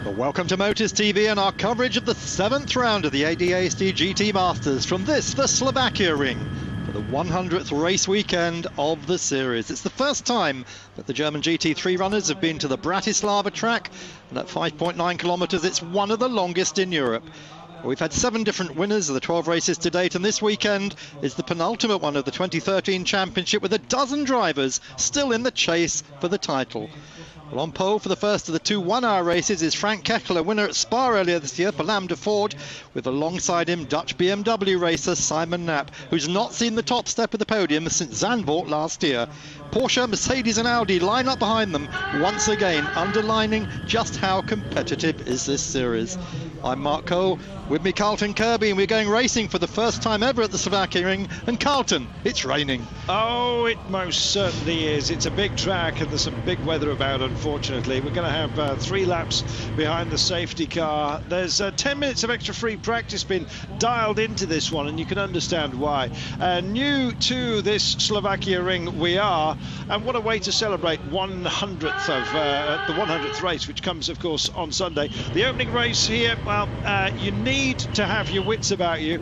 Well, welcome to Motors TV and our coverage of the 7th round of the ADAC GT Masters from the Slovakiaring for the 100th race weekend of the series. It's the first time that the German GT3 runners have been to the Bratislava track, and at 5.9 kilometers it's one of the longest in Europe. We've had 7 different winners of the 12 races to date, and this weekend is the penultimate one of the 2013 championship, with a dozen drivers still in the chase for the title. Well, on pole for the first of the 2 one-hour races is Frank Kekler, winner at Spa earlier this year for Lambda Ford, with alongside him Dutch BMW racer Simon Knapp, who's not seen the top step of the podium since Zandvoort last year. Porsche, Mercedes and Audi line up behind them once again, underlining just how competitive is this series. I'm Mark Cole, with me Carlton Kirby, and we're going racing for the first time ever at the Slovakiaring. And Carlton, it's raining. Oh, it most certainly is. It's a big track and there's some big weather about, unfortunately. We're going to have 3 laps behind the safety car. There's 10 minutes of extra free practice been dialed into this one, and you can understand why. New to this Slovakiaring we are, and what a way to celebrate 100th of the 100th race, which comes, of course, on Sunday. The opening race here, well, you need to have your wits about you.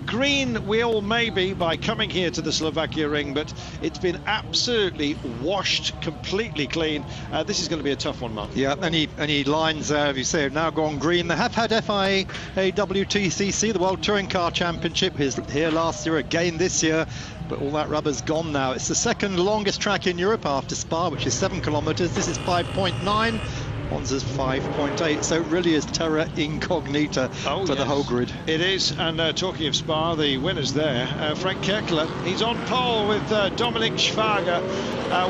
Green we all may be by coming here to the Slovakiaring, but it's been absolutely washed completely clean. This is going to be a tough one, Mark. Yeah, any lines there, as you say, have now gone green. They have had FIA WTCC, the World Touring Car Championship, here last year, again this year, but all that rubber's gone now. It's the second longest track in Europe after Spa, which is 7 kilometers. This is 5.9. Monza's 5.8, so it really is terra incognita for the whole grid. It is, and talking of Spa, the winners there, Frank Kekler, he's on pole with Dominik Schwager.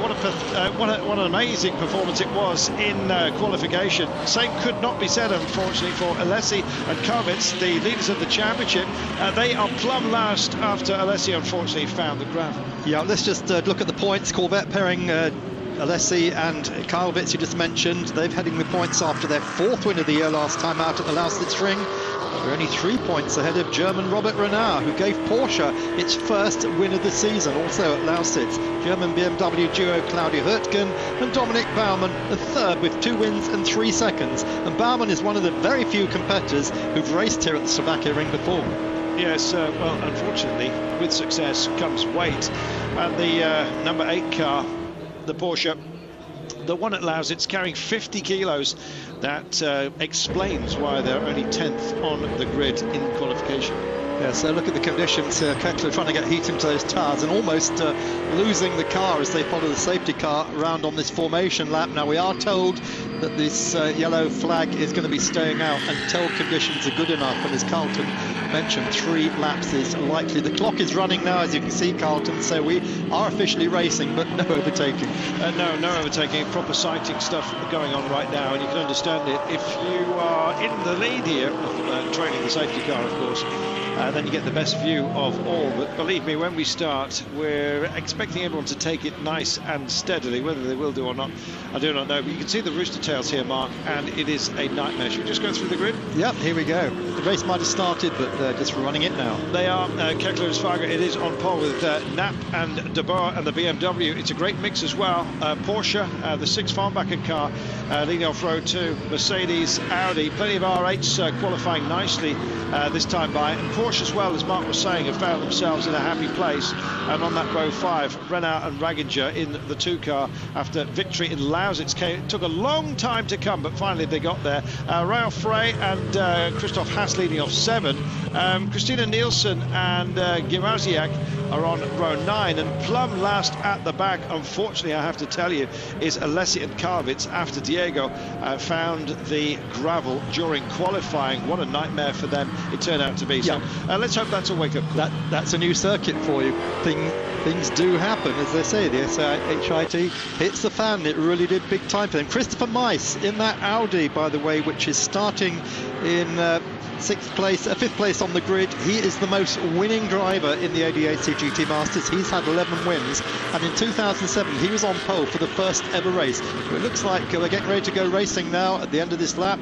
What an amazing performance it was in qualification. Same could not be said, unfortunately, for Alessi and Kravitz, the leaders of the championship. They are plumb last after Alessi, unfortunately, found the gravel. Yeah, let's just look at the points. Corvette pairing Alessi and Kravitz, you just mentioned, they've heading the points after their 4th win of the year last time out at the Lausitz-Ring. They're only 3 points ahead of German Robert Renard, who gave Porsche its first win of the season, also at Lausitz. German BMW duo Claudia Hürtgen and Dominik Baumann are third with 2 wins and 3 seconds. And Baumann is one of the very few competitors who've raced here at the Slovakiaring before. Yes, well, unfortunately, with success comes weight. And the number 8 car, the Porsche, the one at Lausitz, carrying 50 kilos. That explains why they're only 10th on the grid in qualification. Yeah, so look at the conditions. Kekler trying to get heat into those tyres and almost losing the car as they follow the safety car around on this formation lap. Now, we are told that this yellow flag is going to be staying out until conditions are good enough, and as Carlton mentioned, 3 laps is likely. The clock is running now, as you can see, Carlton, so we are officially racing, but no overtaking. No overtaking. Proper sighting stuff going on right now, and you can understand it. If you are in the lead here, trailing the safety car, of course, then you get the best view of all. But believe me, when we start, we're expecting everyone to take it nice and steadily. Whether they will do or not, I do not know. But you can see the rooster tails here, Mark, and it is a nightmare. Should we just go through the grid? Yep, here we go. The race might have started, but they're just running it now. They are. Kekler and Schwager, it is on pole with Knapp and De Boer and the BMW. It's a great mix as well. Porsche, the 6 Farnbacher car, leading off row 2. Mercedes, Audi, plenty of R8s qualifying nicely this time by. And Porsche as well, as Mark was saying, have found themselves in a happy place. And on that row 5, Renard and Raginger in the 2 car after victory in Lausitz. It took a long time to come, but finally they got there. Ralph Frey and Christoph Haas leading off 7. Christina Nielsen and Gimasiak are on row 9, and plumb last at the back, unfortunately I have to tell you, is Alessi and Kravitz after Diego found the gravel during qualifying. What a nightmare for them it turned out to be. So let's hope that's a wake-up call. That's a new circuit for you. Things do happen, as they say. The SHIT hits the fan. It really did big time for them. Christopher Meiss in that Audi, by the way, which is starting in 5th place on the grid. He is the most winning driver in the ADAC GT Masters. He's had 11 wins, and in 2007 he was on pole for the first ever race. It looks like we're getting ready to go racing now at the end of this lap.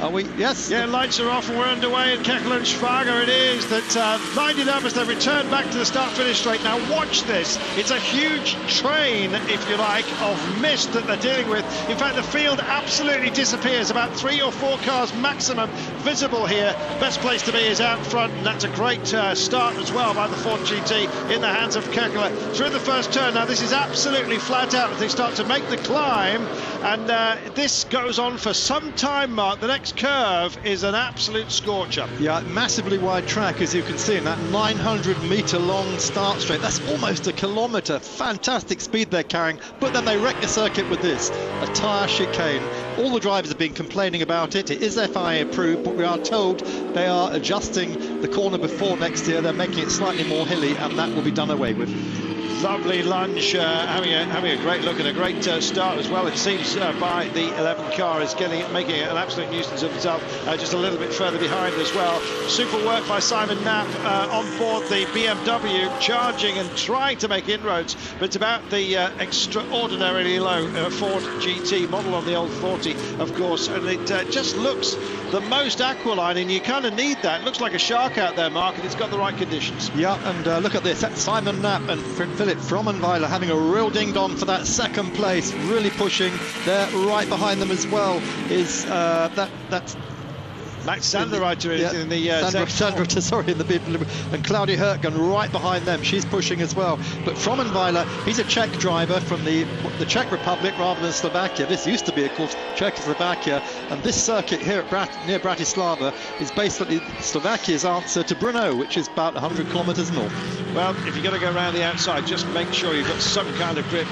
Are we? Yes. Yeah, lights are off and we're underway in Kekle and Schwager. It is that lined it up as they return back to the start-finish straight. Now watch this. It's a huge train, if you like, of mist that they're dealing with. In fact, the field absolutely disappears. About 3 or 4 cars maximum visible here. Best place to be is out front, and that's a great start as well by the Ford GT in the hands of Kekle through the first turn. Now this is absolutely flat out as they start to make the climb, and this goes on for some time, Mark. The next curve is an absolute scorcher. Yeah, massively wide track, as you can see, in that 900-metre long start straight. That's almost a kilometre. Fantastic speed they're carrying, but then they wreck the circuit with this, a tyre chicane. All the drivers have been complaining about it. It is FIA approved, but we are told they are adjusting the corner before next year. They're making it slightly more hilly, and that will be done away with. Lovely lunge, having a great look and a great start as well. It seems by the 11th car is making it an absolute nuisance of itself, just a little bit further behind as well. Super work by Simon Knapp on board the BMW, charging and trying to make inroads, but it's about the extraordinarily low Ford GT model on the old 40, of course, and it just looks the most aquiline, and you kind of need that. It looks like a shark out there, Mark, and it's got the right conditions. Yeah, and look at this. That's Simon Knapp and Philip Frommenweiler having a real ding-dong for that second place, really pushing. There right behind them as well is that's Max Sanderreiter in the in the bid, and Claudia Hertgen right behind them. She's pushing as well. But Frommenweiler, he's a Czech driver from the Czech Republic rather than Slovakia. This used to be, of course, Czechoslovakia, and this circuit here at near Bratislava is basically Slovakia's answer to Brno, which is about 100 kilometres north. Well, if you're going to go around the outside, just make sure you've got some kind of grip.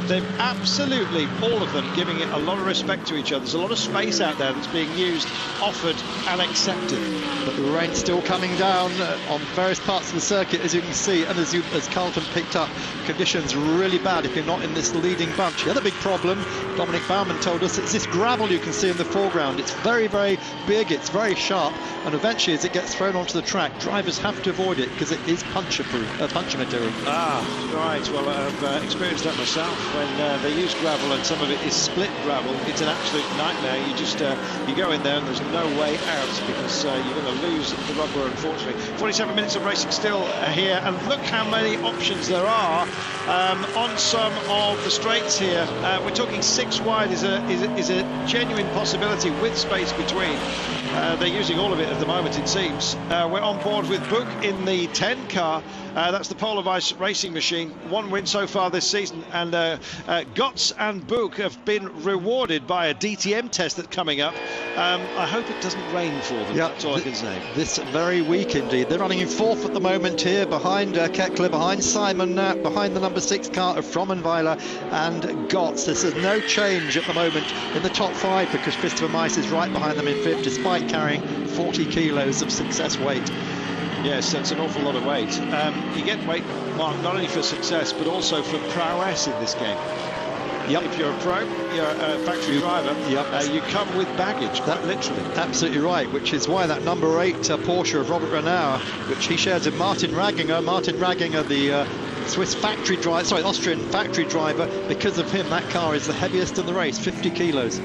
They've absolutely, all of them, giving it a lot of respect to each other. There's a lot of space out there that's being used, offered and accepted. But the rain's still coming down on various parts of the circuit, as you can see, and as Carlton picked up, conditions really bad if you're not in this leading bunch. The other big problem, Dominic Baumann told us, it's this gravel you can see in the foreground. It's very, very big, it's very sharp, and eventually as it gets thrown onto the track, drivers have to avoid it because it is puncture material. Right. Well, I've experienced that myself when they use gravel, and some of it is split gravel. It's an absolute nightmare. You just you go in there and there's no way out because you're going to lose the rubber, unfortunately. 47 minutes of racing still here, and look how many options there are on some of the straights here. We're talking 6 wide is a genuine possibility with space between. They're using all of it at the moment, it seems. We're on board with Book in the 10 car. That's the Polar Vice racing machine. 1 win so far this season, and Gotts and Book have been rewarded by a DTM test that's coming up. I hope it doesn't rain for them. Yeah, that's all I can say. This very week indeed. They're running in 4th at the moment here, behind Kekle, behind Simon Knapp, behind the number 6 car of Frommenweiler and Gotts. This is no change at the moment in the top 5 because Christopher Mice is right behind them in 5th, despite carrying 40 kilos of success weight. Yes, that's an awful lot of weight. You get weight, Mark, not only for success but also for prowess in this game. Yep. If you're a pro, you're a factory driver, yep. You come with baggage, quite literally. Absolutely right, which is why that number 8 Porsche of Robert Renauer, which he shares with Martin Ragginger, the Swiss factory driver, sorry, Austrian factory driver, because of him, that car is the heaviest in the race, 50 kilos.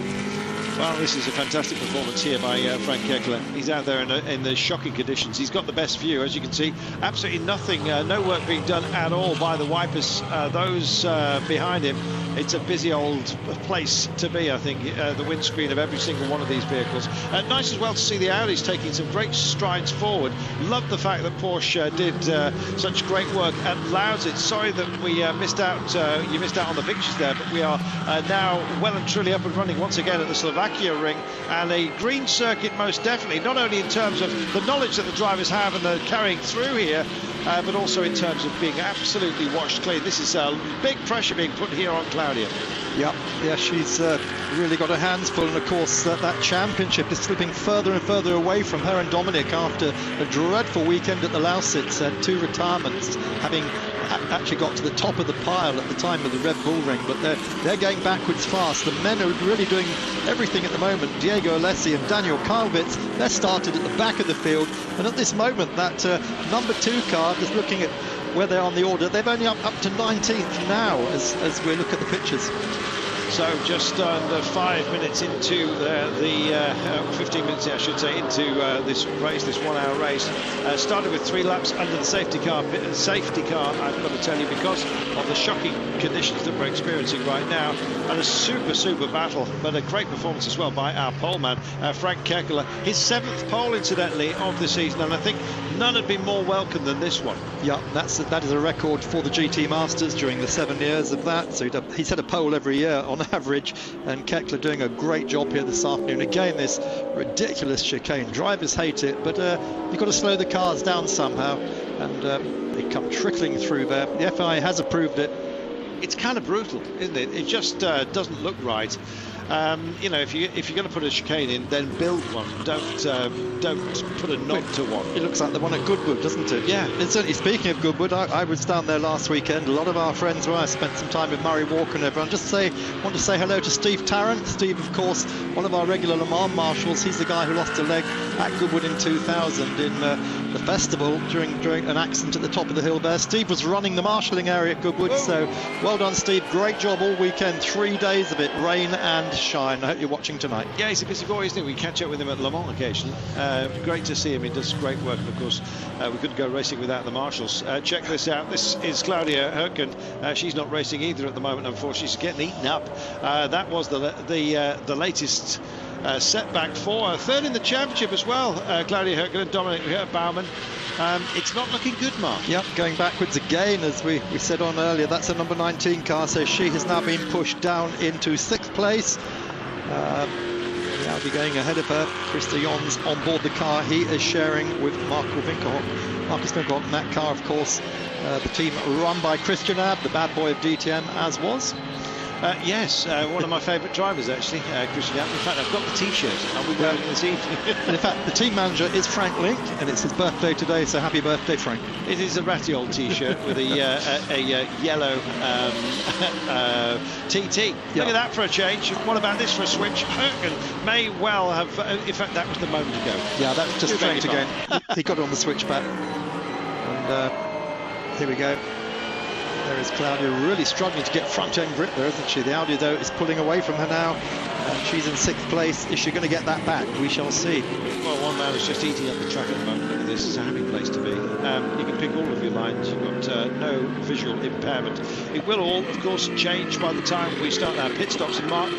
Well, this is a fantastic performance here by Frank Kekle. He's out there in the shocking conditions. He's got the best view, as you can see. Absolutely nothing, no work being done at all by the wipers. Those behind him, it's a busy old place to be, I think, the windscreen of every single one of these vehicles. Nice as well to see the Audis taking some great strides forward. Love the fact that Porsche did such great work at Lausitz. Sorry that we missed out. You missed out on the pictures there, but we are now well and truly up and running once again at the Slovakiaring, and a green circuit most definitely, not only in terms of the knowledge that the drivers have and they're carrying through here, but also in terms of being absolutely washed clean. This is big pressure being put here on Claudia. Yeah, she's really got her hands full, and of course that championship is slipping further and further away from her and Dominic after a dreadful weekend at the Lausitz. 2 retirements, having actually got to the top of the pile at the time of the Red Bull Ring, but they're going backwards fast. The men are really doing everything at the moment. Diego Alessi and Daniel Kalbitz, they're started at the back of the field, and at this moment that number 2 car, just looking at where they're on the order, they've only up to 19th now as we look at the pictures. So just under 5 minutes into 15 minutes, I should say, into this race, this 1 hour race. Started with 3 laps under the safety car. I've got to tell you, because of the shocking conditions that we're experiencing right now, and a super battle, but a great performance as well by our poleman, Frank Kekele. His 7th pole, incidentally, of the season, and I think none had been more welcome than this one. Yeah, that is a record for the GT Masters during the 7 years of that. So he's had a pole every year on average, and Kekele doing a great job here this afternoon. Again, this ridiculous chicane. Drivers hate it, but you've got to slow the cars down somehow, and they come trickling through there. The FIA has approved it. It's kind of brutal, isn't it? It just doesn't look right. You know, if you're going to put a chicane in, then build one. Don't put a knob to one. It looks like the one at Goodwood, doesn't it? Yeah. And certainly, speaking of Goodwood, I was down there last weekend. A lot of our friends were. I spent some time with Murray Walker and everyone. Want to say hello to Steve Tarrant. Steve, of course, one of our regular Le Mans marshals. He's the guy who lost a leg at Goodwood in 2000 in the festival during an accident at the top of the hill there. Steve was running the marshalling area at Goodwood, so well done, Steve. Great job all weekend. 3 days of it, rain and shine. I hope you're watching tonight. Yeah, he's a busy boy, isn't he? We catch up with him at Le Mans occasionally. Great to see him. He does great work, and of course we couldn't go racing without the marshals. Check this out. This is Claudia Hürtgen. She's not racing either at the moment, unfortunately. She's getting eaten up. That was the latest setback for her. 3rd in the championship as well, Claudia Hürtgen and Dominic Baumann. It's not looking good, Mark. Yep, going backwards again, as we said on earlier. That's a number 19 car, so she has now been pushed down into 6th place. Audi going ahead of her. Christa Jons on board the car. He is sharing with Marcus Winkelhock in that car, of course. The team run by Christian Ab, the bad boy of DTM, as was. Yes, one of my favourite drivers, actually, Christian Ab. In fact, I've got the T-shirt. I'll be wearing it this evening. And in fact, the team manager is Frank Link, and it's his birthday today, so happy birthday, Frank. It is a ratty old T-shirt with a yellow TT. Look at that for a change. What about this for a switch? Hürtgen may well have, in fact, that was the moment ago. Yeah, that was just straight again. He got on the switchback. And here we go. There is Claudia, really struggling to get front-end grip there, isn't she? The Audi, though, is pulling away from her now. She's in 6th place. Is she going to get that back? We shall see. Well, one man is just eating up the track at the moment. Look at this. It's a happy place to be. You can pick all of your lines. You've got no visual impairment. It will all, of course, change by the time we start our pit stops in March.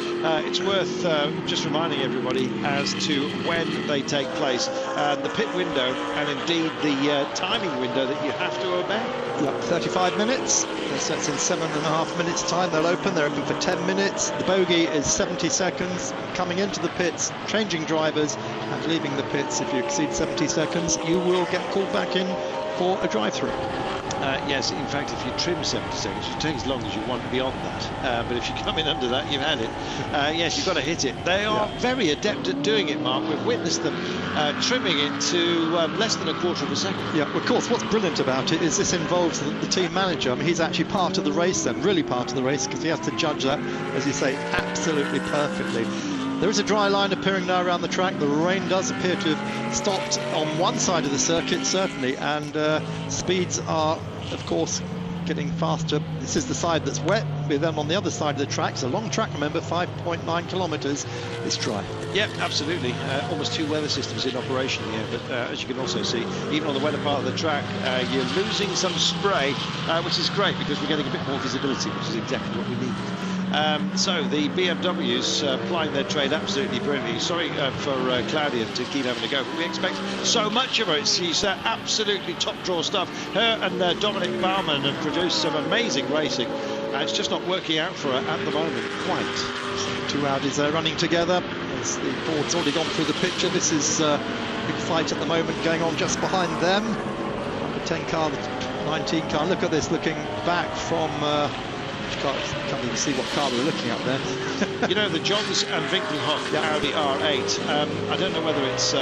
It's worth just reminding everybody as to when they take place. The pit window, and indeed the timing window that you have to obey. Yep, 35 minutes. That's in 7.5 minutes time. They'll open. They're open for 10 minutes. The bogey is 70 seconds. Coming into the pits, changing drivers and leaving the pits. If you exceed 70 seconds, you will get called back in for a drive-through. Yes, in fact, if you trim 70 seconds, you take as long as you want beyond that. But if you come in under that, you've had it. Yes, you've got to hit it. They are very adept at doing it, Mark. We've witnessed them trimming it to less than a quarter of a second. Yeah, of course, what's brilliant about it is this involves the team manager. I mean, he's actually part of the race then, really part of the race, because he has to judge that, as you say, absolutely perfectly. There is a dry line appearing now around the track. The rain does appear to have stopped on one side of the circuit, certainly, and speeds are, of course, getting faster. This is the side that's wet, with them on the other side of the track. It's a long track, remember, 5.9 kilometres. It's dry. Yeah, absolutely. Almost 2 weather systems in operation here, but as you can also see, even on the wetter part of the track, you're losing some spray, which is great because we're getting a bit more visibility, which is exactly what we need. So the BMWs plying their trade absolutely brilliantly. Sorry for Claudia to keep having to go, but we expect so much of her. She's absolutely top draw stuff. Her and Dominic Baumann have produced some amazing racing. It's just not working out for her at the moment, quite. So 2 Audis running together. As the board's already gone through the picture. This is a big fight at the moment going on just behind them. Number 10 car, the 19 car. Look at this, looking back from... can't even see what car we're looking at there. You know, the Johns and Winkelhock Audi R8. I don't know whether it's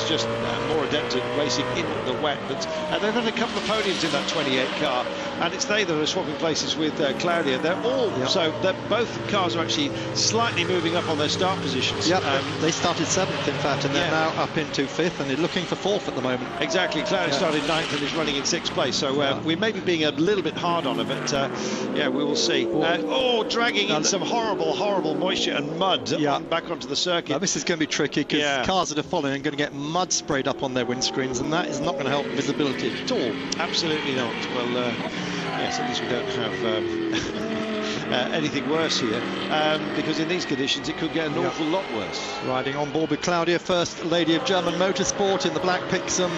just more adept at racing in the wet, but they've had a couple of podiums in that 28 car, and it's they that are swapping places with Claudia. They're all so that both cars are actually slightly moving up on their start positions. They started 7th, in fact, and they're now up into 5th, and they're looking for 4th at the moment. Exactly. Claudia started 9th and is running in 6th place, so we may be being a little bit hard on her, but yeah, we will see. Dragging in some horrible moisture and mud back onto the circuit. Now, this is going to be tricky because cars that are following are going to get mud sprayed up on their windscreens, and that is not going to help visibility at all. Absolutely not. Well, yes, at least we don't have anything worse here, because in these conditions it could get an awful lot worse. Riding on board with Claudia, first lady of German motorsport, in the black Pixum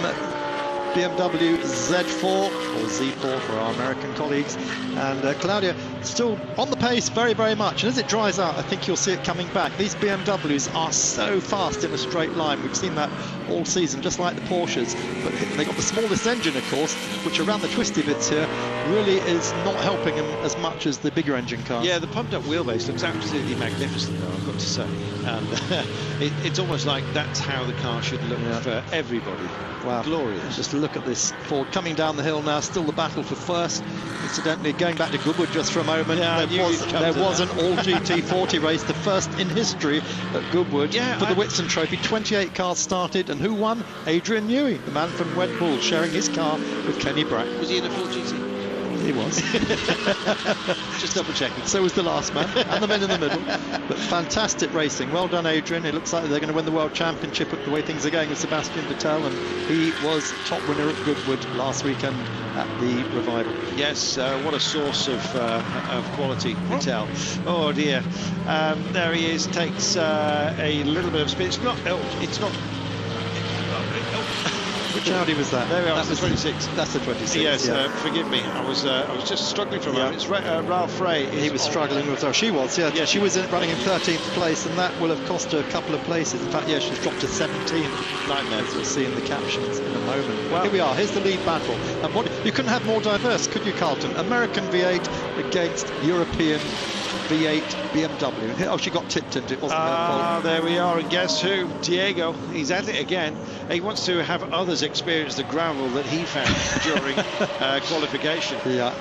BMW Z4 or Z4 for our American colleagues, and Claudia still on the pace very much, and as it dries out I think you'll see it coming back. These BMWs are so fast in a straight line. We've seen that all season, just like the Porsches, but they got the smallest engine, of course, which around the twisty bits here really is not helping them as much as the bigger engine cars. Yeah, the pumped up wheelbase looks absolutely magnificent though, I've got to say, and it's almost like that's how the car should look for everybody. Wow, glorious. Just look at this Ford coming down the hill now, still the battle for first. Incidentally, going back to Goodwood just for a moment, there was an all GT40 race, the first in history at Goodwood for the Whitson Trophy. 28 cars started, and who won? Adrian Newey, the man from Red Bull, sharing his car with Kenny Brack. Was he in a full GT? He was. Just double checking. So was the last man and the men in the middle. But fantastic racing. Well done, Adrian. It looks like they're going to win the World Championship the way things are going with Sebastian Vettel, and he was top winner at Goodwood last weekend at the Revival. Yes, what a source of quality, Vettel. Oh dear. There he is. Takes a little bit of spin. It's not. Which Audi was that? There we are. That's the 26. That's the 26. Yes, forgive me. I was just struggling for a moment. It's Ralph Frey. He was struggling with her. She was, she was running in 13th place, and that will have cost her a couple of places. In fact, she's dropped to 17th. Nightmare, as we'll see in the captions in a moment. Well, here we are. Here's the lead battle. And you couldn't have more diverse, could you, Carlton? American V8 against European V8 BMW. Oh, she got tipped into it, wasn't her fault. There we are, and guess who? Diego. He's at it again. He wants to have others experience the gravel that he found during qualification. Yeah,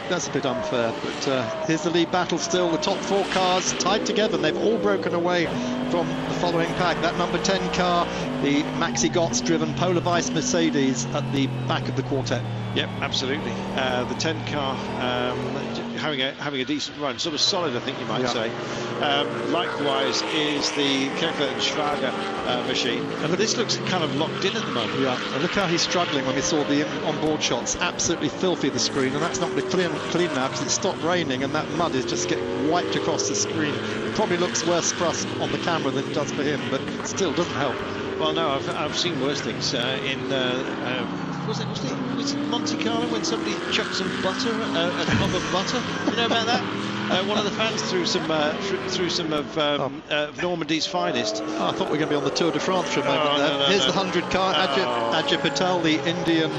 that's a bit unfair, but here's the lead battle still. The top 4 cars tied together, and they've all broken away from the following pack. That number 10 car, the Maxi Gotts driven Polar Vice Mercedes at the back of the quartet. Yep, absolutely. The 10 car having a decent run, sort of solid, I think you might say. Likewise is the Kepler and Schwager machine. And this looks kind of locked in at the moment. Yeah, and look how he's struggling when we saw the on-board shots. Absolutely filthy, the screen, and that's not going to clean now because it stopped raining, and that mud is just getting wiped across the screen. It probably looks worse for us on the camera than it does for him, but still doesn't help. Well, no, I've seen worse things in. Was it Monte Carlo when somebody chucked some butter, a tub of butter? You know about that? One of the fans threw some of Normandy's finest. Oh, I thought we were going to be on the Tour de France for a moment there. Here's the 100 car, Ajay Patel, the Indian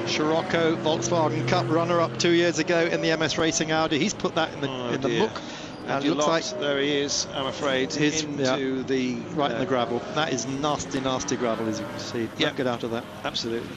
Scirocco Volkswagen Cup runner-up 2 years ago in the MS Racing Audi. He's put that in the muck. And it looks like there he is, I'm afraid, into the right in the gravel. That is nasty gravel, as you can see. Don't get out of that. Absolutely.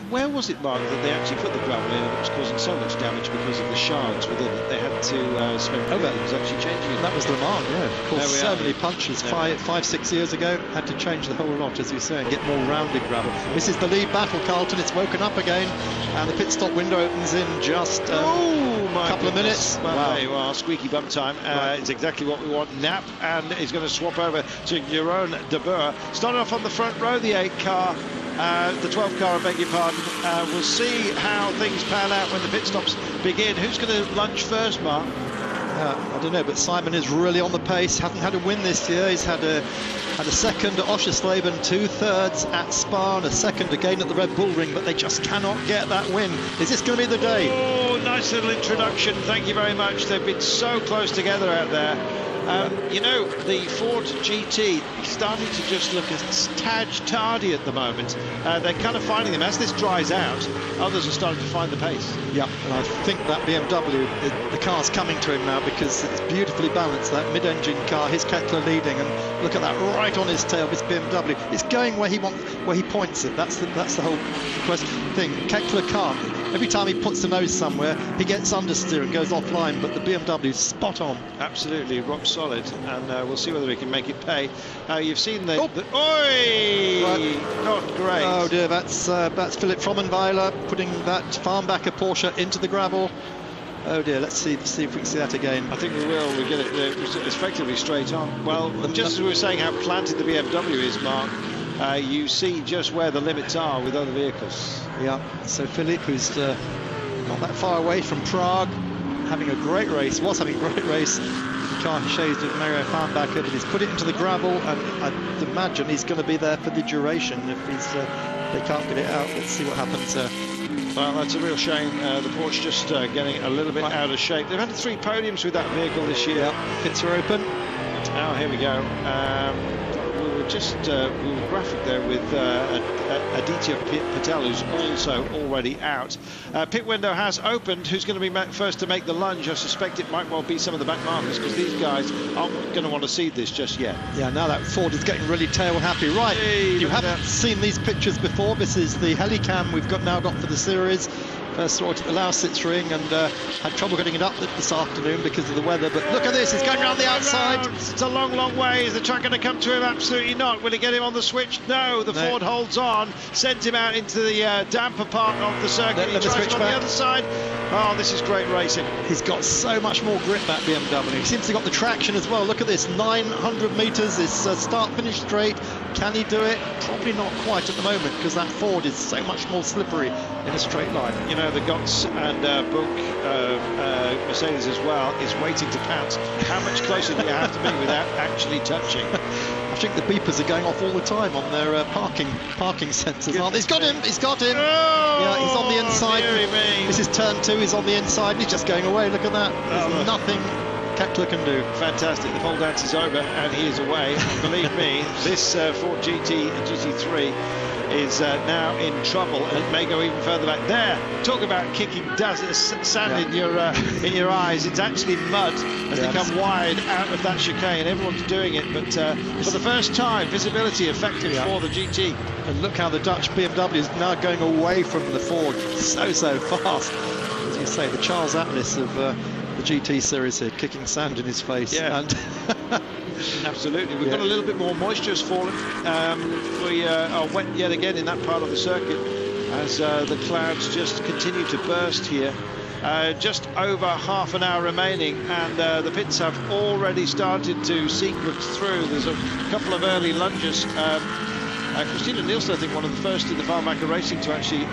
Where was it, Mark, that they actually put the gravel in and it was causing so much damage because of the shards within it? They had to spend millions actually changing it. That was Le Mans, Of course, so many punches. 5-6 years ago, had to change the whole lot, as you say, and get more rounded gravel. This is the lead battle, Carlton. It's woken up again, and the pit stop window opens in just a couple of minutes. Well, there you are, squeaky bum time. It's exactly what we want. Knapp, and he's going to swap over to Jeroen de Boer. Started off on the front row, the 8 car. The 12 car, I beg your pardon. We'll see how things pan out when the pit stops begin. Who's going to lunge first, Mark? I don't know, but Simon is really on the pace. Hasn't had a win this year. He's had a second at Oschersleben, 2/3 at Spa, and a second again at the Red Bull Ring, but they just cannot get that win. Is this going to be the day? Oh, nice little introduction. Thank you very much. They've been so close together out there. You know, the Ford GT is starting to just look a tad tardy at the moment. They're kind of finding them. As this dries out, others are starting to find the pace. Yeah, and I think that BMW, the car's coming to him now because it's beautifully balanced, that mid-engine car. Here's Kettler leading, and look at that, right on his tail, this BMW. It's going where he points it. That's the whole question thing. Kettler can't. Every time he puts the nose somewhere, he gets understeer and goes offline, but the BMW's spot on. Absolutely, rock solid, and we'll see whether he can make it pay. You've seen the... Oi! Right. Not great. Oh dear, that's Philip Frommenweiler putting that Farnbacher Porsche into the gravel. Oh dear, let's see if we can see that again. I think we will. We get it effectively straight on. Well, just as we were saying how planted the BMW is, Mark, you see just where the limits are with other vehicles. Yeah, so Philip, who's not that far away from Prague, having a great race, was having a great race. The car shades of Mario Farnbacher, but he's put it into the gravel, and I'd imagine he's going to be there for the duration if they can't get it out. Let's see what happens. Well, that's a real shame. The Porsche just getting a little bit out of shape. They've had 3 podiums with that vehicle this year. Yeah, pits are open. Oh, here we go. We were graphic there with Aditya Patel, who's also already out. Pit window has opened. Who's going to be first to make the lunge? I suspect it might well be some of the back markers, because these guys aren't going to want to see this just yet. Yeah, now that Ford is getting really tail happy. Right, hey, you haven't seen these pictures before. This is the helicam we've now got for the series. First saw it at the Lausitz ring, and had trouble getting it up this afternoon because of the weather. But look at this, he's going around the outside. It's a long, long way. Is the track going to come to him? Absolutely not. Will he get him on the switch? No, the Ford holds on, sends him out into the damper part of the circuit. He tries it on the other side. Oh, this is great racing. He's got so much more grip, that BMW. He seems to have got the traction as well. Look at this, 900 metres, this start-finish straight. Can he do it? Probably not quite at the moment, because that Ford is so much more slippery in a straight line. You know, the Gotts and Book Mercedes as well is waiting to pounce. How much closer do you have to be without actually touching? I think the beepers are going off all the time on their parking sensors, aren't they? He's got him! Oh, yeah, he's on the inside. This is turn 2, he's on the inside, he's just going away. Look at that. There's nothing Kettler can do. Fantastic. The pole dance is over and he is away. Believe me, this Ford GT3 is now in trouble and may go even further back. There, talk about kicking sand in your eyes. It's actually mud as they come wide out of that chicane. Everyone's doing it, but for the first time, visibility effective for the GT. And look how the Dutch BMW is now going away from the Ford so fast. As you say, the Charles Atlas of the GT series here, kicking sand in his face. Yeah. And absolutely. We've got a little bit more moisture has fallen. We are wet yet again in that part of the circuit as the clouds just continue to burst here. Just over half an hour remaining, and the pits have already started to sequence through. There's a couple of early lunges. Christina Nielsen, I think, one of the first in the Farnbacher Racing to actually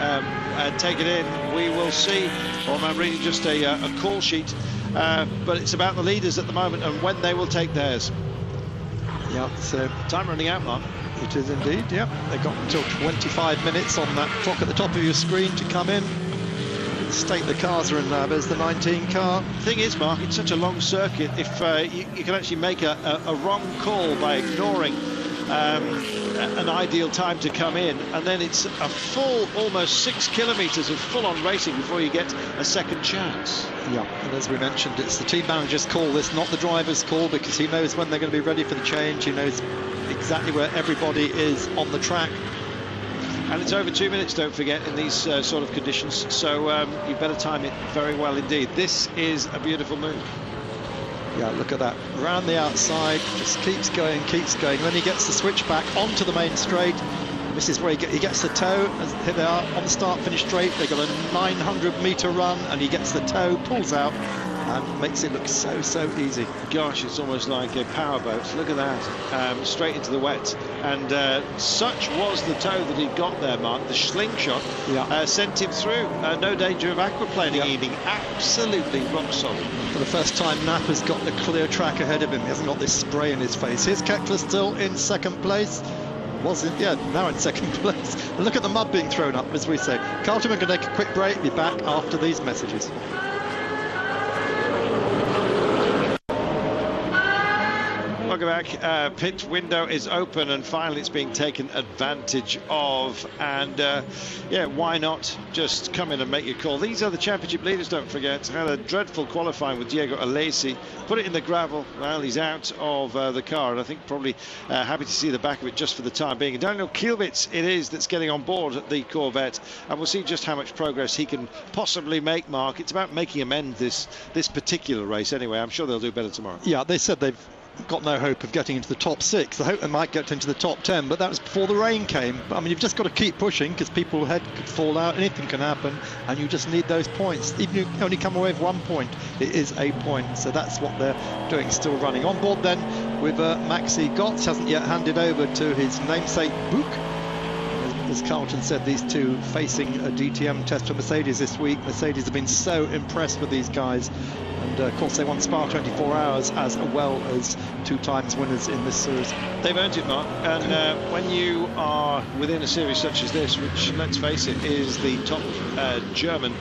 take it in. We will see. Well, I'm reading just a call sheet, but it's about the leaders at the moment and when they will take theirs. Yeah, so time running out, Mark. It is indeed, yeah. They've got until 25 minutes on that clock at the top of your screen to come in. The state the cars are in now. There's the 19 car. Thing is, Mark, it's such a long circuit. If you can actually make a wrong call by ignoring an ideal time to come in, and then it's a full almost 6 kilometres of full-on racing before you get a second chance. Yeah, and as we mentioned, it's the team manager's call, this, not the driver's call, because he knows when they're going to be ready for the change. He knows exactly where everybody is on the track. And it's over 2 minutes, don't forget, in these sort of conditions, so you better time it very well indeed. This is a beautiful move. Yeah, look at that. Round the outside, just keeps going. Then he gets the switch back onto the main straight. This is where he gets the toe. Here they are on the start-finish straight. They've got a 900-metre run, and he gets the toe, pulls out, and makes it look so easy. Gosh, it's almost like a powerboat. Look at that, straight into the wet. And such was the toe that he got there, Mark. The slingshot sent him through. No danger of aquaplaning evening. Absolutely rock solid. For the first time, Knapp has got the clear track ahead of him. He hasn't got this spray in his face. Here's Kettler still in second place. Now in second place. And look at the mud being thrown up, as we say. Carlton, we're going to take a quick break. Be back after these messages. Fagerback. Pit window is open, and finally it's being taken advantage of. And yeah, why not just come in and make your call? These are the championship leaders, don't forget. Had a dreadful qualifying with Diego Alesi. Put it in the gravel. Well, he's out of the car, and I think probably happy to see the back of it just for the time being. And Daniel Kielwitz it is that's getting on board the Corvette, and we'll see just how much progress he can possibly make, Mark. It's about making amends this particular race anyway. I'm sure they'll do better tomorrow. Yeah, they said they've got no hope of getting into the top 6. I hope they might get into the top 10, but that was before the rain came. I mean, you've just got to keep pushing, because people's head could fall out, anything can happen, and you just need those points. Even if you only come away with 1 point, it is a point. So that's what they're doing, still running. On board then with Maxi Gotts, hasn't yet handed over to his namesake Book. As Carlton said, these two facing a DTM test for Mercedes this week. Mercedes have been so impressed with these guys, and of course they won Spa 24 Hours as well as 2 times winners in this series. They've earned it, Mark, and when you are within a series such as this, which, let's face it, is the top German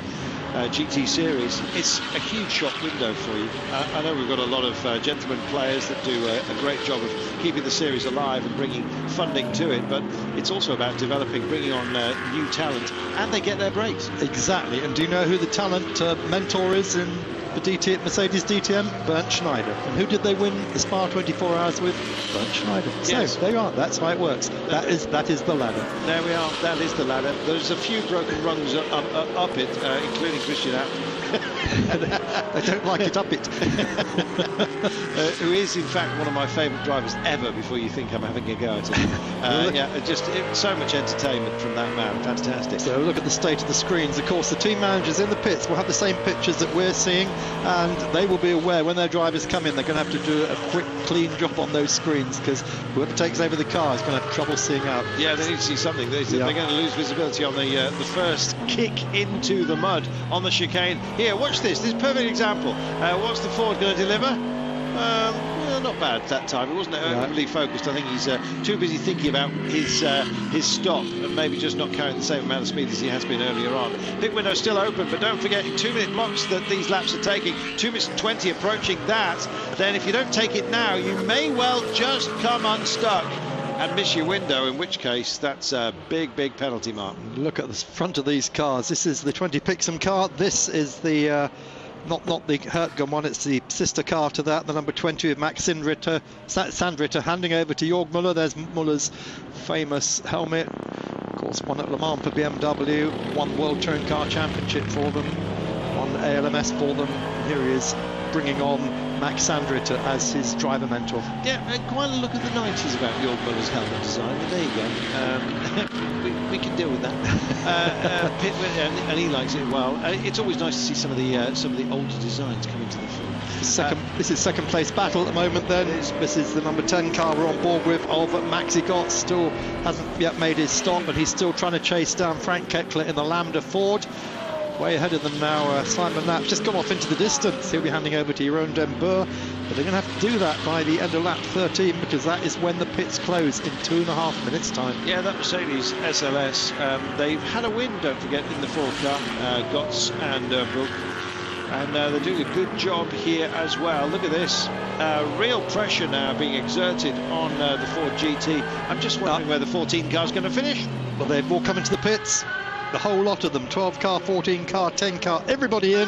GT series, it's a huge shot window for you. I know we've got a lot of gentlemen players that do a great job of keeping the series alive and bringing funding to it, but it's also about developing, bringing on new talent, and they get their breaks. Exactly. And do you know who the talent mentor is in the Mercedes DTM? Bernd Schneider. And who did they win the Spa 24 Hours with? Bernd Schneider. Yes. So there you are. That's how it works. That is the ladder. There we are. That is the ladder. There's a few broken rungs up it, including Christian Abt. They don't like it up it. Who is in fact one of my favourite drivers ever, before you think I'm having a go at him. Yeah, so much entertainment from that man. Fantastic. So look at the state of the screens. Of course, the team managers in the pits will have the same pictures that we're seeing, and they will be aware when their drivers come in, they're going to have to do a quick, clean job on those screens, because whoever takes over the car is going to have trouble seeing out. Yeah, they need to see something. They're going to lose visibility on the first kick into the mud on the chicane. Here, watch this. This is a perfect example. What's the Ford going to deliver? Not bad that time. It wasn't overly focused. I think he's too busy thinking about his stop, and maybe just not carrying the same amount of speed as he has been earlier on. Pit window still open, but don't forget, in 2-minute blocks that these laps are taking, 2 minutes and 20 approaching that, then if you don't take it now, you may well just come unstuck and miss your window, in which case that's a big penalty, Mark. Look at the front of these cars. This is the 20 Pixum car. This is the not the Hertgen one, it's the sister car to that, the number 20 with Max Sandritter handing over to Jörg Müller. There's Müller's famous helmet. Of course, one at Le Mans for BMW, one World Touring Car Championship for them, one ALMS for them. Here he is bringing on Max Sandritter as his driver mentor. Yeah, quite a look at the 90s about Jörg Müller's helmet design, but there you go. We can deal with that. And he likes it well. It's always nice to see some of the older designs come into the film. This is second place battle at the moment then. This is the number 10 car we're on board with of Maxi Gotts. Still hasn't yet made his stop, but he's still trying to chase down Frank Keckler in the Lambda Ford. Way ahead of them now. Simon Knapp's just gone off into the distance. He'll be handing over to Jeroen Den Boer, but they're going to have to do that by the end of lap 13, because that is when the pits close in 2.5 minutes time. Yeah, that Mercedes SLS, they've had a win, don't forget, in the Ford car, Gotts and Brook, and they're doing a good job here as well. Look at this, real pressure now being exerted on the Ford GT. I'm just wondering where the 14 car is going to finish. Well, they've all come into the pits. The whole lot of them, 12 car, 14 car, 10 car, everybody in.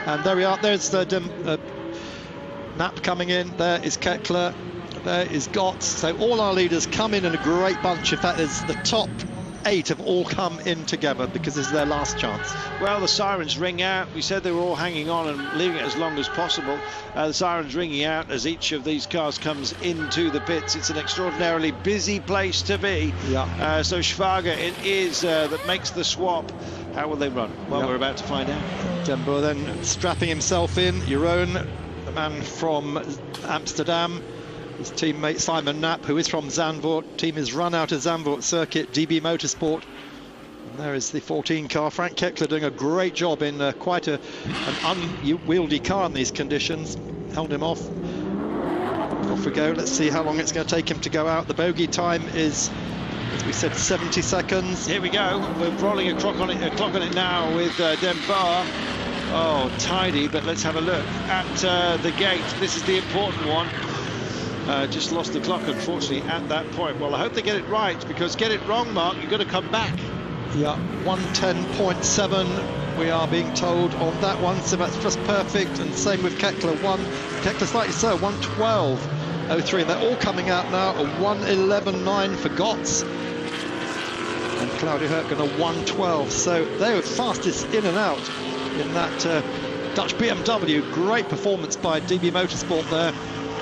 And there we are. There's Knapp coming in. There is Keckler. There is Gotts. So all our leaders come in a great bunch. In fact, there's the top 8 have all come in together, because this is their last chance. Well, the sirens ring out. We said they were all hanging on and leaving it as long as possible. The sirens ringing out as each of these cars comes into the pits. It's an extraordinarily busy place to be. Yeah. So Schwager, it is that makes the swap. How will they run? Well, we're about to find out. Den Boer then strapping himself in. Jeroen, the man from Amsterdam. His teammate Simon Knapp, who is from Zandvoort. Team is run out of Zandvoort circuit, DB Motorsport. And there is the 14 car. Frank Keckler doing a great job in quite an unwieldy car in these conditions. Held him off. Off we go. Let's see how long it's going to take him to go out. The bogey time is, as we said, 70 seconds. Here we go. We're rolling a clock on it now with Den Boer. Oh, tidy, but let's have a look at the gate. This is the important one. just lost the clock, unfortunately, at that point. Well, I hope they get it right, because get it wrong, Mark, you've got to come back. Yeah, 110.7 we are being told on that one, so that's just perfect. And same with Kekler, Kekler slightly so, 112.03. They're all coming out now, a 111.9 for Gotts. And Claudia Hertgen a 112, so they were fastest in and out in that Dutch BMW. Great performance by DB Motorsport there,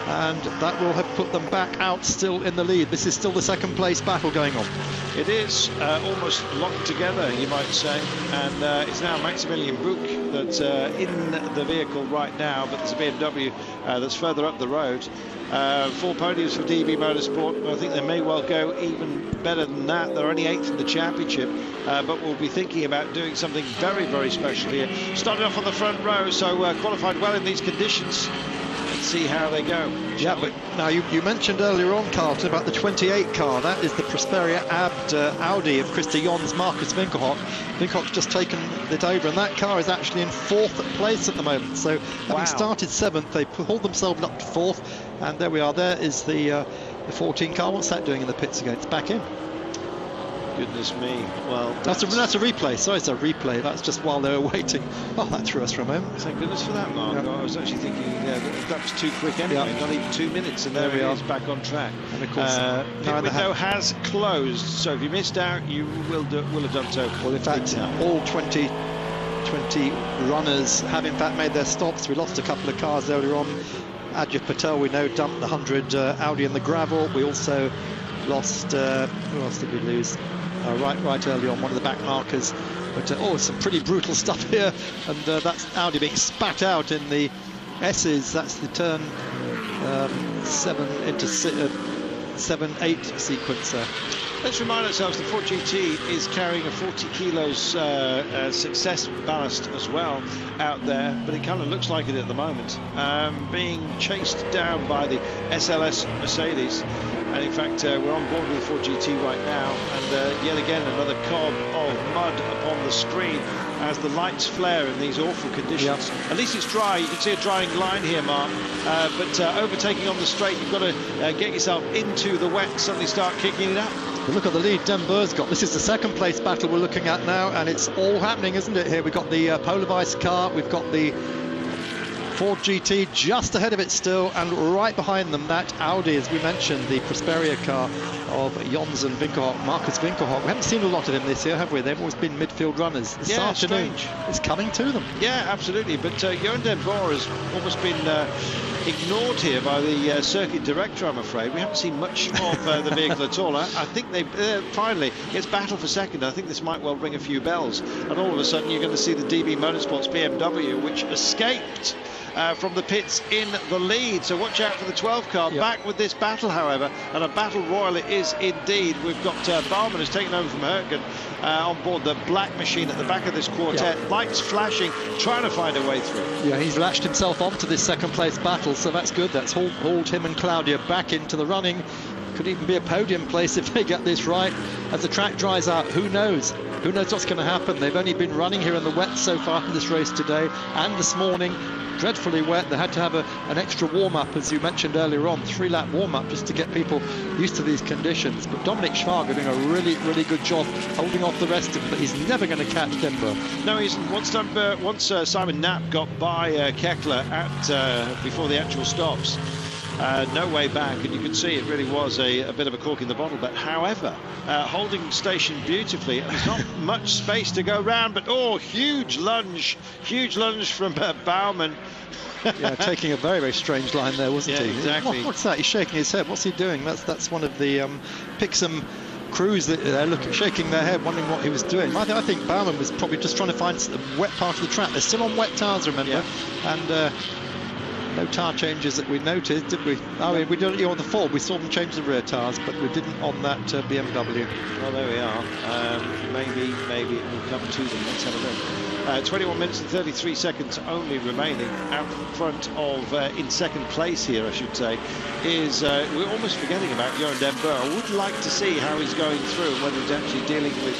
and that will have put them back out still in the lead. This is still the second place battle going on. It is almost locked together, you might say, and it's now Maximilian Buch that's in the vehicle right now, but there's a BMW that's further up the road. 4 podiums for DB Motorsport. I think they may well go even better than that. They're only 8th in the championship, but we'll be thinking about doing something very, very special here. Started off on the front row, so qualified well in these conditions. Let's see how they go. Yeah, but now you mentioned earlier on, Carlton, about the 28 car. That is the Prosperia Audi of Christer Jons, Marcus Winkelhock. Winkelhock's just taken it over, and that car is actually in 4th place at the moment. So having started 7th, they pulled themselves up to 4th, and there we are. There is the 14 car. What's that doing in the pits again? It's back in. Goodness me. Well, that's a replay. Sorry, it's a replay. That's just while they were waiting. Oh, that threw us for a moment. Thank goodness for that, Mark. Yep. I was actually thinking that was too quick anyway. Yep. Not even 2 minutes, and there we are, back on track. And of course, the window has closed, so if you missed out, you will have done so. Well, in fact, all 20 runners have in fact made their stops. We lost a couple of cars earlier on. Ajit Patel, we know, dumped the 100 Audi in the gravel. We also lost, who else did we lose? Right early on, one of the back markers. But some pretty brutal stuff here, and that's Audi being spat out in the S's. That's the turn 7-8 sequencer. Let's remind ourselves the Ford GT is carrying a 40 kilos success ballast as well out there, but it kind of looks like it at the moment, being chased down by the SLS Mercedes. And in fact, we're on board with the Ford GT right now, and yet again another cob of mud upon the screen as the lights flare in these awful conditions. Yep. At least it's dry. You can see a drying line here, Mark, but overtaking on the straight, you've got to get yourself into the wet and suddenly start kicking it up. But look at the lead Den Boer's got. This is the second place battle we're looking at now, and it's all happening, isn't it? Here we've got the Polar Vice car, we've got the Ford GT just ahead of it still, and right behind them that Audi, as we mentioned, the Prosperia car of Jons and Winkelhock, Marcus Winkelhock. We haven't seen a lot of him this year, have we? They've always been midfield runners. This afternoon it's coming to them. Yeah, absolutely. But Johan Den Boer has almost been ignored here by the circuit director, I'm afraid. We haven't seen much of the vehicle at all. I think they finally, it's battle for second. I think this might well ring a few bells. And all of a sudden you're going to see the DB Motorsports BMW, which escaped from the pits in the lead. So watch out for the 12 car. Yep. Back with this battle, however, and a battle royal it is indeed. We've got Baumann who's taken over from Hertgen on board the black machine at the back of this quartet. Yep. Lights flashing, trying to find a way through. Yeah, he's latched himself onto this second place battle, so that's good. That's hauled him and Claudia back into the running. Could even be a podium place if they get this right. As the track dries out, who knows? Who knows what's going to happen? They've only been running here in the wet so far in this race today and this morning. Dreadfully wet. They had to have an extra warm-up, as you mentioned earlier on, 3-lap warm-up just to get people used to these conditions. But Dominic Schwager doing a really, really good job holding off the rest of them, but he's never going to catch Den Boer. No, he isn't. Once Simon Knapp got by Kekler at before the actual stops, no way back, and you could see it really was a bit of a cork in the bottle. But however, holding station beautifully, and there's not much space to go round, but huge lunge from Baumann. Yeah, taking a very, very strange line there, wasn't he? Exactly. What's that? He's shaking his head. What's he doing? That's one of the Pixum crews that they're shaking their head, wondering what he was doing. I think Baumann was probably just trying to find the wet part of the track. They're still on wet tyres, remember? Yeah. And no tyre changes that we noticed, did we? I mean, we did it on the Ford. We saw them change the rear tyres, but we didn't on that BMW. Well, there we are. Maybe it will come to them. Let's have a look. 21 minutes and 33 seconds only remaining. Out front of, in second place here, I should say, is, we're almost forgetting about Johan Den Boer. I would like to see how he's going through, whether he's actually dealing with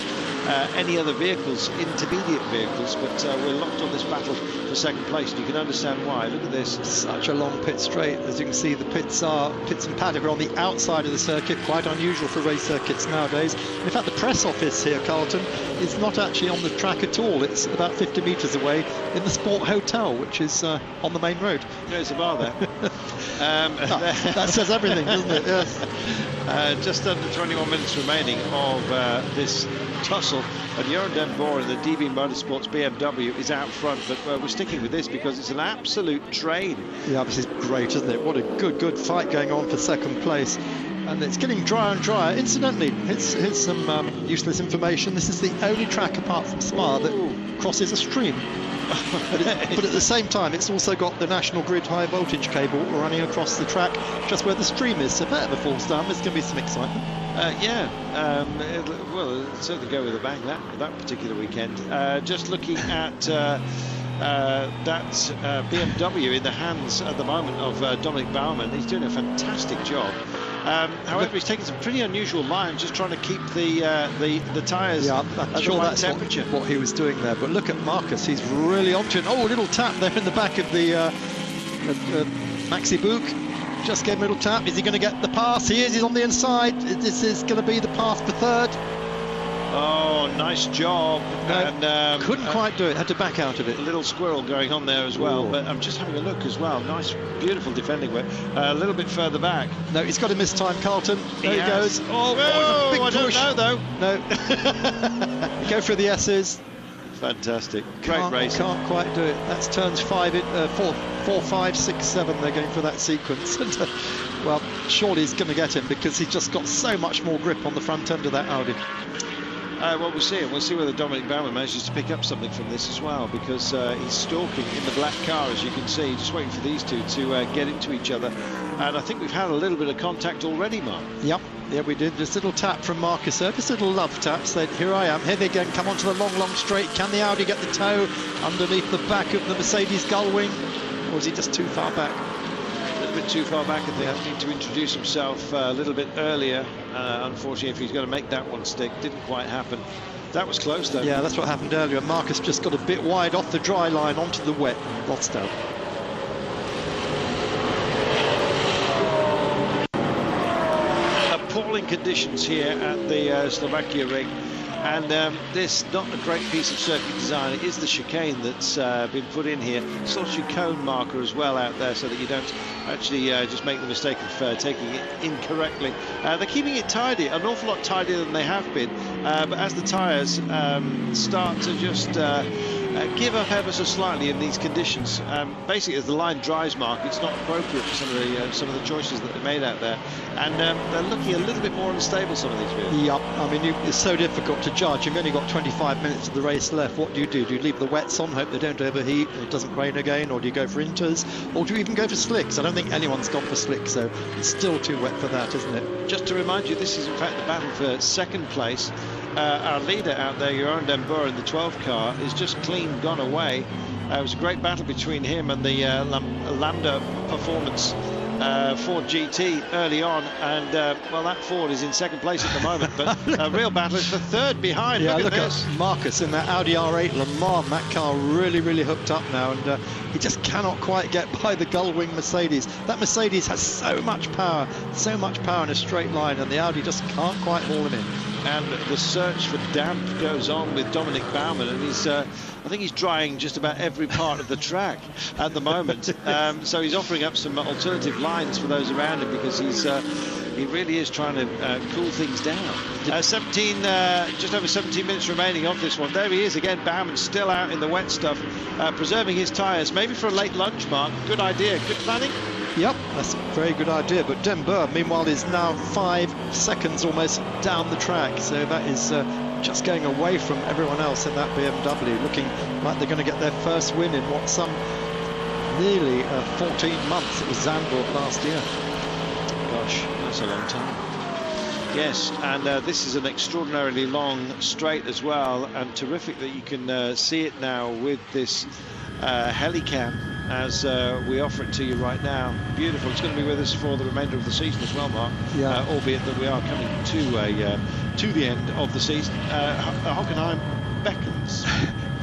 any other vehicles, intermediate vehicles, but we're locked on this battle for second place, and you can understand why. Look at this. Such a long pit straight. As you can see, the pits and paddock are on the outside of the circuit, quite unusual for race circuits nowadays. In fact, the press office here, Carlton, is not actually on the track at all. It's about 50 metres away in the Sport Hotel, which is on the main road. There's a bar there. That says everything, doesn't it? Yes. Just under 21 minutes remaining of this tussle, and Jeroen Den Boer in the DB Motorsports BMW is out front, but we're sticking with this because it's an absolute train. Yeah, this is great, isn't it? What a good fight going on for second place. And it's getting drier and drier. Incidentally, here's some useless information. This is the only track apart from Spa that crosses a stream. but at the same time, it's also got the National Grid high voltage cable running across the track just where the stream is. So if that ever falls down, there's going to be some excitement. It'll certainly go with a bang that particular weekend. Just looking at that BMW in the hands at the moment of Dominic Baumann. He's doing a fantastic job. However, he's taking some pretty unusual lines, just trying to keep the tyres at the right temperature. What he was doing there. But look at Marcus, he's really onto it. Oh, a little tap there in the back of the Maxi Book. Just gave him a little tap. Is he going to get the pass? He is. He's on the inside. This is going to be the pass for third. Oh, nice job. No, and couldn't quite do it. Had to back out of it. A little squirrel going on there as well. Ooh. But I'm just having a look as well. Nice, beautiful defending work. A little bit further back. No, he's got to miss time, Carlton. There he goes. Oh, big push. I don't know, though. No. Go through the S's. Fantastic. Great race. Can't quite do it. That's turns 4, 5, 6, 7. They're going for that sequence. Well, surely he's going to get him because he's just got so much more grip on the front end of that Audi. Well, we'll see, and we'll see whether Dominic Baumann manages to pick up something from this as well, because he's stalking in the black car, as you can see, just waiting for these two to get into each other. And I think we've had a little bit of contact already, Mark. Yep, yeah, we did. Just a little tap from Marcus there, just a little love tap. Said, here I am. Here they again come onto the long straight. Can the Audi get the toe underneath the back of the Mercedes gull wing, or is he just too far back? A little bit too far back. I think I need to introduce himself a little bit earlier. Unfortunately, if he's going to make that one stick, didn't quite happen. That was close though. Yeah, that's what happened earlier. Marcus just got a bit wide off the dry line onto the wet. Lost out. Appalling conditions here at the Slovakiaring. And this, not a great piece of circuit design. It is the chicane that's been put in here. Sort of cone marker as well out there, so that you don't actually just make the mistake of taking it incorrectly. They're keeping it tidy, an awful lot tidier than they have been. But as the tyres start to just give up ever so slightly in these conditions, basically as the line dries, Mark, it's not appropriate for some of the choices that they made out there. And they're looking a little bit more unstable, some of these vehicles. Yep, I mean, it's so difficult to judge. You've only got 25 minutes of the race left. What do? Do you leave the wets on, hope they don't overheat and it doesn't rain again, or do you go for inters, or do you even go for slicks? I don't think anyone's gone for slicks, so it's still too wet for that, isn't it? Just to remind you, this is in fact the battle for second place. Our leader out there, Jeroen Den Boer in the 12 car, is just clean gone away. It was a great battle between him and the Lambda Performance Ford GT early on, and well, that Ford is in second place at the moment, but a real battle is for third behind. Yeah, look at this. Marcus in that Audi R8 Le Mans. That car really hooked up now, and he just cannot quite get by the gull-wing Mercedes. That Mercedes has so much power in a straight line, and the Audi just can't quite haul him in. And the search for damp goes on with Dominic Baumann, and he's I think he's drying just about every part of the track at the moment. So he's offering up some alternative lines for those around him, because he really is trying to cool things down. 17, just over 17 minutes remaining of this one. There he is again, Baumann still out in the wet stuff, preserving his tyres, maybe for a late lunch, Mark. Good idea, good planning. Yep, that's a very good idea. But Den Boer, meanwhile, is now 5 seconds almost down the track. So that is just going away from everyone else in that BMW, looking like they're going to get their first win in what, some nearly 14 months. It was Zandvoort last year. Gosh, that's a long time. Yes, and this is an extraordinarily long straight as well, and terrific that you can see it now with this helicam. as we offer it to you right now. Beautiful. It's going to be with us for the remainder of the season as well, Mark. Yeah. Albeit that we are coming to the end of the season. Hockenheim beckons.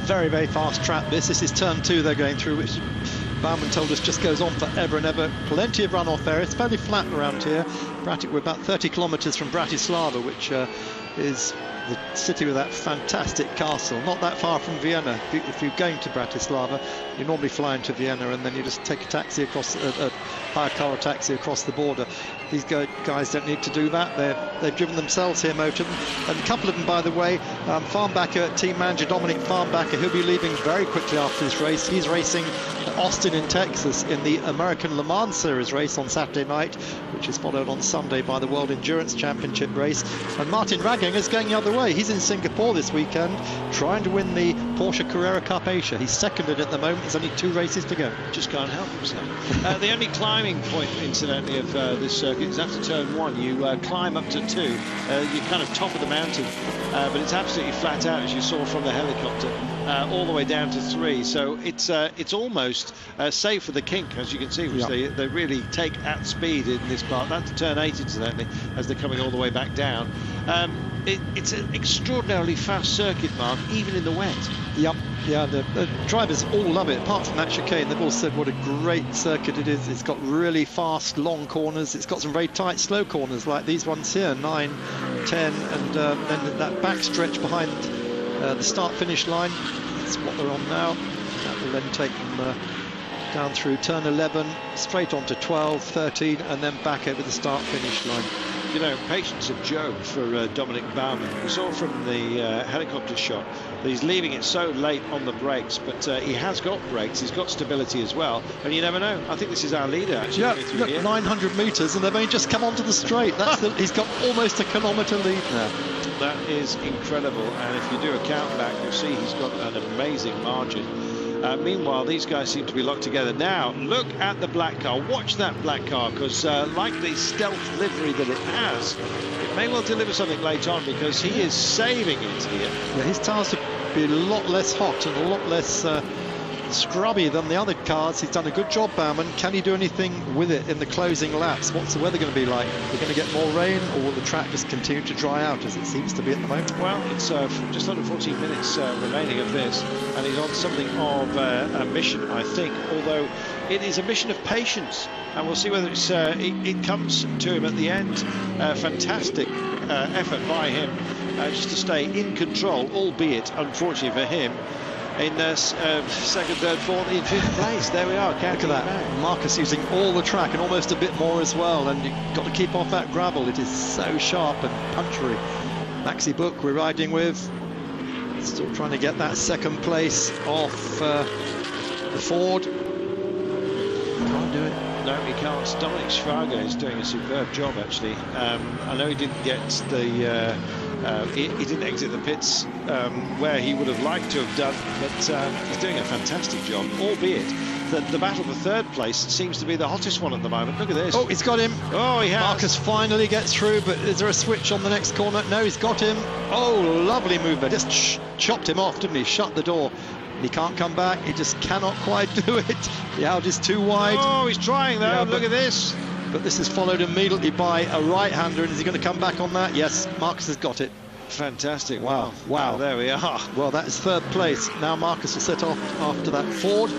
Very, very fast track this. This is turn 2 they're going through, which Baumann told us just goes on forever and ever. Plenty of runoff there. It's fairly flat around here. We're about 30 kilometers from Bratislava, which is the city with that fantastic castle, not that far from Vienna. If you're going to Bratislava, you normally fly into Vienna and then you just take a taxi across, hire a car or taxi across the border. These guys don't need to do that. They've driven themselves here, most of them. And a couple of them, by the way, Farnbacher, team manager Dominic Farnbacher, he'll be leaving very quickly after this race. He's racing at Austin in Texas in the American Le Mans Series race on Saturday night, which is followed on Sunday by the World Endurance Championship race. And Martin Ragginger is going the other way. He's in Singapore this weekend, trying to win the Porsche Carrera Cup Asia. He's second in it at the moment. There's only 2 races to go. Just can't help himself. The only climbing point, incidentally, of this circuit is after turn 1. You climb up to 2. You're kind of top of the mountain, but it's absolutely flat out, as you saw from the helicopter, all the way down to 3. So it's almost safe for the kink, as you can see, which they really take at speed in this part. That's turn 8, incidentally, as they're coming all the way back down. It's an extraordinarily fast circuit, Mark, even in the wet. Yep. Yeah, the drivers all love it, apart from that chicane. They've all said what a great circuit it is. It's got really fast, long corners. It's got some very tight, slow corners, like these ones here, 9, 10, and then that back stretch behind the start-finish line. That's what they're on now. That will then take them down through turn 11, straight on to 12, 13, and then back over the start-finish line. You know, patience of Job for Dominic Baumann. We saw from the helicopter shot that he's leaving it so late on the brakes, but he has got brakes, he's got stability as well, and you never know. I think this is our leader, actually. Yeah, look, 900 metres, and they've only just come onto the straight. He's got almost a kilometre lead now. That is incredible, and if you do a count back, you'll see he's got an amazing margin. Meanwhile, these guys seem to be locked together. Now, look at the black car. Watch that black car, because like the stealth livery that it has, it may well deliver something late on, because he is saving it here. Yeah, his tyres will be a lot less hot and a lot less scrubby than the other cars. He's done a good job, Baumann. Can he do anything with it in the closing laps? What's the weather going to be like? We're going to get more rain, or will the track just continue to dry out, as it seems to be at the moment? Well, it's just under 14 minutes remaining of this, and he's on something of a mission, I think, although it is a mission of patience, and we'll see whether it comes to him at the end. Fantastic effort by him just to stay in control, albeit, unfortunately for him, in second, third, fourth, in 5th place. There we are. Look at that. Marcus using all the track and almost a bit more as well, and you've got to keep off that gravel. It is so sharp and punchy. Maxi Book we're riding with, still trying to get that second place off the Ford. Can't do it. No, he can't. Dominic Schwager is doing a superb job, actually. I know he didn't get the he didn't exit the pits where he would have liked to have done, but he's doing a fantastic job, albeit that the battle for 3rd place seems to be the hottest one at the moment. Look at this. Oh, he's got him. Oh, he has. Marcus finally gets through, but is there a switch on the next corner? No, he's got him. Oh, lovely move there. Just chopped him off, didn't he? Shut the door. He can't come back. He just cannot quite do it. The Audi's too wide. Oh, he's trying though. Yeah, look at this. But this is followed immediately by a right-hander, and is he going to come back on that? Yes, Marcus has got it. Fantastic. Wow. There we are. Well, that is 3rd place. Now Marcus will set off after that Ford.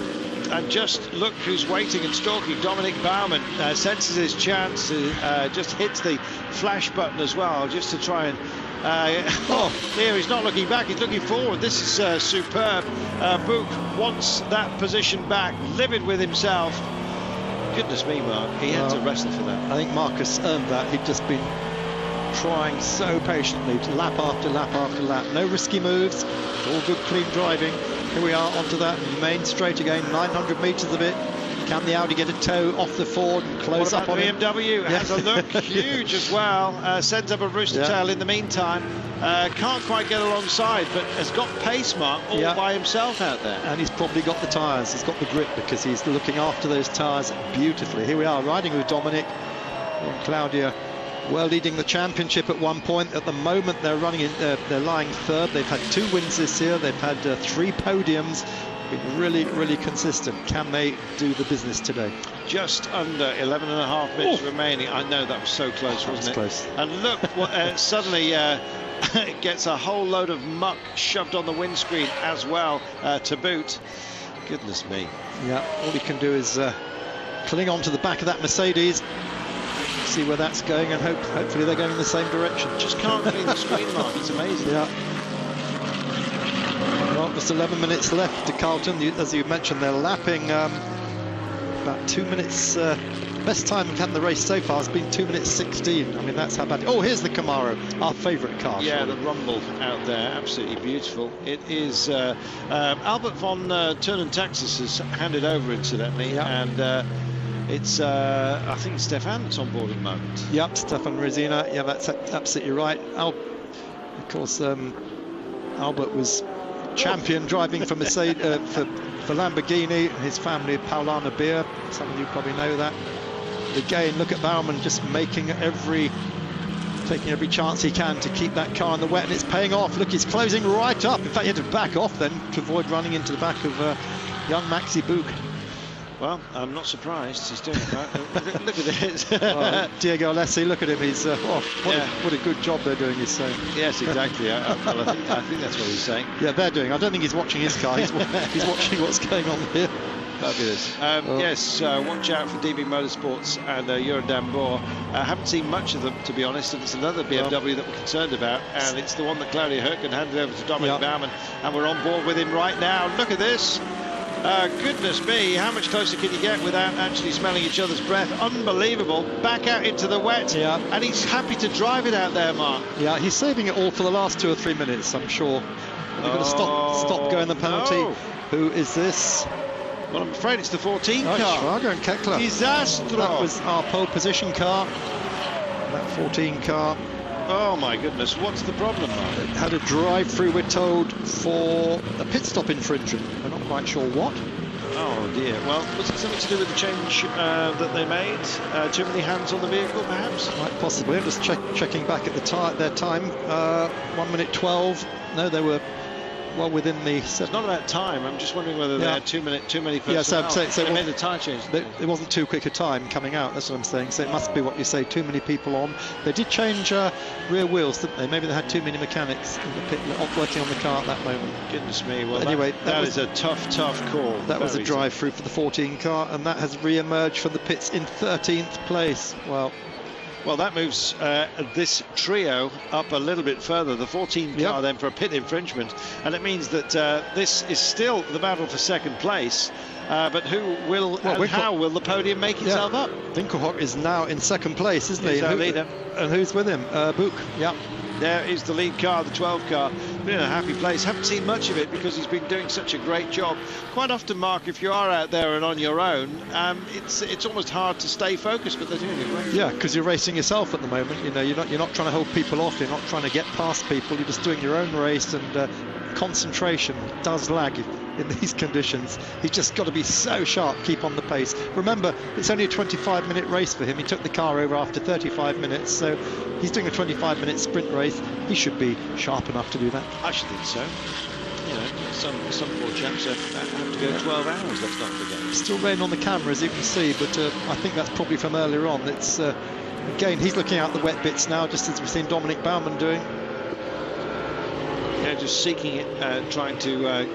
And just look who's waiting and stalking. Dominic Baumann senses his chance, just hits the flash button as well, just to try and here he's not looking back, he's looking forward. This is superb. Book wants that position back, livid with himself. Goodness me, Mark, he had to wrestle for that. I think Marcus earned that. He'd just been trying so patiently, lap after lap after lap. No risky moves, all good clean driving. Here we are onto that main straight again, 900 metres of it. Can the Audi get a toe off the Ford and close up on him? BMW has a look huge as well. Sends up a rooster tail in the meantime. Can't quite get alongside, but has got pace, Mark, all by himself out there. And he's probably got the tyres. He's got the grip, because he's looking after those tyres beautifully. Here we are riding with Dominic and Claudia. Well, leading the championship at one point. At the moment, they're lying 3rd. They've had 2 wins this year. They've had 3 podiums. been really, really consistent. Can they do the business today? Just under 11.5 minutes remaining. I know that was so close, wasn't it? Close. And look, what, suddenly it gets a whole load of muck shoved on the windscreen as well to boot. Goodness me. Yeah, all he can do is cling on to the back of that Mercedes, see where that's going, and hopefully they're going in the same direction. Just can't clean the screen, Mark. It's amazing. Yeah. Well, just 11 minutes left to Carlton. As you mentioned, they're lapping about 2 minutes. Best time we've had in the race so far has been 2 minutes 16. I mean, that's how bad. Oh, here's the Camaro, our favourite car. Yeah, surely. The rumble out there, absolutely beautiful. It is Albert von Turnen Texas has handed over, incidentally, and it's I think Stefan that's on board at the moment. Yep, Stefan Resina. Yeah, that's absolutely right. Of course, Albert was champion driving for Mercedes for Lamborghini. His family, Paulana Beer. Some of you probably know that. Again, look at Baumann just taking every chance he can to keep that car in the wet, and it's paying off. Look, he's closing right up. In fact, he had to back off then to avoid running into the back of young Maxi Book. Well, I'm not surprised he's doing that. Look at this. Diego Alessi, look at him. He's what a good job they're doing, he's saying. Yes, exactly. I think that's what he's saying. Yeah, they're doing. I don't think he's watching his car. He's watching what's going on here. Fabulous. Yes, watch out for DB Motorsports and Joran Dambor. Haven't seen much of them, to be honest, and it's another BMW that we're concerned about, and it's the one that Claudia Hürken handed over to Dominic Baumann, and we're on board with him right now. Look at this. Goodness me, how much closer can you get without actually smelling each other's breath? Unbelievable. Back out into the wet, and he's happy to drive it out there, Mark. Yeah, he's saving it all for the last 2 or 3 minutes, I'm sure. We're going to stop going the penalty. No. Who is this? Well, I'm afraid it's the 14 car. Schwager and Keckler. Disaster. That was our pole position car. That 14 car. Oh my goodness, what's the problem, Mark? It had a drive-through, we're told, for a pit stop infringement. We're not quite sure what. Oh dear. Well, was it something to do with the change that they made? Too many hands on the vehicle, perhaps? Quite possibly. I'm just checking back at their time. 1 minute 12. No, they were well within the. It's not about time. I'm just wondering whether they had too many personnel. So they made the tyre change. It wasn't too quick a time coming out. That's what I'm saying. So it must be what you say. Too many people on. They did change rear wheels, didn't they? Maybe they had too many mechanics in the pit working on the car at that moment. Goodness me. Well, anyway, that is a tough call. That was a drive-through for the 14 car, and that has re-emerged from the pits in 13th place. Well, that moves this trio up a little bit further. The 14 car then for a pit infringement, and it means that this is still the battle for second place. But who will and how will the podium make itself up? Winkelhock is now in second place, isn't he? Our leader. And who's with him? Book. Yeah. There is the lead car, the 12 car. Been in a happy place. Haven't seen much of it because he's been doing such a great job. Quite often, Mark, if you are out there and on your own, it's almost hard to stay focused, but they're doing a great job. Yeah, because you're racing yourself at the moment. You know, you're not trying to hold people off. You're not trying to get past people. You're just doing your own race, and concentration does lag in these conditions. He's just got to be so sharp, keep on the pace. Remember, it's only a 25-minute race for him. He took the car over after 35 minutes, so he's doing a 25-minute sprint race. He should be sharp enough to do that. I should think so. You know, some poor chaps have to go 12 hours, let's not forget. Still rain on the camera, as you can see, but I think that's probably from earlier on. It's again, he's looking out the wet bits now, just as we've seen Dominic Baumann doing. Yeah, just seeking it, trying to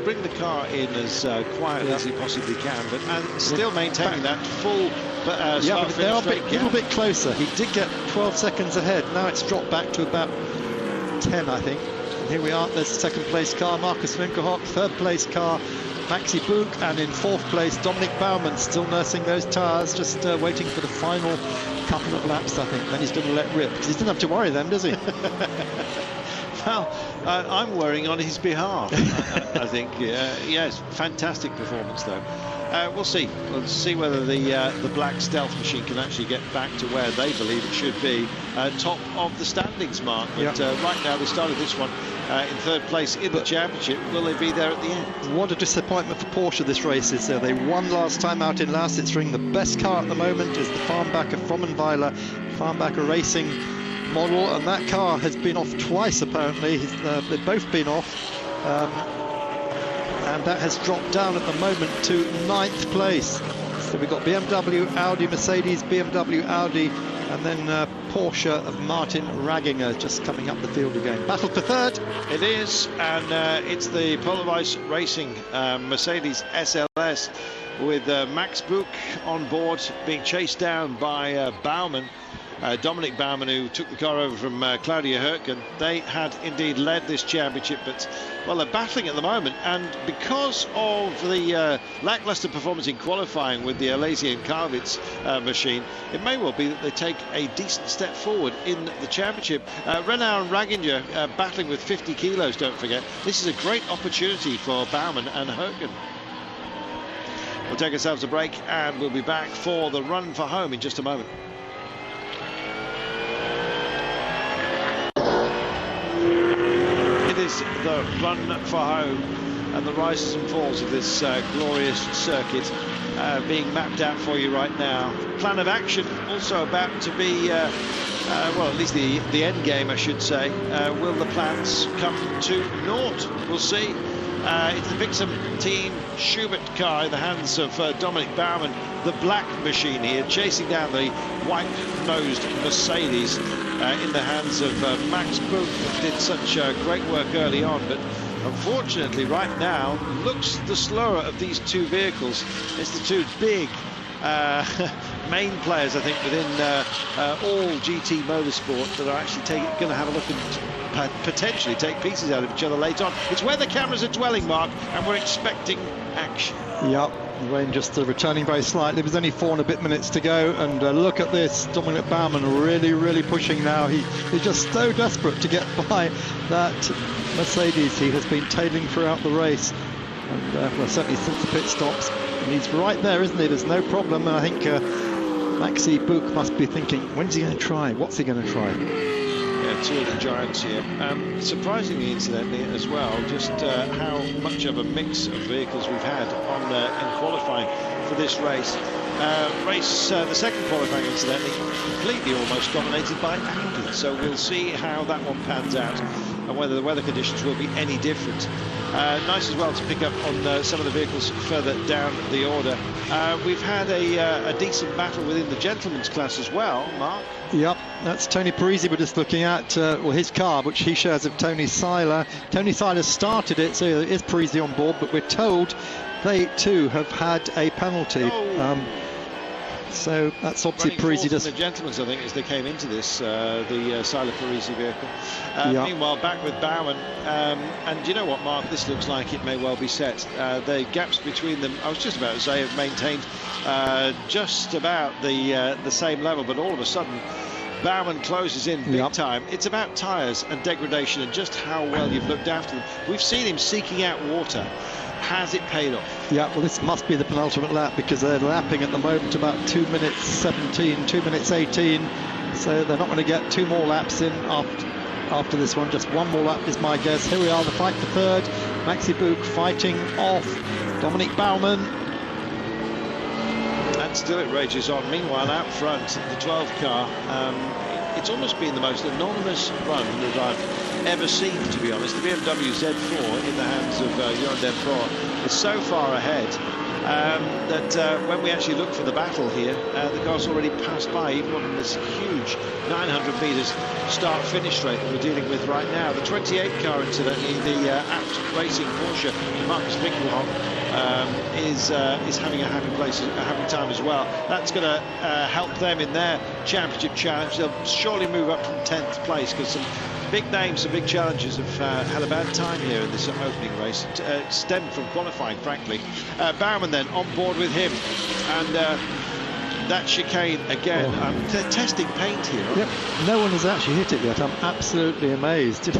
bring the car in as quietly as he possibly can, but still maintaining that full but they are a little bit closer. He did get 12 seconds ahead. Now it's dropped back to about 10, I think. And here we are. There's the second place car, Markus Winkelhock. Third place car, Maxi Book. And in fourth place, Dominic Baumann, still nursing those tyres, just waiting for the final couple of laps, I think. Then he's going to let rip, because he doesn't have to worry them, does he? Well, I'm worrying on his behalf. I think. Yes, fantastic performance though. We'll see. We'll see whether the black stealth machine can actually get back to where they believe it should be, top of the standings, Mark. But right now they started this one in third place in the championship. Will they be there at the end? What a disappointment for Porsche this race is. They won last time out in Lausitzring. The best car at the moment is the Farnbacher Frommenweiler Farnbacher Racing model, and that car has been off twice apparently. They've both been off, and that has dropped down at the moment to 9th place. So we've got BMW, Audi, Mercedes, BMW, Audi, and then Porsche of Martin Ragginger just coming up the field again. Battle for third. It is, and it's the Polarized Racing Mercedes SLS with Max Buch on board, being chased down by Baumann. Dominic Baumann, who took the car over from Claudia Hürtgen. They had indeed led this championship, but well, they're battling at the moment, and because of the lackluster performance in qualifying with the Alesi and Karwitz machine, it may well be that they take a decent step forward in the championship. Renard and Ragginger battling with 50 kilos, don't forget. This is a great opportunity for Baumann and Hürtgen. We'll take ourselves a break, and we'll be back for the run for home in just a moment. It is the run for home and the rises and falls of this glorious circuit being mapped out for you right now. Plan of action also about to be, well, at least the end game, I should say. Will the plans come to naught? We'll see. It's the Vixen Team Schubert car in the hands of Dominic Baumann, the black machine here, chasing down the white-nosed Mercedes in the hands of Max Buch, who did such great work early on, but unfortunately right now looks the slower of these two vehicles. It's the two big main players, I think, within all GT motorsport that are actually going to have a look and potentially take pieces out of each other later on. It's where the cameras are dwelling, Mark, and we're expecting action. Yep, the rain just returning very slightly. There's only 4 and a bit minutes to go, and look at this. Dominic Baumann really pushing now. He's just so desperate to get by that Mercedes. He has been tailing throughout the race, and well, certainly since the pit stops. And he's right there, isn't he? There's no problem, and I think Maxi Buch must be thinking, when's he going to try? What's he going to try? Yeah, two of the giants here. Surprisingly, incidentally, as well, just how much of a mix of vehicles we've had on in qualifying for this race. The second qualifying, incidentally, completely almost dominated by Audi. So we'll see how that one pans out and whether the weather conditions will be any different. Nice as well to pick up on some of the vehicles further down the order. We've had a decent battle within the gentlemen's class as well, Mark. Yep, that's Tony Parisi we're just looking at, well, his car, which he shares with Tony Seiler. Tony Seiler started it, so there is Parisi on board, but we're told they too have had a penalty. Oh. So that's obviously Parisi just the gentlemen's, I think, as they came into this, the Seiler Parisi vehicle. Yep. Meanwhile, back with Baumann, and you know what, Mark, this looks like it may well be set. The gaps between them, I was just about to say, have maintained just about the same level, but all of a sudden Baumann closes in big time. It's about tyres and degradation and just how well you've looked after them. We've seen him seeking out water. Has it paid off? Yeah, well, this must be the penultimate lap, because they're lapping at the moment about 2 minutes 17, 2 minutes 18, so they're not going to get 2 more laps in after this one. Just 1 more lap is my guess. Here we are, the fight for third. Maxi Buch fighting off Dominic Baumann. And still it rages on. Meanwhile, out front, the 12 car, it's almost been the most anonymous run that I've ever seen, to be honest. The BMW Z4 in the hands of Joran Demport is so far ahead that when we actually look for the battle here, the car's already passed by, even on this huge 900 metres start-finish straight that we're dealing with right now. The 28 car, incidentally, the Abt Racing Porsche, Marcus Winkelhock, is having a happy time as well. That's going to help them in their championship challenge. They'll surely move up from 10th place, because some big names, some big challengers have had a bad time here in this opening race. Stemmed from qualifying, frankly. Baumann then on board with him, and that chicane again. They're testing paint here. Yep. No one has actually hit it yet. I'm absolutely amazed. It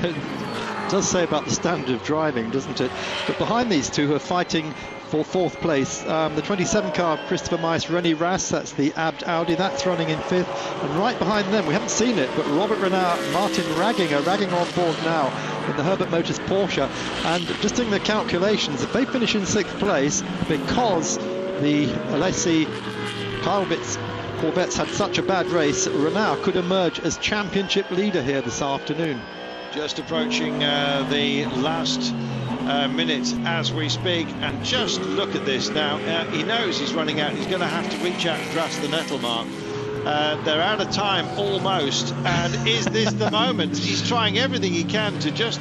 does say about the standard of driving, doesn't it? But behind these two who are fighting for 4th place, the 27 car, Christopher Meiss, Rennie Ras, that's the Abt Audi, that's running in 5th, and right behind them, we haven't seen it, but Robert Renard, Martin Ragginger, on board now in the Herbert Motors Porsche, and just doing the calculations, if they finish in 6th place, because the Alesi Karwitz Corvettes had such a bad race, Renard could emerge as championship leader here this afternoon. Just approaching the last minute as we speak. And just look at this now. He knows he's running out. He's going to have to reach out and grasp the nettle mark. They're out of time almost, and is this the moment? He's trying everything he can to just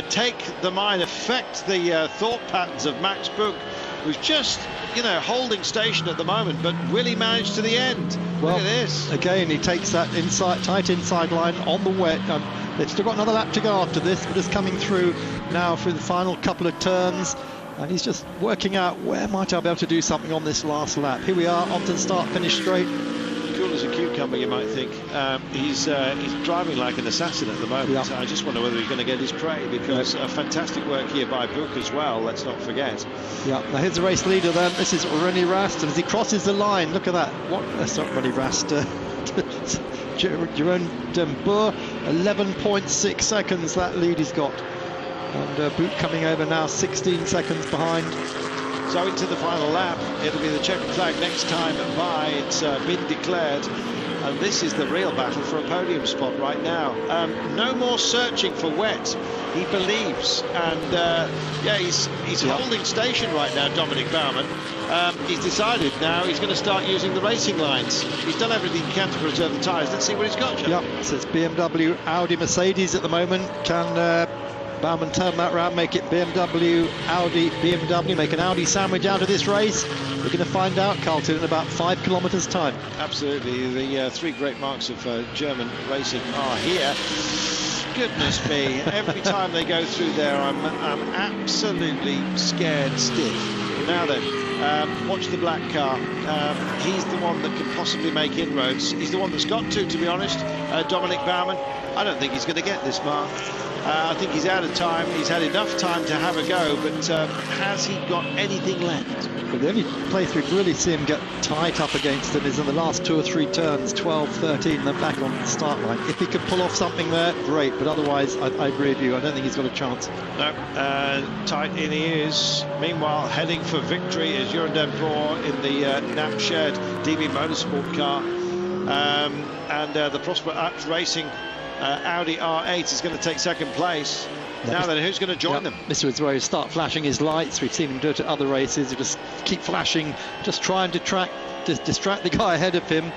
take the mind, affect the thought patterns of Max Buch, who's just, you know, holding station at the moment. But will he manage to the end? Well, look at this. Again, he takes that tight inside line on the wet. They've still got another lap to go after this, but just coming through now through the final couple of turns. And he's just working out, where might I be able to do something on this last lap? Here we are, onto the start, finish straight. Cool as a cucumber, you might think. He's driving like an assassin at the moment. Yeah. I just wonder whether he's going to get his prey, because fantastic work here by Buch as well, let's not forget. Yeah, now here's the race leader then. This is René Rast, and as he crosses the line, look at that. What? That's not René Rast. Jeroen Den Boer, 11.6 seconds that lead he's got. And Buch coming over now, 16 seconds behind. So into the final lap, it'll be the checkered flag next time by. It's been declared, and this is the real battle for a podium spot right now. No more searching for wet, he believes, and yeah, he's holding station right now, Dominic Baumann. He's decided now he's going to start using the racing lines. He's done everything he can to preserve the tyres. Let's see what he's got, John. Yeah, so it's BMW, Audi, Mercedes at the moment. Can Baumann turn that round, make it BMW, Audi, BMW, make an Audi sandwich out of this race? We're going to find out, Carlton, in about 5 kilometres time. Absolutely. The three great marks of German racing are here. Goodness me, every time they go through there, I'm absolutely scared stiff. Now then, watch the black car. He's the one that can possibly make inroads. He's the one that's got to be honest, Dominic Baumann. I don't think he's going to get this mark. I think he's out of time. He's had enough time to have a go, but has he got anything left? But the only place we really see him get tight up against them is in the last 2 or 3 turns, 12, 13, then back on the start line. If he could pull off something there, great, but otherwise, I agree with you. I don't think he's got a chance. No, tight in he is. Meanwhile, heading for victory is Jeroen Den Boer in the NAP shared DB Motorsport car. And the Prosper Racing Audi R8 is going to take second place. Now then, who's going to join them? This was where he start flashing his lights. We've seen him do it at other races. He just keep flashing, just try and distract the guy ahead of him.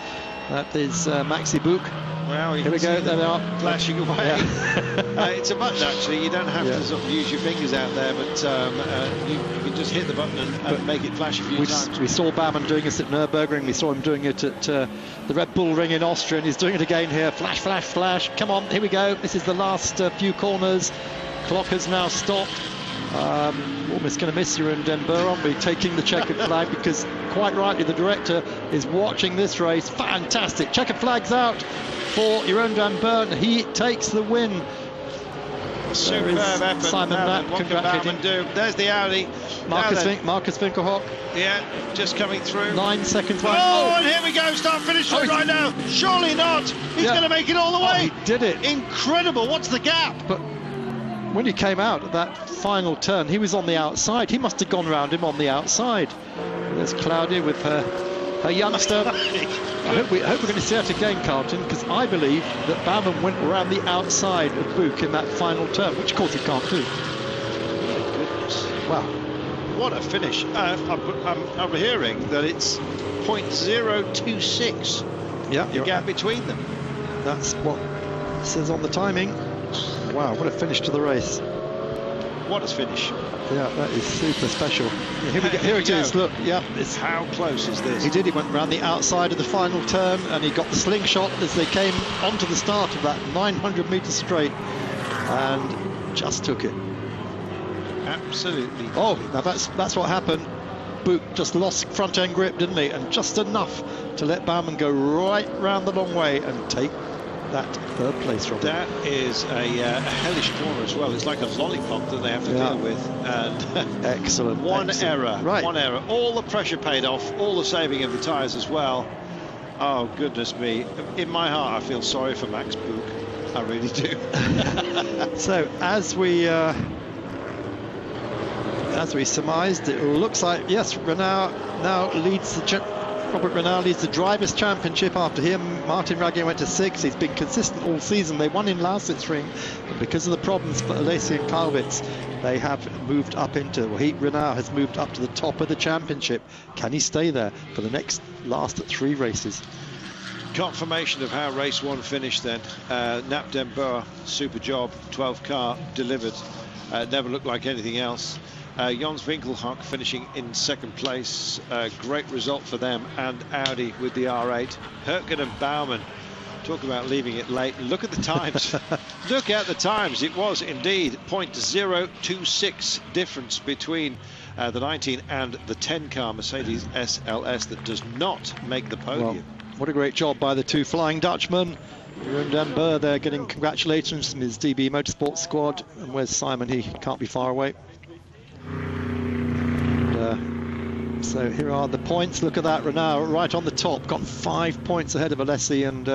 That is Maxi Buch. Well, here we go. There they are, flashing away. Yeah. It's a button actually. You don't have to sort of use your fingers out there, but you can just hit the button and make it flash a few times. We saw Baumann doing this at Nürburgring. We saw him doing it at the Red Bull Ring in Austria, and he's doing it again here. Flash, flash, flash. Come on, here we go. This is the last few corners. Clock has now stopped. Almost going to miss Jeroen Den Boer, aren't we, taking the checkered flag, because quite rightly the director is watching this race. Fantastic. Checkered flag's out for Jeroen Den Boer. He takes the win. Superb effort. Simon Knapp, what can Baumann do? There's the Audi. Marcus Winkelhock. Yeah, just coming through. 9 seconds. Oh, and here we go. Start finish right now. Surely not. He's going to make it all the way. He did it. Incredible. What's the gap? But when he came out at that final turn, he was on the outside. He must have gone round him on the outside. There's Claudia with her youngster. I hope we're going to see that again, Carlton, because I believe that Baumann went around the outside of Buch in that final turn, which of course he can't do. My goodness. Wow. What a finish. I'm hearing that it's 0.026. Yeah, the gap between them. That's what it says on the timing. Wow, what a finish to the race. What a finish. Yeah, that is super special. Here it is, look. Yeah, it's how close is this? He did, he went around the outside of the final turn, and he got the slingshot as they came onto the start of that 900-metre straight, and just took it. Absolutely. Oh, now that's what happened. Buch just lost front end grip, didn't he? And just enough to let Baumann go right round the long way and take that third place from him. That is a hellish corner as well. It's like a lollipop that they have to deal with. And excellent. One error. All the pressure paid off, all the saving of the tyres as well. Oh, goodness me. In my heart, I feel sorry for Max Buch. I really do. So, as we surmised, it looks like, yes, Robert Renault leads the Drivers' Championship after him Martin Raggio went to 6. He's been consistent all season. They won in Lausitzring, but because of the problems for Alessi and Kalvitz, they have moved up into, well, Renault has moved up to the top of the championship. Can he stay there for the last 3 races? Confirmation of how race 1 finished then. Nap Den Boer, super job, 12th car delivered. Never looked like anything else. Jons Winkelhock finishing in 2nd place. Great result for them, and Audi with the R8. Hürtgen and Baumann, talk about leaving it late. Look at the times. Look at the times. It was indeed 0.026 difference between the 19 and the 10 car Mercedes SLS that does not make the podium. Well, what a great job by the 2 Flying Dutchmen. Jeroen Den Boer there getting congratulations from his DB Motorsport squad. And where's Simon? He can't be far away. And, so here are the points. Look at that, Renault right on the top, got 5 points ahead of Alessi and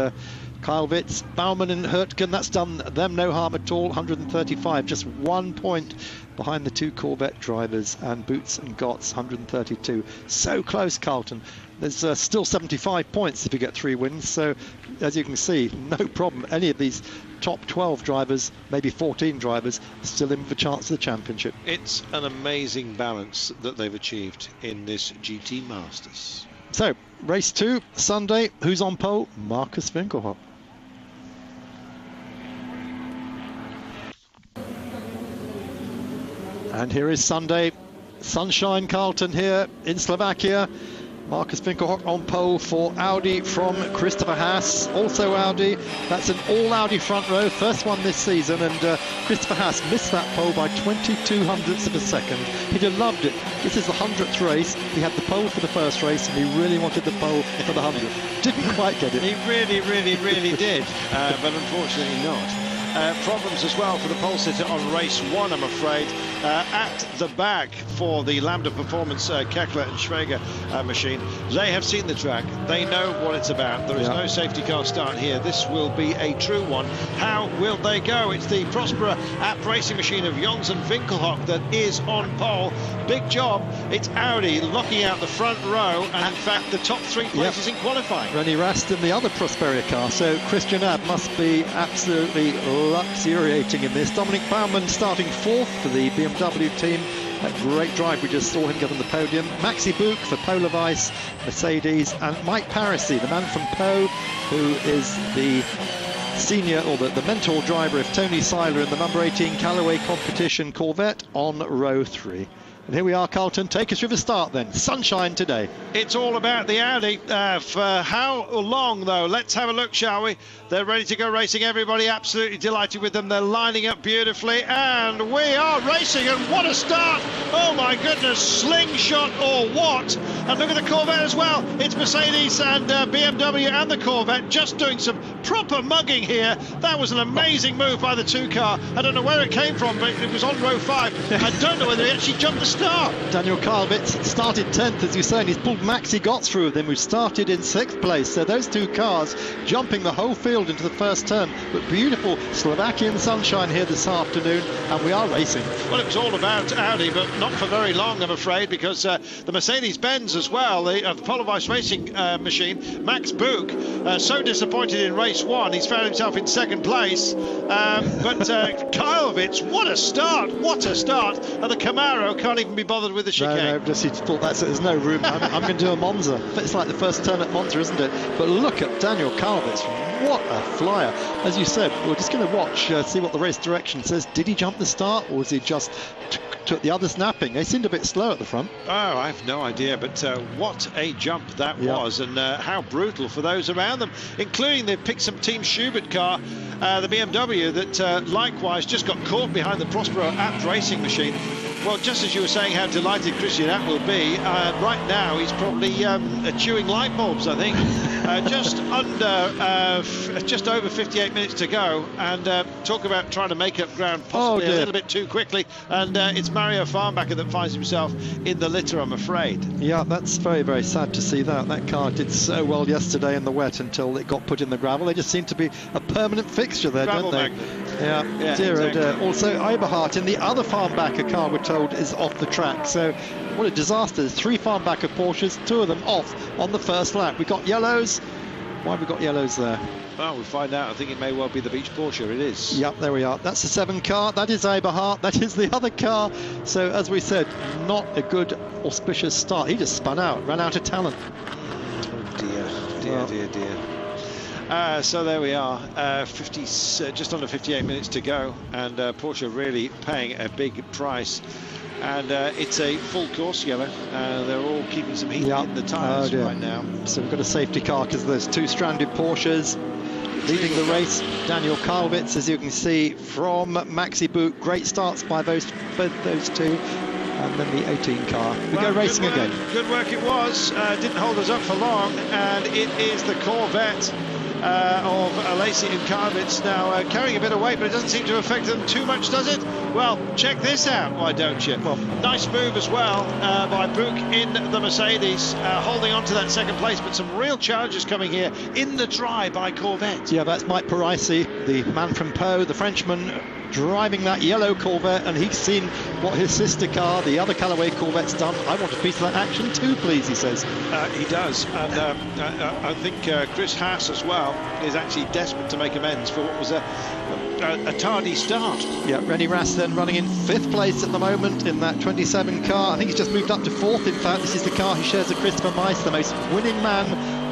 Kalvitz. Baumann and Hürtgen, that's done them no harm at all, 135, just 1 point behind the 2 Corvette drivers, and Boots and Gotts 132. So close, Carlton. There's still 75 points if you get 3 wins, so as you can see, no problem. Any of these top 12 drivers, maybe 14 drivers, still in for a chance of the championship. It's an amazing balance that they've achieved in this GT Masters. So, race 2, Sunday, who's on pole? Marcus Winkelhock. And here is Sunday, sunshine, Carlton here in Slovakia. Marcus Winkelhock on pole for Audi from Christopher Haas, also Audi. That's an all Audi front row, first one this season, and Christopher Haas missed that pole by 22 hundredths of a second. He'd have loved it. This is the 100th race. He had the pole for the first race, and he really wanted the pole for the 100th. Didn't quite get it. He really did, but unfortunately not. Problems as well for the pole sitter on race 1, I'm afraid. At the back for the Lambda Performance Kekler and Schwager machine. They have seen the track. They know what it's about. There is no safety car start here. This will be a true one. How will they go? It's the Prospera app racing machine of Jons and Winkelhock that is on pole. Big job. It's Audi locking out the front row, and in fact the top 3 places in qualifying. Rennie Rast in the other Prospera car, so Christian Ab must be absolutely luxuriating in this. Dominic Baumann starting 4th for the BMW team. That great drive, we just saw him get on the podium. Maxi Buch for Polar Vice, Mercedes, and Mike Parisi, the man from Po, who is the senior, or the mentor driver of Tony Seiler in the number 18 Callaway competition Corvette on row 3. And here we are, Carlton. Take us through the start then. Sunshine today. It's all about the Audi. For how long, though? Let's have a look, shall we? They're ready to go racing. Everybody absolutely delighted with them. They're lining up beautifully. And we are racing. And what a start. Oh, my goodness. Slingshot or what? And look at the Corvette as well. It's Mercedes and BMW and the Corvette just doing some proper mugging here. That was an amazing move by the 2 car. I don't know where it came from, but it was on row 5. I don't know whether he actually jumped the start. Daniel Kalvitz started 10th, as you say, and he's pulled Maxi Gotts through with him, who started in 6th place. So those 2 cars jumping the whole field into the first turn. But beautiful Slovakian sunshine here this afternoon, and we are racing. Well, it was all about Audi, but not for very long, I'm afraid, because the Mercedes-Benz as well, the Polar Vice racing machine, Max Buch, so disappointed in race 1. He's found himself in 2nd place. But Kalvitz, what a start, what a start. And the Camaro can't even be bothered with the chicane. No, just he thought there's no room. I'm going to do a Monza. It's like the first turn at Monza, isn't it? But look at Daniel Kalvitz. What a flyer. As you said, we're just going to watch, see what the race direction says. Did he jump the start, or was he just took the others napping? They seemed a bit slow at the front. Oh, I have no idea, but what a jump that was, and how brutal for those around them, including they've picked some Team Schubert car, the BMW, that likewise just got caught behind the Prospero app racing machine. Well, just as you were saying how delighted Christian App will be, right now he's probably chewing light bulbs, I think. Just over 58 minutes to go, and talk about trying to make up ground possibly a little bit too quickly, and it's Mario Farnbacher that finds himself in the litter, I'm afraid. Yeah, that's very, very sad to see that. That car did so well yesterday in the wet until it got put in the gravel. They just seem to be a permanent fixture there, gravel don't they? Magnet. Yeah, dear, exactly. Also, Eberhardt in the other Farnbacher car, we're told, is off the track. So what a disaster. There's 3 Farnbacher Porsches, 2 of them off on the first lap. We got yellows, Why have we got yellows there? Well, we'll find out. I think it may well be the Beach Porsche. It is. Yep, there we are. That's the 7 car. That is Eberhardt. That is the other car. So, as we said, not a good auspicious start. He just spun out, ran out of talent. Oh dear. So there we are, just under 58 minutes to go, and Porsche really paying a big price. And it's a full course yellow. They're all keeping some heat in the tyres right now. So we've got a safety car because there's 2 stranded Porsches leading the race. Daniel Kalvitz, as you can see, from Maxi Boot. Great starts by both those 2. And then the 18 car. We go racing again. Good work it was. Didn't hold us up for long. And it is the Corvette of Lacey and Kalvitz now carrying a bit of weight, but it doesn't seem to affect them too much, does it? Well, check this out, why don't you? Well, nice move as well by Buch in the Mercedes, holding on to that second place, but some real challenges coming here in the dry by Corvette. Yeah, that's Mike Parisi, the man from Pau, the Frenchman, driving that yellow Corvette, and he's seen what his sister car, the other colourway Corvette's done. I want a piece of that action too, please, he says. He does, and I think Chris Haas as well is actually desperate to make amends for what was a tardy start. Yeah, Rennie Rast then running in 5th place at the moment in that 27 car. I think he's just moved up to 4th, in fact. This is the car he shares with Christopher Meiss, the most winning man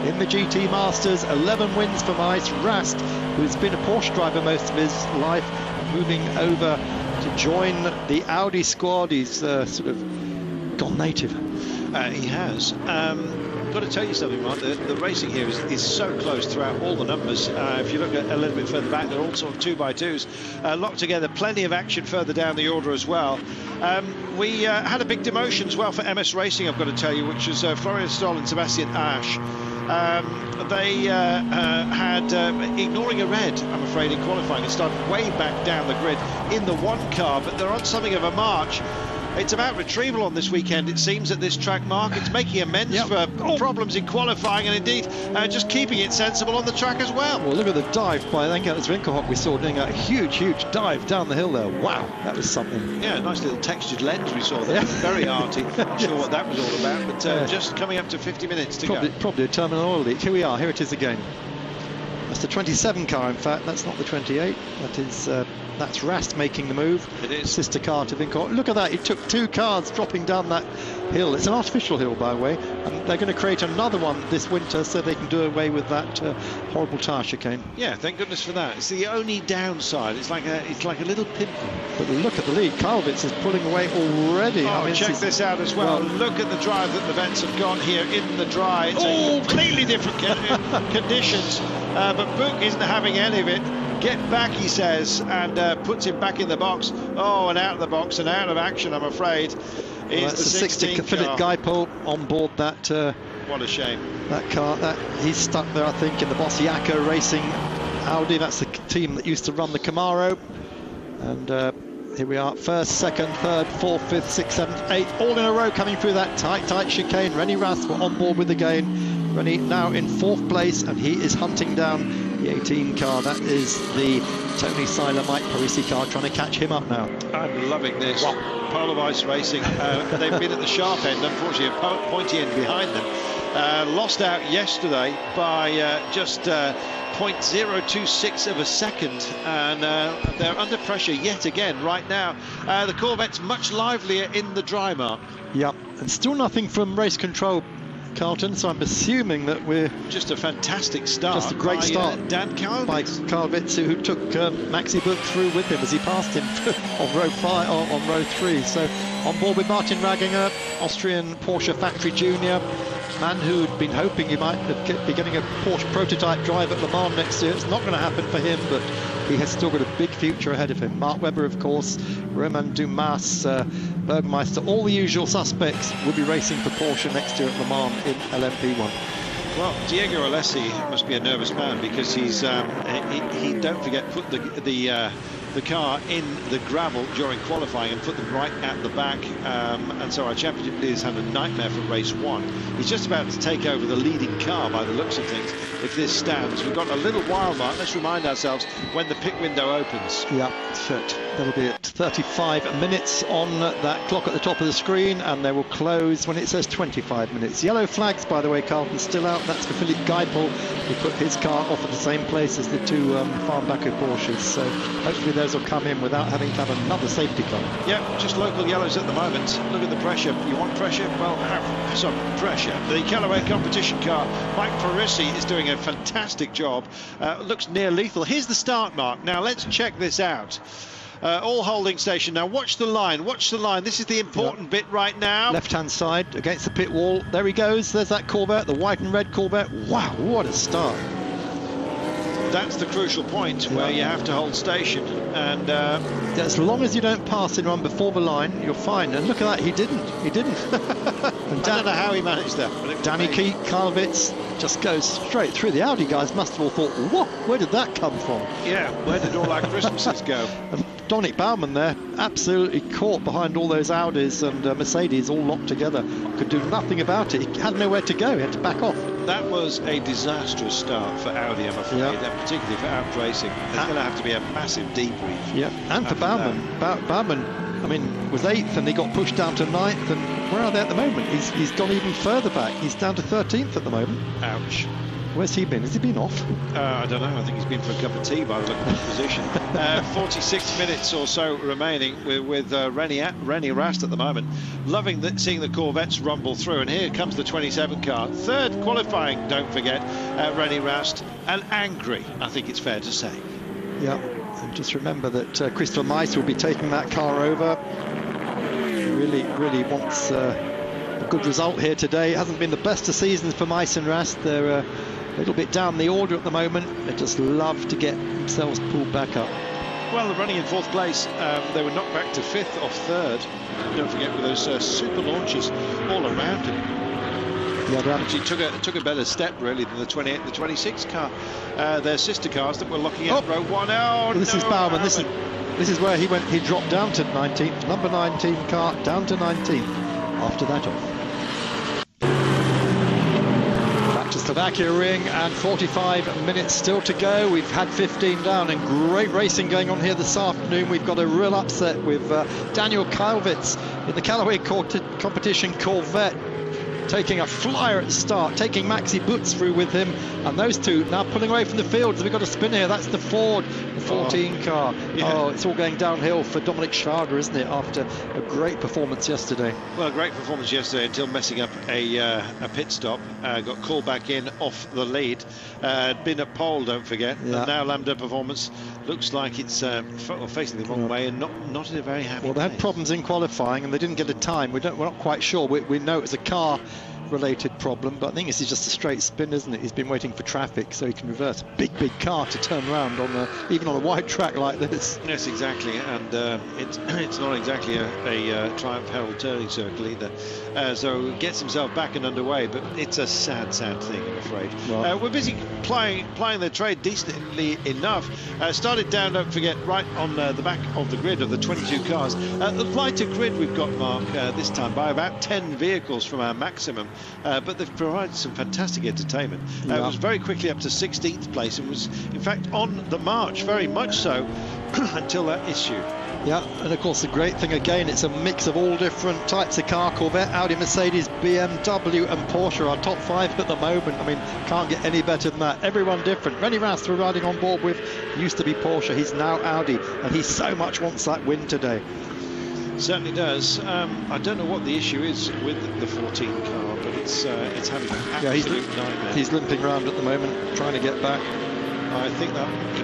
in the GT Masters. 11 wins for Meiss. Rast, who's been a Porsche driver most of his life, moving over to join the Audi squad. He's sort of gone native. He has. Got to tell you something, Mark. The racing here is so close throughout all the numbers. If you look at a little bit further back, they're all sort of 2x2s locked together. Plenty of action further down the order as well. We had a big demotion as well for MS Racing, I've got to tell you, which was Florian Stoll and Sebastian Asch. They had, ignoring a red, I'm afraid, in qualifying, and started way back down the grid in the 1 car, but they're on something of a march. It's about retrieval on this weekend, it seems, at this track, Mark. It's making amends for problems in qualifying, and indeed just keeping it sensible on the track as well. Well, look at the dive by, I think it was Winkelhock we saw doing a huge dive down the hill there. Wow, that was something. Yeah, nice little textured lens we saw there. Very arty. Not sure what that was all about, but just coming up to 50 minutes to go. Probably a terminal oil leak. Here we are, here it is again. That's the 27 car, in fact. That's not the 28. That is... that's Rast making the move. It is. Sister car to Vincourt. Look at that. He took 2 cars dropping down that hill. It's an artificial hill, by the way. And they're going to create another one this winter so they can do away with that horrible tyre chicane. Yeah, thank goodness for that. It's the only downside. It's like a little pimple. But look at the lead. Kalvitz is pulling away already. Oh, I mean, check this out as well. Look at the drive that the vets have got here in the dry. It's a completely different conditions. But Buch isn't having any of it. Get back, he says, and puts him back in the box. Oh, and out of the box and out of action, I'm afraid, is the 16 car. Philip Geipel on board that. What a shame. That car, he's stuck there, I think, in the Bossiaco Racing Audi. That's the team that used to run the Camaro. And here we are, 1st, 2nd, 3rd, 4th, 5th, 6th, 7th, 8th, all in a row coming through that tight chicane. Rennie Rast were on board with the gain. Rennie now in 4th place, and he is hunting down the 18 car. That is the Tony Seiler, Mike Parisi car, trying to catch him up now. I'm loving this. Polar Vice Racing, they've been at the sharp end, unfortunately, a pointy end behind them. Lost out yesterday by just 0.026 of a second, and they're under pressure yet again right now. The Corvette's much livelier in the dry, Mark. Yep, and still nothing from race control, Carlton, so I'm assuming that we're... Just a fantastic start. Just a great start Dan Kalvitz. By Kalvitz, who took Maxi Buch through with him as he passed him on row 5, on row 3. So on board with Martin Ragginger, Austrian Porsche factory junior, man who'd been hoping he might be getting a Porsche prototype drive at Le Mans next year. It's not going to happen for him, but he has still got a big future ahead of him. Mark Webber, of course, Romain Dumas, Bergmeister, all the usual suspects will be racing for Porsche next year at Le Mans in LMP1. Well, Diego Alessi must be a nervous man, because he's he don't forget, put the car in the gravel during qualifying and put them right at the back, and so our championship leaders had a nightmare for race 1. He's just about to take over the leading car by the looks of things. if this stands. We've got a little while, Mark. Let's remind ourselves when the pit window opens. Yeah, that'll be at 35 minutes on that clock at the top of the screen, and they will close when it says 25 minutes. Yellow flags, by the way, Carlton, still out. That's for Philippe Geipel, who put his car off at the same place as the two Farnbacher Porsches. So hopefully those will come in without having to have another safety car. Yeah, just local yellows at the moment. Look at the pressure. You want pressure? Well, have some pressure. The Callaway competition car, Mike Parisi, is doing a fantastic job. Looks near lethal. Here's the start, Mark. Now let's check this out. All holding station. Now watch the line. Watch the line. This is the important bit right now. Left-hand side against the pit wall. There he goes. There's that Corvette, the white and red Corvette. Wow, what a start. That's the crucial point where you have to hold station, and as long as you don't pass anyone before the line, you're fine. And look at that, he didn't. And I don't know how he managed that. But Danny Karlovitz just goes straight through. The Audi guys must have all thought, what? Where did that come from? Yeah, where did all our Christmases go? And Dominic Baumann there, absolutely caught behind all those Audis and Mercedes all locked together. Could do nothing about it. He had nowhere to go. He had to back off. That was a disastrous start for Audi, I'm afraid, and particularly for Alps Racing. There's going to have to be a massive debrief. Yeah, and for Baumann. Baumann, I mean, was 8th and he got pushed down to 9th, and where are they at the moment? He's gone even further back. He's down to 13th at the moment. Ouch. Where's he been? Has he been off? I don't know. I think he's been for a cup of tea by the look of his position. 46 minutes or so remaining with Rennie Rast at the moment. Loving seeing the Corvettes rumble through. And here comes the 27 car. Third qualifying, don't forget, Rennie Rast. And angry, I think it's fair to say. Yeah, and just remember that Christopher Meiss will be taking that car over. Really wants a good result here today. It hasn't been the best of seasons for Meiss and Rast. They're a little bit down the order at the moment. They just love to get themselves pulled back up. Well, they're running in 4th place. They were knocked back to 5th off 3rd. Don't forget, with those super launches all around him. Yeah, they actually took a better step really than the 28, the 26 car. Their sister cars that were looking at row 1. Oh, this is Baumann. This is where he went. He dropped down to 19th. Number 19 car down to 19th. After that off. Slovakiaring, and 45 minutes still to go. We've had 15 down, and great racing going on here this afternoon. We've got a real upset with Daniel Karlovitz in the Callaway competition Corvette, taking a flyer at the start, taking Maxi Butz through with him, and those two now pulling away from the field. So we've got a spin here. That's the Ford, the 14 car. Yeah. Oh, it's all going downhill for Dominic Schwager, isn't it, after a great performance yesterday? Well, great performance yesterday until messing up a pit stop. Got called back in off the lead. Been at pole, don't forget. Yeah. And now Lambda Performance looks like it's facing the wrong way and not in a very happy Well, they had problems in qualifying and they didn't get a time. We're not quite sure. We know it's a car related problem, but I think this is just a straight spin, isn't it? He's been waiting for traffic so he can reverse. Big car to turn around on even on a wide track like this. Yes, exactly, and it's not exactly a Triumph Herald turning circle either. So gets himself back and underway, but it's a sad thing, I'm afraid. Right. We're busy plying their trade decently enough. Started down, don't forget, right on the back of the grid of the 22 cars. The lighter grid we've got, Mark, this time by about 10 vehicles from our maximum. But they've provided some fantastic entertainment. It was very quickly up to 16th place and was in fact on the march, very much so, until that issue. Yeah, and of course the great thing again, it's a mix of all different types of car. Corvette, Audi, Mercedes, BMW and Porsche are top 5 at the moment. I mean, can't get any better than that. Everyone different. Rennie Rast we're riding on board with used to be Porsche, he's now Audi, and he so much wants that win today. Certainly does. I don't know what the issue is with the 14 car, but it's having an absolute nightmare. He's limping around at the moment, trying to get back. I think that he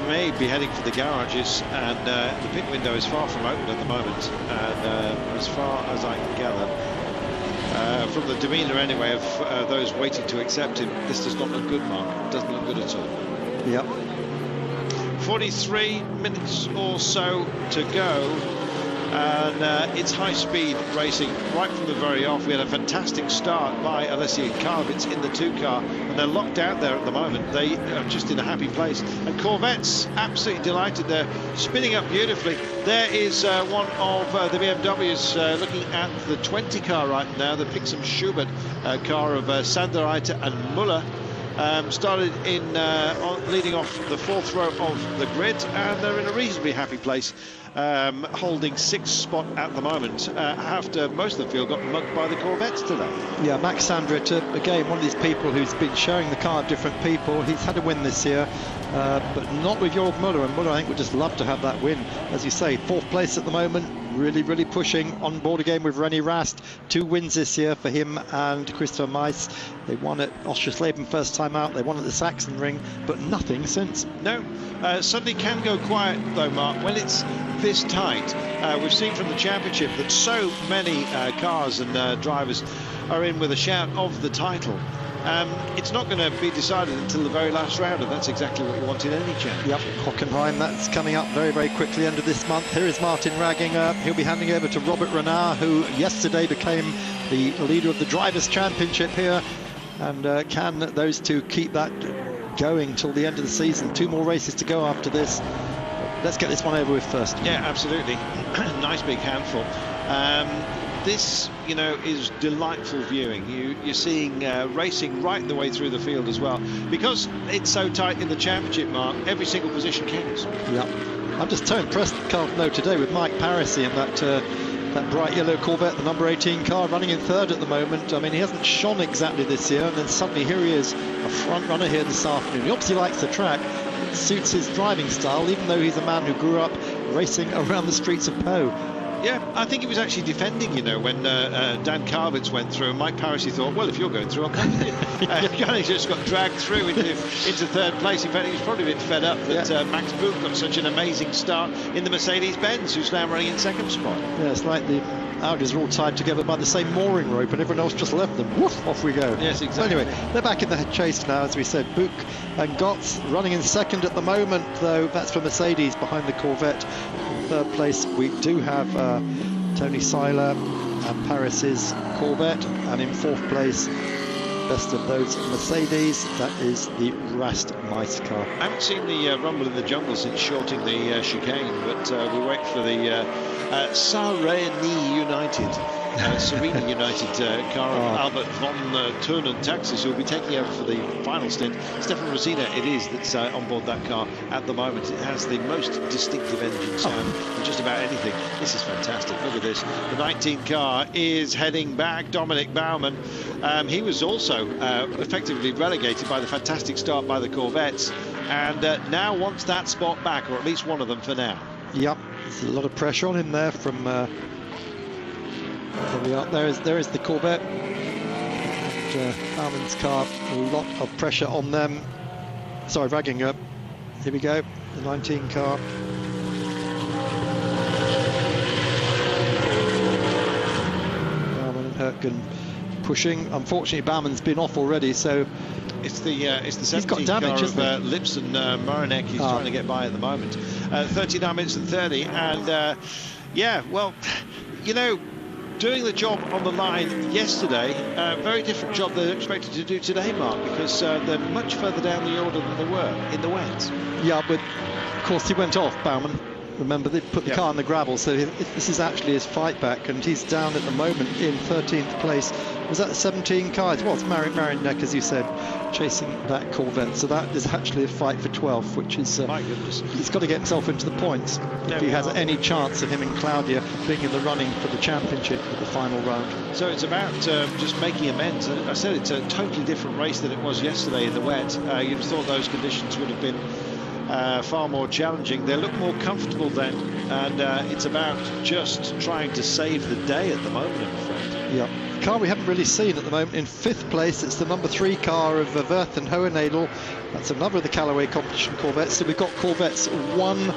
may be heading for the garages, and the pit window is far from open at the moment. And as far as I can gather, from the demeanour anyway of those waiting to accept him, this does not look good, Mark. It doesn't look good at all. Yep. 43 minutes or so to go. And it's high-speed racing right from the very off. We had a fantastic start by Alessia Karlovitz in the 2 car, and they're locked out there at the moment. They are just in a happy place. And Corvette's absolutely delighted. They're spinning up beautifully. There is one of the BMWs looking at the 20 car right now, the Pixum Schubert car of Sanderreiter and Muller. Started in leading off the 4th row of the grid, and they're in a reasonably happy place, holding 6th spot at the moment, after most of the field got mugged by the Corvettes today. Yeah, Max Sandrit, again, one of these people who's been showing the car to different people. He's had a win this year, but not with Jörg Muller, and Muller, I think, would just love to have that win. As you say, 4th place at the moment, really pushing on board again with René Rast. 2 wins this year for him and Christopher Meiss. They won at Oschersleben first time out, they won at the Sachsenring, but nothing since. No, suddenly can go quiet though, Mark, when it's this tight. We've seen from the championship that so many cars and drivers are in with a shout of the title. It's not going to be decided until the very last round, and that's exactly what you want in any championship. Yep, Hockenheim, that's coming up very quickly end of this month. Here is Martin Ragginger. He'll be handing over to Robert Renard, who yesterday became the leader of the Drivers' Championship here. And can those two keep that going till the end of the season? 2 more races to go after this. Let's get this one over with first. Yeah, absolutely. Nice big handful. This, you know, is delightful viewing. You're seeing racing right the way through the field as well. Because it's so tight in the championship, Mark, every single position counts. Yeah. I'm just so impressed, can't know, today with Mike Parisi and that bright yellow Corvette, the number 18 car, running in 3rd at the moment. I mean, he hasn't shone exactly this year, and then suddenly here he is, a front runner here this afternoon. He obviously likes the track. It suits his driving style, even though he's a man who grew up racing around the streets of Po. Yeah, I think he was actually defending, you know, when Dan Carvitz went through, and Mike Parisi thought, well, if you're going through, I'll come with you. He just got dragged through into 3rd place. In fact, he was probably a bit fed up that Max Buch got such an amazing start in the Mercedes-Benz, who's now running in 2nd spot. Yeah, it's like the Audis are all tied together by the same mooring rope, and everyone else just left them. Woof, off we go. Yes, exactly. So anyway, they're back in the chase now, as we said. Buch and Gotts running in 2nd at the moment, though. That's for Mercedes behind the Corvette. In 3rd place, we do have Tony Seiler and Paris's Corvette, and in 4th place, best of those Mercedes, that is the Rast Meiss car. I haven't seen the rumble in the jungle since shorting the chicane, but we wait for the Sareni United. Serena United car of Albert von Turnen, Texas, who will be taking over for the final stint. Stefan Rosina it is that's on board that car at the moment. It has the most distinctive engine sound of just about anything. This is fantastic. Look at this. The 19 car is heading back. Dominic Baumann, he was also effectively relegated by the fantastic start by the Corvettes, and now wants that spot back, or at least one of them for now. Yep, there's a lot of pressure on him there from there we are. There is the Corvette. Bauman's car, a lot of pressure on them. Sorry, Ragginger. Here we go, the 19 car. Baumann and Hürtgen pushing. Unfortunately, Bauman's been off already, so it's the 17 car of Lips and Marinek. He's trying to get by at the moment. 39 minutes and 30, and yeah, well, you know, doing the job on the line yesterday, very different job they're expected to do today, Mark, because they're much further down the order than they were in the wet. Yeah, but of course he went off, Baumann. Remember, they put the car in the gravel, so this is actually his fight back, and he's down at the moment in 13th place. Was that the 17 car? It was Marinek, as you said, chasing that Corvette. So that is actually a fight for 12th, which is my goodness. He's got to get himself into the points if he has any chance of him and Claudia being in the running for the championship for the final round. So it's about just making amends. I said it's a totally different race than it was yesterday in the wet. You'd have thought those conditions would have been far more challenging. They look more comfortable then, and it's about just trying to save the day at the moment, I'm afraid. Yeah. Car we haven't really seen at the moment in 5th place, it's the number 3 car of Wirth and Hohenadel. That's another of the Callaway competition Corvettes. So we've got Corvettes 1,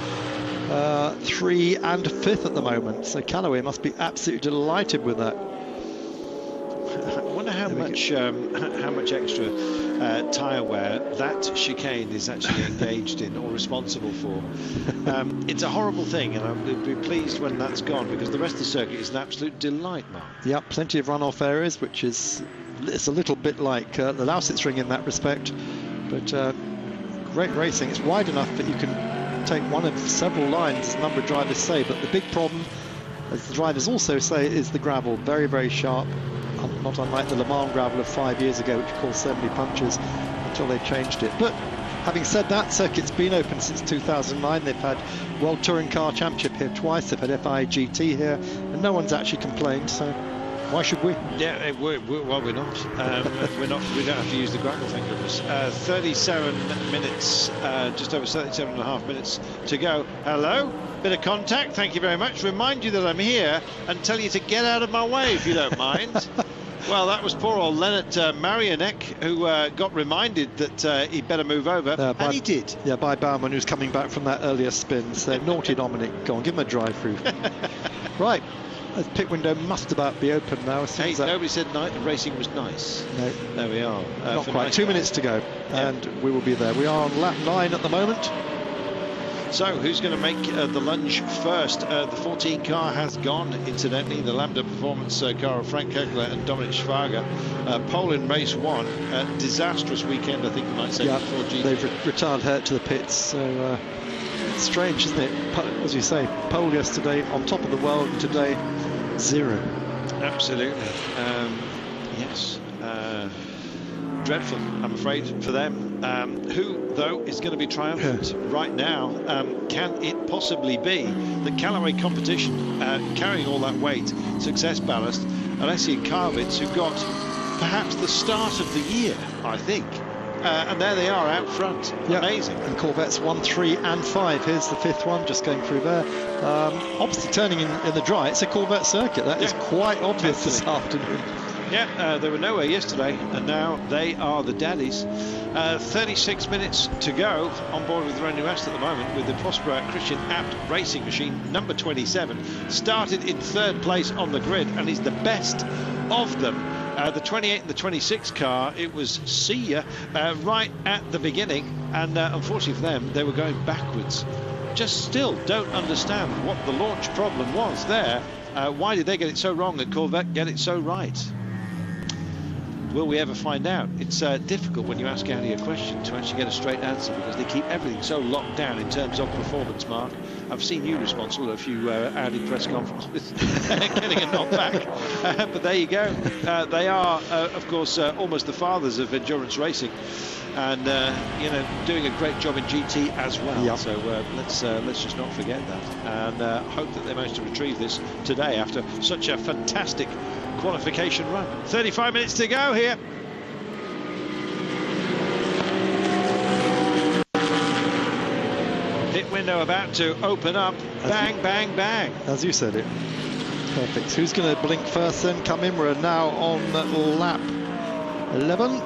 3 and 5th at the moment, so Callaway must be absolutely delighted with that. I wonder how much extra tyre wear that chicane is actually engaged in or responsible for. It's a horrible thing, and I'll be pleased when that's gone, because the rest of the circuit is an absolute delight, Mark. Yeah, plenty of runoff areas, which is it's a little bit like the Lausitzring in that respect, but great racing. It's wide enough that you can take one of several lines, as a number of drivers say, but the big problem, as the drivers also say, is the gravel. Very, very sharp, not unlike the Le Mans gravel of 5 years ago, which caused so many punches. until they changed it. But having said that, circuit's been open since 2009. They've had World Touring Car Championship here twice. They've had FIA GT here, and no one's actually complained. So why should we? Yeah, we're not. We don't have to use the gravel, thank goodness. 37 minutes, just over 37 and a half minutes to go. Hello, bit of contact. Thank you very much. Remind you that I'm here and tell you to get out of my way if you don't mind. Well, that was poor old Lennart Marianek, who got reminded that he'd better move over, and he did. Yeah, by Baumann, who's coming back from that earlier spin. So naughty Dominic, go on, give him a drive-through. Right. The pit window must about be open now. Hey, nobody said racing was nice. No. There we are. Not quite. 2 minutes to go, and we will be there. We are on lap 9 at the moment. So, who's going to make the lunge first? The 14 car has gone, incidentally. The Lambda Performance car of Frank Kegler and Dominic Schwager. Pole in race 1. Disastrous weekend, I think you might say, before GT. They've retired Hurt to the pits, so it's strange, isn't it? As you say, pole yesterday, on top of the world, and today, 0. Absolutely. Yes. Dreadful, I'm afraid, for them. Who, though, is going to be triumphant right now? Can it possibly be the Callaway competition carrying all that weight, success ballast, Alessia Karbitz, who got perhaps the start of the year, I think. And there they are out front. Yep. Amazing. And Corvettes 1, 3 and 5. Here's the 5th one just going through there. Obviously turning in the dry. It's a Corvette circuit. That is quite obvious this afternoon. Yeah, they were nowhere yesterday, and now they are the daddies. 36 minutes to go on board with Renault West at the moment, with the Prosper Christian Abt racing machine, number 27, started in 3rd place on the grid, and he's the best of them. The 28 and the 26 car, it was see ya right at the beginning, and unfortunately for them, they were going backwards. Just still don't understand what the launch problem was there. Why did they get it so wrong and Corvette get it so right? Will we ever find out? It's difficult when you ask Audi a question to actually get a straight answer, because they keep everything so locked down in terms of performance, Mark. I've seen you responsible at a few Audi press conferences getting a knockback. But there you go. They are, of course, almost the fathers of endurance racing, and you know, doing a great job in GT as well. Yep. So let's just not forget that, and hope that they manage to retrieve this today after such a fantastic qualification run. 35 minutes to go here. Pit window about to open up. Bang, bang, bang. As you said it. Perfect. Who's going to blink first then? Come in. We're now on lap 11.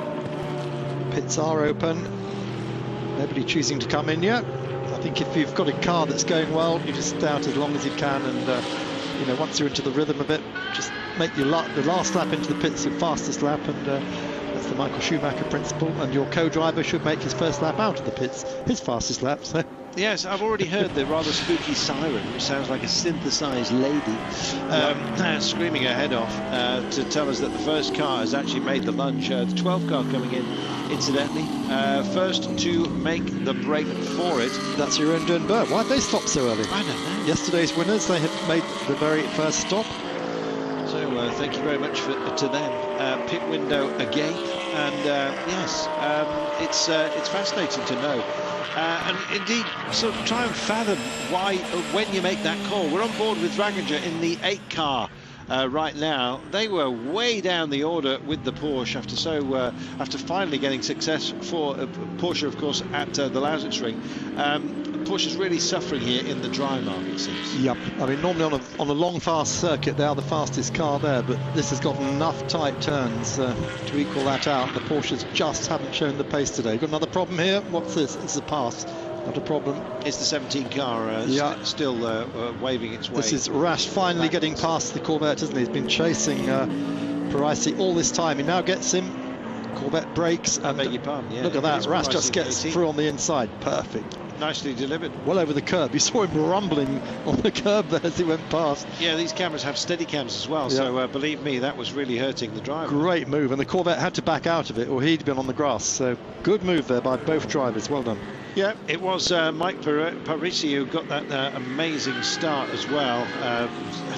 Pits are open. Nobody choosing to come in yet. I think if you've got a car that's going well, you just stay out as long as you can, and you know, once you're into the rhythm of it, just make your the last lap into the pits your fastest lap, and that's the Michael Schumacher principle. And your co-driver should make his first lap out of the pits his fastest lap. So. Yes, I've already heard the rather spooky siren, which sounds like a synthesized lady screaming her head off to tell us that the first car has actually made the lunge. The 12 car coming in, incidentally, first to make the break for it. That's your Jeroen Burr. Why did they stop so early? I don't know. Yesterday's winners, they had made the very first stop. So thank you very much to them. Pit window agape, and yes, it's fascinating to know. And indeed, sort of try and fathom why, when you make that call. We're on board with Draginger in the 8 car right now. They were way down the order with the Porsche after finally getting success for Porsche, of course, at the Lausitzring. Porsche's really suffering here in the dry market, it seems. Yep. I mean, normally on a long, fast circuit, they are the fastest car there, but this has got enough tight turns to equal that out. The Porsches just haven't shown the pace today. Got another problem here. What's this? It's a pass. Not a problem. It's the 17 car still waving its way. This is Rash finally getting past the Corvette, isn't he? He's been chasing Parisi all this time. He now gets him. Corvette brakes, and beg your pardon, yeah, look at that. Rash just gets through on the inside. Perfect. Nicely delivered. Well over the curb. You saw him rumbling on the curb there as he went past. Yeah, these cameras have steady cams as well, so believe me, that was really hurting the driver. Great move, and the Corvette had to back out of it, or he'd been on the grass. So good move there by both drivers. Well done. Yeah, it was Mike Parisi who got that amazing start as well,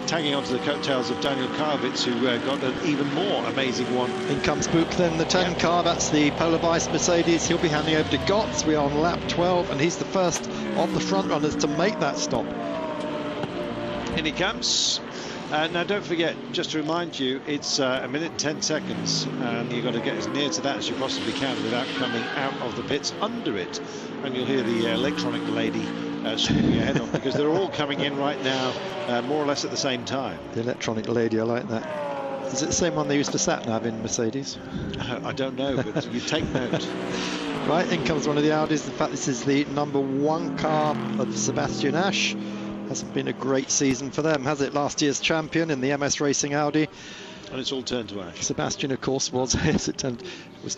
tagging onto the coattails of Daniel Karvitz, who got an even more amazing one. In comes Book then, the 10 car, that's the Polar Vice Mercedes. He'll be handing over to Gotts. We are on lap 12, and he's the first of the front runners to make that stop. In he comes. Now don't forget, just to remind you, it's a minute 10 seconds, and you've got to get as near to that as you possibly can without coming out of the pits under it. And you'll hear the electronic lady screaming your head off, because they're all coming in right now, more or less at the same time. The electronic lady, I like that. Is it the same one they used for sat-nav in Mercedes? I don't know, but you take note. Right, in comes one of the Audis. In fact, this is the number 1 car of Sebastian Ash. Hasn't been a great season for them, has it? Last year's champion in the MS Racing Audi. And it's all turned to Ash. Sebastian, of course, was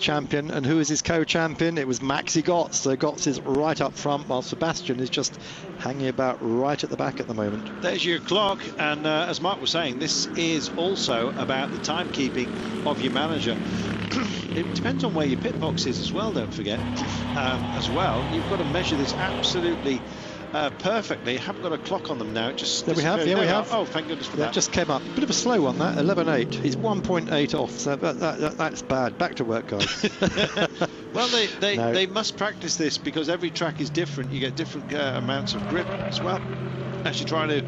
champion. And who is his co-champion? It was Maxi Gotts. So Gotts is right up front, while Sebastian is just hanging about right at the back at the moment. There's your clock. And as Mark was saying, this is also about the timekeeping of your manager. It depends on where your pit box is as well, don't forget. As well, you've got to measure this absolutely perfectly. Haven't got a clock on them now. It just we have. Yeah, we have. Oh, thank goodness for that. It just came up. Bit of a slow one, that 11.8. He's 1.8 off. So that's bad. Back to work, guys. Well, they must practice this, because every track is different. You get different amounts of grip as well as you're trying to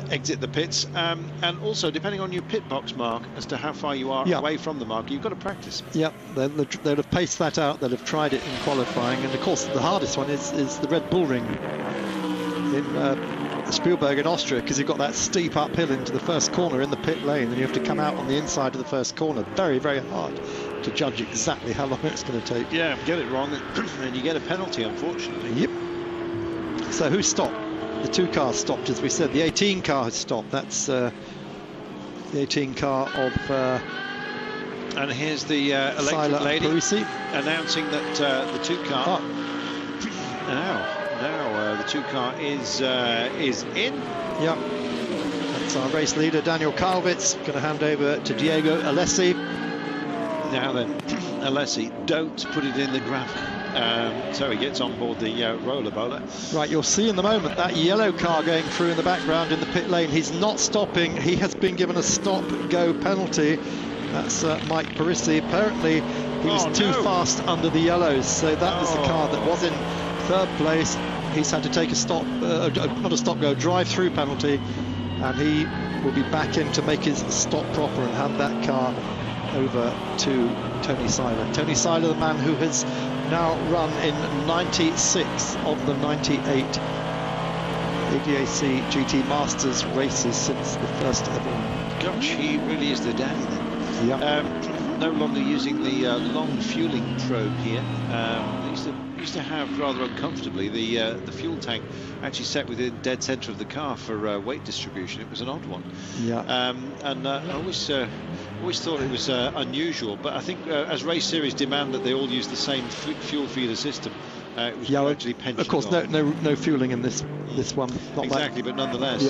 exit the pits, and also depending on your pit box mark as to how far you are away from the marker, you've got to practice. Yep, they'll have paced that out. They'll have tried it in qualifying, and of course the hardest one is the Red Bull Ring in Spielberg in Austria, because you've got that steep uphill into the first corner in the pit lane, and you have to come out on the inside of the first corner. Very, very hard to judge exactly how long it's going to take. Yeah, get it wrong and you get a penalty, unfortunately. Yep. So who stopped? The 2 cars stopped, as we said. The 18 car has stopped. That's the 18 car of and here's the electric lady Parisi announcing that the 2 car now the 2 car is in. Yep. That's our race leader, Daniel Karvitz, going to hand over to Diego Alessi. Now then, Alessi, don't put it in the gravel. So he gets on board the roller bowler. Right, you'll see in the moment that yellow car going through in the background in the pit lane. He's not stopping. He has been given a stop-go penalty. That's Mike Parisi. Apparently, he was too fast under the yellows. So that was the car that was in 3rd place. He's had to take a stop, not a stop-go, drive-through penalty, and he will be back in to make his stop proper and hand that car over to Tony Seiler. Tony Seiler, the man who has now run in 96 of the 98 ADAC GT Masters races since the first ever one. Gosh, he really is the daddy then. Yeah. No longer using the long fueling probe here. Used to have rather uncomfortably the fuel tank actually set within dead centre of the car for weight distribution. It was an odd one. Yeah. And I always thought it was unusual, but I think as race series demand that they all use the same fuel feeder system, it was actually pensioned. Of course, no fueling in this one. Not exactly, but nonetheless,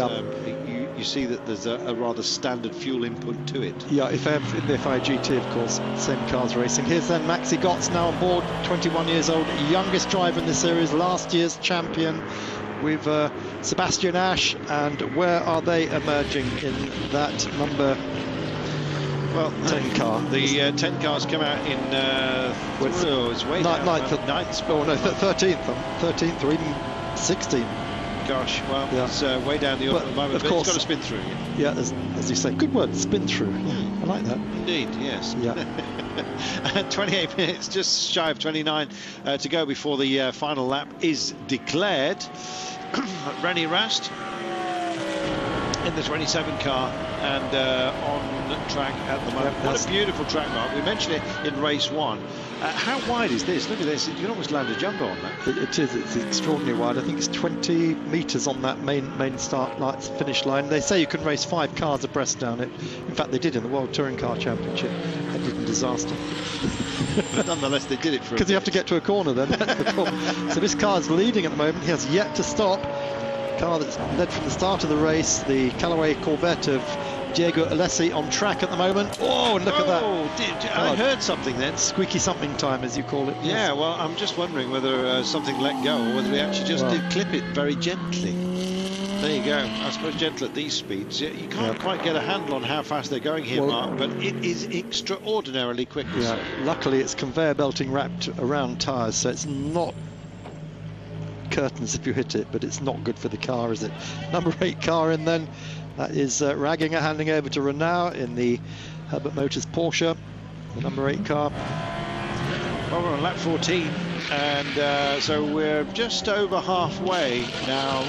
you see that there's a rather standard fuel input to it. Yeah, if in the FI GT, of course, same cars racing. Here's then Maxi Gotts now on board, 21 years old, youngest driver in the series, last year's champion with Sebastian Ash. And where are they emerging in that number 10 car? The 10 cars come out in it's way down, 9th spot. Oh no, 13th or even 16th. Gosh, well, it's way down the other moment, of but course, it's got to spin through. Yeah, as you say, good word, spin through. I like that. Indeed, yes. Yeah. 28 minutes, just shy of 29 to go before the final lap is declared. Rennie Rast in the 27 car and on track at the moment. What a beautiful track, Mark. We mentioned it in race 1. How wide is this? Look at this. You can almost land a jumbo on that. It is. It's extraordinarily wide. I think it's 20 metres on that main start finish line. They say you can race 5 cars abreast down it. In fact, they did in the World Touring Car Championship. Ended in disaster. But nonetheless, they did it for. Because you have to get to a corner then. So this car is leading at the moment. He has yet to stop. Car that's led from the start of the race, the Callaway Corvette of Diego Alessi on track at the moment. Oh, and look at that. I heard something then. Squeaky something time, as you call it. Yeah, yes. Well, I'm just wondering whether something let go or whether we actually just did clip it very gently. There you go. I suppose gentle at these speeds. You can't quite get a handle on how fast they're going here, Mark, but it is extraordinarily quick. Yeah, luckily it's conveyor belting wrapped around tyres, so it's not curtains if you hit it, but it's not good for the car, is it? Number 8 car in then. That is Ragginger handing over to Renault in the Herbert Motors Porsche, the number 8 car. Well, we're on lap 14, and so we're just over halfway now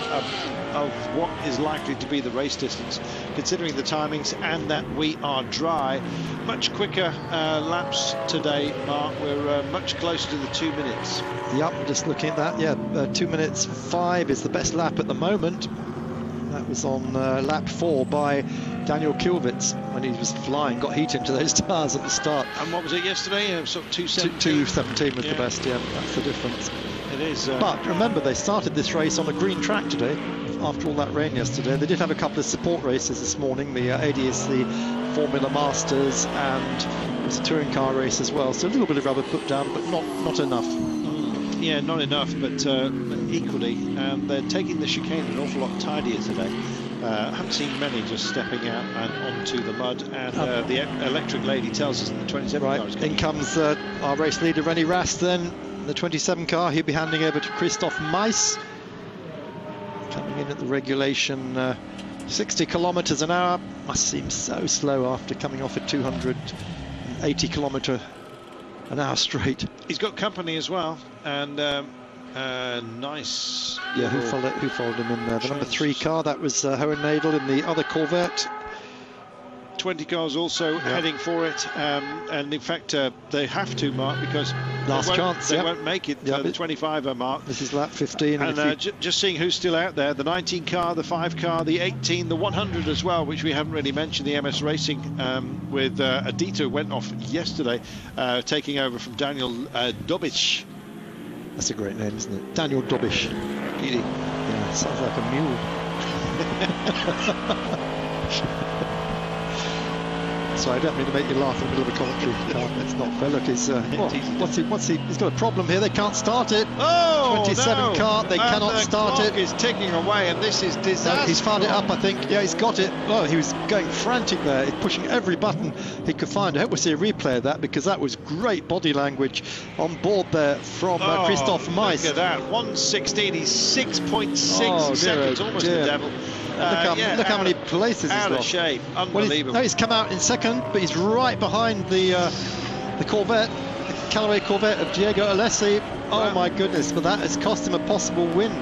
of what is likely to be the race distance, considering the timings and that we are dry. Much quicker laps today, Mark. We're much closer to the 2 minutes. Yep, just looking at that. Yeah, 2 minutes 5 is the best lap at the moment. That was on lap 4 by Daniel Kilvitz when he was flying, got heat into those tyres at the start. And what was it yesterday? Sort of 2:17. 2:17 was the best, yeah, that's the difference. It is. But remember, they started this race on a green track today, after all that rain yesterday. They did have a couple of support races this morning, the ADAC Formula Masters, and it was a touring car race as well, so a little bit of rubber put down, but not enough. Yeah, not enough, but equally, they're taking the chicane an awful lot tidier today. I haven't seen many just stepping out and onto the mud, and the electric lady tells us that the 27 car is coming. In comes our race leader, Rennie Rast, then, the 27 car. He'll be handing over to Christoph Meiss. Coming in at the regulation 60 kilometres an hour. Must seem so slow after coming off at 280 kilometre an hour straight. He's got company as well, and nice. Yeah, who followed him in there? The number 3 car, that was Hohenadel in the other Corvette. 20 cars also heading for it, and in fact they have to, Mark, because they won't make it the 25er mark. This is lap 15. And just seeing who's still out there, the 19 car, the 5 car, the 18, the 100 as well, which we haven't really mentioned, the MS Racing with Adita went off yesterday, taking over from Daniel Dobic. That's a great name, isn't it? Daniel Dobic. Really? Yeah, sounds like a mule. Sorry, I don't mean to make you laugh in the middle of a commentary. It's not fair. Look, he's got a problem here. They can't start it. Oh, 27 car, they cannot start it. Is ticking away, and this is disastrous. He's found it up, I think. Yeah, he's got it. Oh, he was going frantic there. He's pushing every button he could find. I hope we'll see a replay of that, because that was great body language on board there from Christoph Meiss. Look at that, 1:16. He's 6.6 seconds, almost the devil. Look how many places he's out lost. Of shape, unbelievable. He's come out in second, but he's right behind the Corvette, the Callaway Corvette of Diego Alessi. Oh my goodness, but that has cost him a possible win.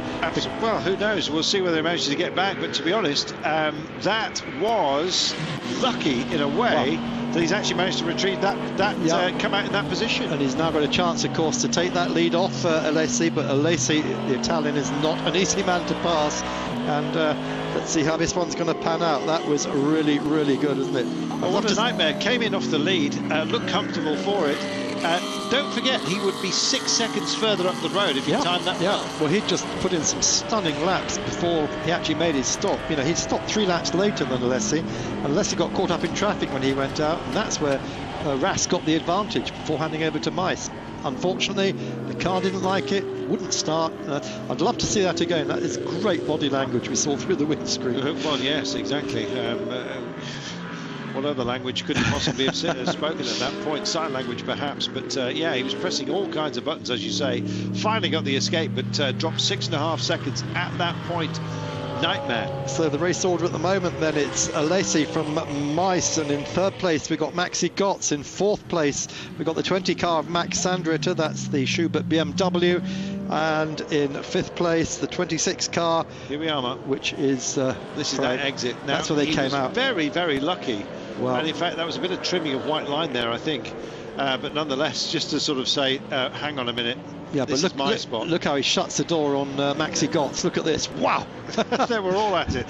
Well, who knows? We'll see whether he manages to get back, but to be honest, that was lucky in a way that he's actually managed to retrieve come out in that position. And he's now got a chance, of course, to take that lead off Alessi, but Alessi, the Italian, is not an easy man to pass. And let's see how this one's going to pan out. That was really, really good, isn't it? Well, what a nightmare. Came in off the lead, looked comfortable for it. Don't forget, he would be 6 seconds further up the road if he timed that well. Well, he'd just put in some stunning laps before he actually made his stop. You know, he stopped 3 laps later than Alessi, and Alessi got caught up in traffic when he went out, and that's where Rast got the advantage before handing over to Meiss. Unfortunately, the car didn't like it, wouldn't start. I'd love to see that again. That is great body language we saw through the windscreen. Well, yes, exactly. What other language could he possibly have spoken at that point? Sign language, perhaps. But yeah, he was pressing all kinds of buttons, as you say. Finally got the escape, but dropped 6.5 seconds at that point. Nightmare. So the race order at the moment, then, it's Alessi from Meiss, and in 3rd place we've got Maxi Gotts. In 4th place we've got the 20 car of Max Sandritter, that's the Schubert BMW, and in 5th place the 26 car. Here we are, Mark. Which is this is that exit. Now, that's where they came out. Very, very lucky. Well, and in fact that was a bit of trimming of white line there, I think, but nonetheless, just to sort of say, hang on a minute. Yeah, this but is my spot. Look how he shuts the door on Maxi Gotts. Look at this. Wow. They were all at it.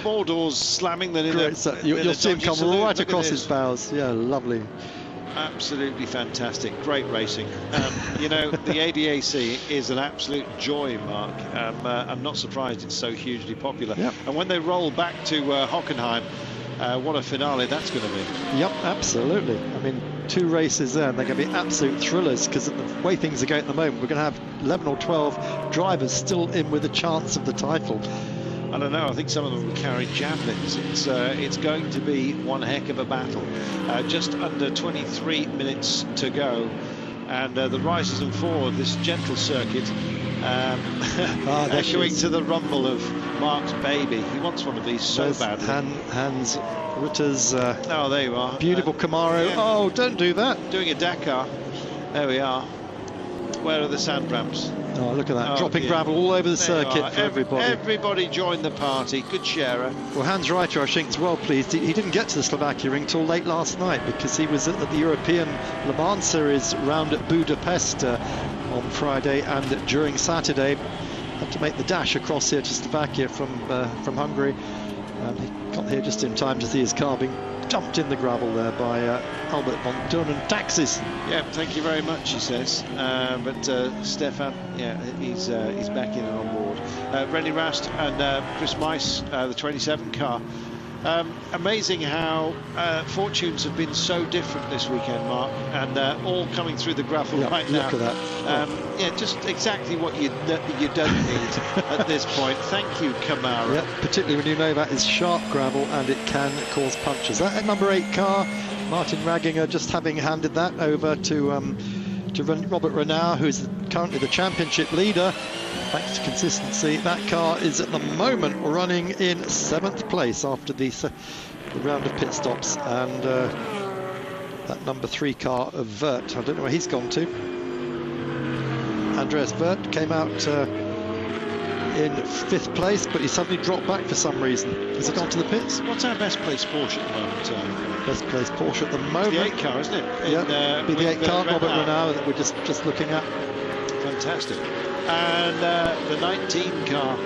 More doors slamming than in Great, you'll see him come right across his bows. Yeah, lovely. Absolutely fantastic, great racing. You know, the ADAC is an absolute joy, Mark. I'm not surprised it's so hugely popular. Yep. And when they roll back to Hockenheim, what a finale that's going to be. Yep, absolutely. I mean, 2 races there, and they're going to be absolute thrillers, because the way things are going at the moment, we're going to have 11 or 12 drivers still in with a chance of the title. I don't know, I think some of them will carry javelins. It's going to be one heck of a battle. Just under 23 minutes to go, and the rises and falls of this gentle circuit, echoing to the rumble of Mark's baby. He wants one of these so badly. Hans Ritter's oh, there you are. Beautiful Camaro. Yeah. Oh, don't do that. Doing a Dakar. There we are. Where are the sand ramps? Oh, look at that. Dropping gravel all over the circuit for everybody. Everybody joined the party. Good sharer. Well, Hans Reiter, I think, is well pleased. He didn't get to the Slovakiaring till late last night, because he was at the European Le Mans Series round at Budapest on Friday, and during Saturday had to make the dash across here to Slovakia from Hungary. He got here just in time to see his car being dumped in the gravel there by Albert von Thurnen Taxis. Yeah, thank you very much, he says. But Stefan, yeah, he's back in and on board. Rennie Rast and Chris Mice, the 27 car. Amazing how fortunes have been so different this weekend, Mark, and all coming through the gravel right now. Look at that. Yeah, just exactly what you don't need at this point. Thank you, Camaro. Yeah, particularly when you know that is sharp gravel and it can cause punctures. That number 8 car, Martin Ragginger, just having handed that over to Robert Renau, who's currently the championship leader. Thanks to consistency, that car is at the moment running in 7th place after the round of pit stops, and that number 3 car of Vert, I don't know where he's gone to. Andreas Vert came out in 5th place, but he suddenly dropped back for some reason. Has he gone to the pits? What's our best place Porsche at the moment? Best place Porsche at the moment. It's the 8 car, isn't it? Yeah, be the 8 car, Robert Renau, that we're just looking at. Fantastic. And the 19 car,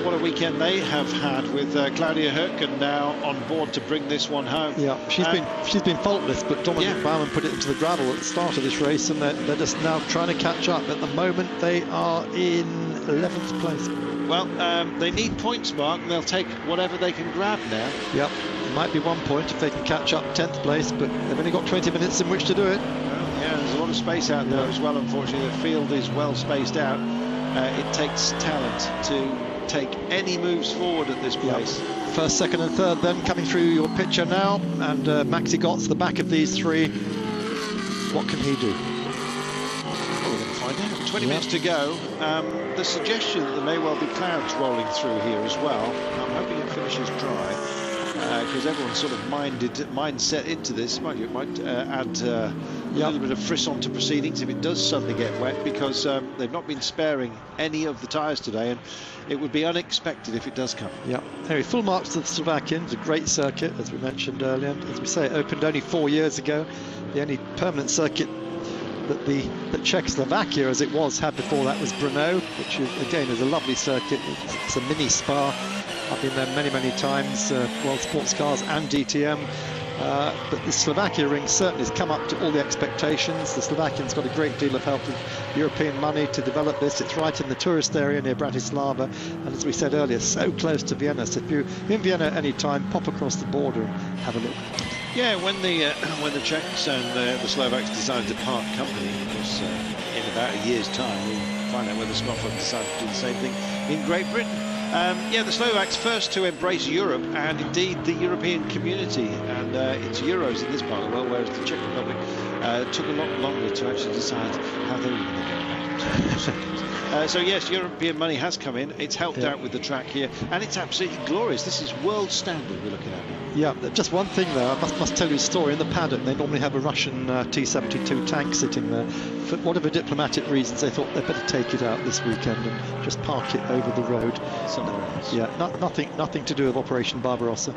what a weekend they have had with Claudia Hürken now on board to bring this one home. Yeah, she's been faultless, but Dominic Baumann put it into the gravel at the start of this race, and they're just now trying to catch up. At the moment, they are in 11th place. Well, they need points, Mark, and they'll take whatever they can grab now. Yep, it might be 1 point if they can catch up 10th place, but they've only got 20 minutes in which to do it. Yeah, there's a lot of space out there as well, unfortunately. The field is well spaced out. It takes talent to take any moves forward at this place. Yep. First, second and third then coming through your picture now, and Maxi Gott's the back of these 3. What can he do? Well, we're going to find out. 20 minutes to go. The suggestion that there may well be clouds rolling through here as well. I'm hoping it finishes dry, because everyone's sort of mindset into this. It might add a little bit of frisson to proceedings if it does suddenly get wet, because they've not been sparing any of the tyres today, and it would be unexpected if it does come. Yeah. Anyway, full marks to the Slovakians. A great circuit, as we mentioned earlier. As we say, it opened only 4 years ago. The only permanent circuit that Czechoslovakia, as it was, had before that was Brno, which again is a lovely circuit. It's a mini Spa. I've been there many times, World Sports Cars and DTM. But the Slovakiaring certainly has come up to all the expectations. The Slovakians got a great deal of help with European money to develop this. It's right in the tourist area near Bratislava, and as we said earlier, so close to Vienna. So if you're in Vienna at any time, pop across the border and have a look. Yeah, when the Czechs and the Slovaks decided to part company, of course, in about a year's time, we'll find out whether Scotland decided to do the same thing in Great Britain. Yeah, the Slovaks first to embrace Europe and indeed the European community, and it's Euros in this part of the world, whereas the Czech Republic took a lot longer to actually decide how they were going to go about it. So yes, European money has come in. It's helped out with the track here, and it's absolutely glorious. This is world standard we're looking at now. Yeah, just one thing though, I must tell you a story. In the paddock, they normally have a Russian T-72 tank sitting there. For whatever diplomatic reasons, they thought they'd better take it out this weekend and just park it over the road. Somewhere else. Yeah, nothing to do with Operation Barbarossa.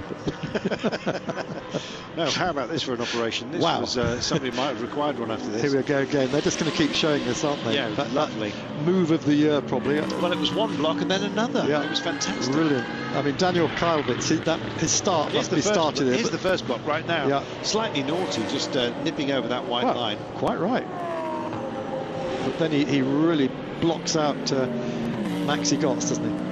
No, how about this for an operation? This was somebody might have required one after this. Here we go again. They're just going to keep showing us, aren't they? Yeah, lovely move of the year, probably. Well, it was one block and then another. Yeah, it was fantastic. Brilliant. I mean, Daniel Kalvitz, his start must be started there. Here's the first block right now. Yeah. Slightly naughty, just nipping over that white line. Quite right. But then he really blocks out Maxi Gotts, doesn't he?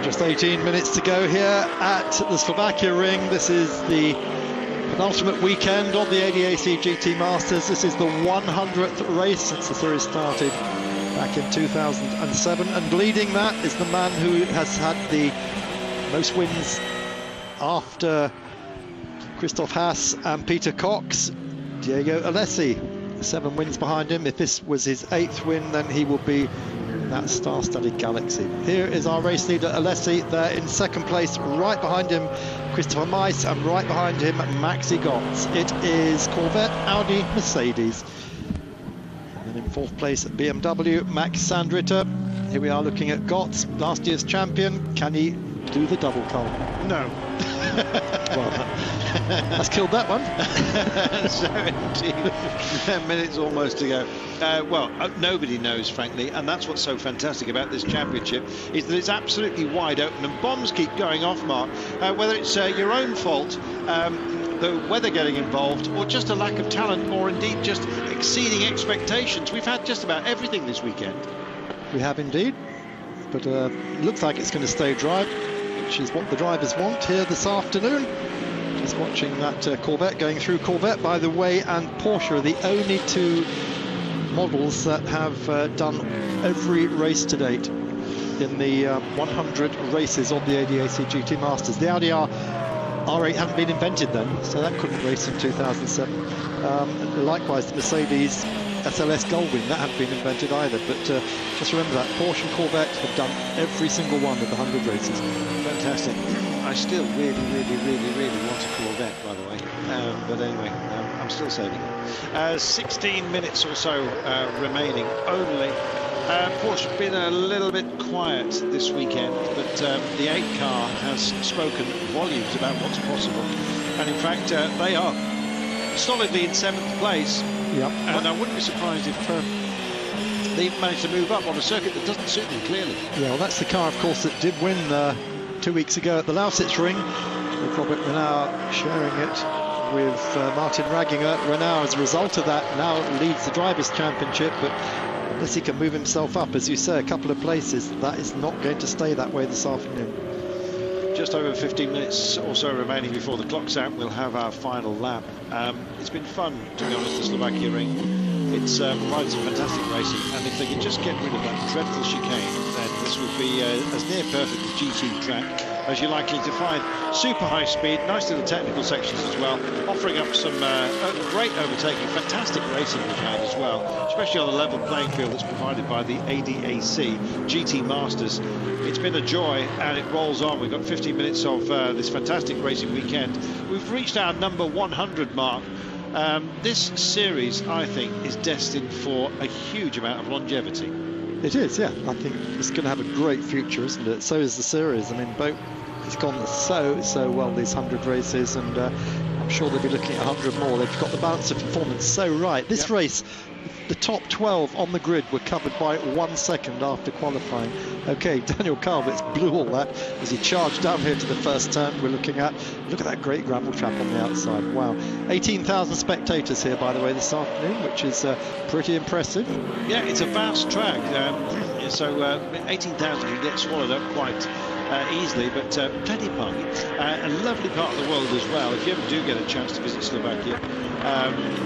Just 18 minutes to go here at the Slovakiaring. This is the penultimate weekend of the ADAC GT Masters. This is the 100th race since the series started back in 2007, and leading that is the man who has had the most wins after Christoph Haas and Peter Cox, Diego Alessi. 7 wins behind him. If this was his 8th win, then he will be that star-studded galaxy. Here is our race leader Alessi there in 2nd place, right behind him Christopher Meiss, and right behind him Maxi Gotts. It is Corvette, Audi, Mercedes. And in 4th place BMW, Max Sandritter. Here we are looking at Gotts, last year's champion. Can he do the double cull? No. Well, that's killed that one. 17 minutes almost to go. Nobody knows, frankly, and that's what's so fantastic about this championship, is that it's absolutely wide open and bombs keep going off, Mark. Whether it's your own fault, the weather getting involved, or just a lack of talent, or indeed just exceeding expectations. We've had just about everything this weekend. We have indeed, but it looks like it's going to stay dry, which is what the drivers want here this afternoon. Just watching that Corvette going through. Corvette, by the way, and Porsche are the only 2 models that have done every race to date in the 100 races of the ADAC GT Masters. The Audi R8 hadn't been invented then, so that couldn't race in 2007. Likewise, the Mercedes SLS Goldwing, that hadn't been invented either. But just remember that Porsche and Corvette have done every single one of the 100 races. Fantastic. I still really want a Corvette, by the way. But anyway, I'm still saving it. 16 minutes or so remaining only. Porsche have been a little bit quiet this weekend, but the 8 car has spoken volumes about what's possible. And in fact, they are solidly in 7th place. Yep. And I wouldn't be surprised if they managed to move up on a circuit that doesn't suit them clearly. Yeah, well, that's the car, of course, that did win 2 weeks ago at the Lausitz-Ring, with Robert Renau sharing it with Martin Ragginger. Renau, as a result of that, now leads the Drivers' Championship, but unless he can move himself up, as you say, a couple of places, that is not going to stay that way this afternoon. Just over 15 minutes or so remaining before the clock's out. We'll have our final lap. It's been fun, to be honest, the Slovakiaring. It's provided some fantastic racing, and if they can just get rid of that dreadful chicane, then this will be as near perfect a GT track as you're likely to find. Super high speed, nice little technical sections as well, offering up some great overtaking, fantastic racing we've had as well, especially on the level playing field that's provided by the ADAC GT Masters. It's been a joy, and it rolls on. We've got 15 minutes of this fantastic racing weekend. We've reached our number 100 mark. This series, I think, is destined for a huge amount of longevity. It is, yeah. I think it's going to have a great future, isn't it? So is the series. I mean, both it's gone so well, these 100 races, and I'm sure they'll be looking at 100 more. They've got the balance of performance so right. This race, the top 12 on the grid were covered by 1 second after qualifying. Okay, Daniel Kalvitz blew all that as he charged down here to the first turn. We're looking at, look at that great gravel trap on the outside. Wow. 18,000 spectators here, by the way, this afternoon, which is pretty impressive. Yeah, it's a vast track. So 18,000 can get swallowed up quite easily, but plenty of parking. A lovely part of the world as well. If you ever do get a chance to visit Slovakia,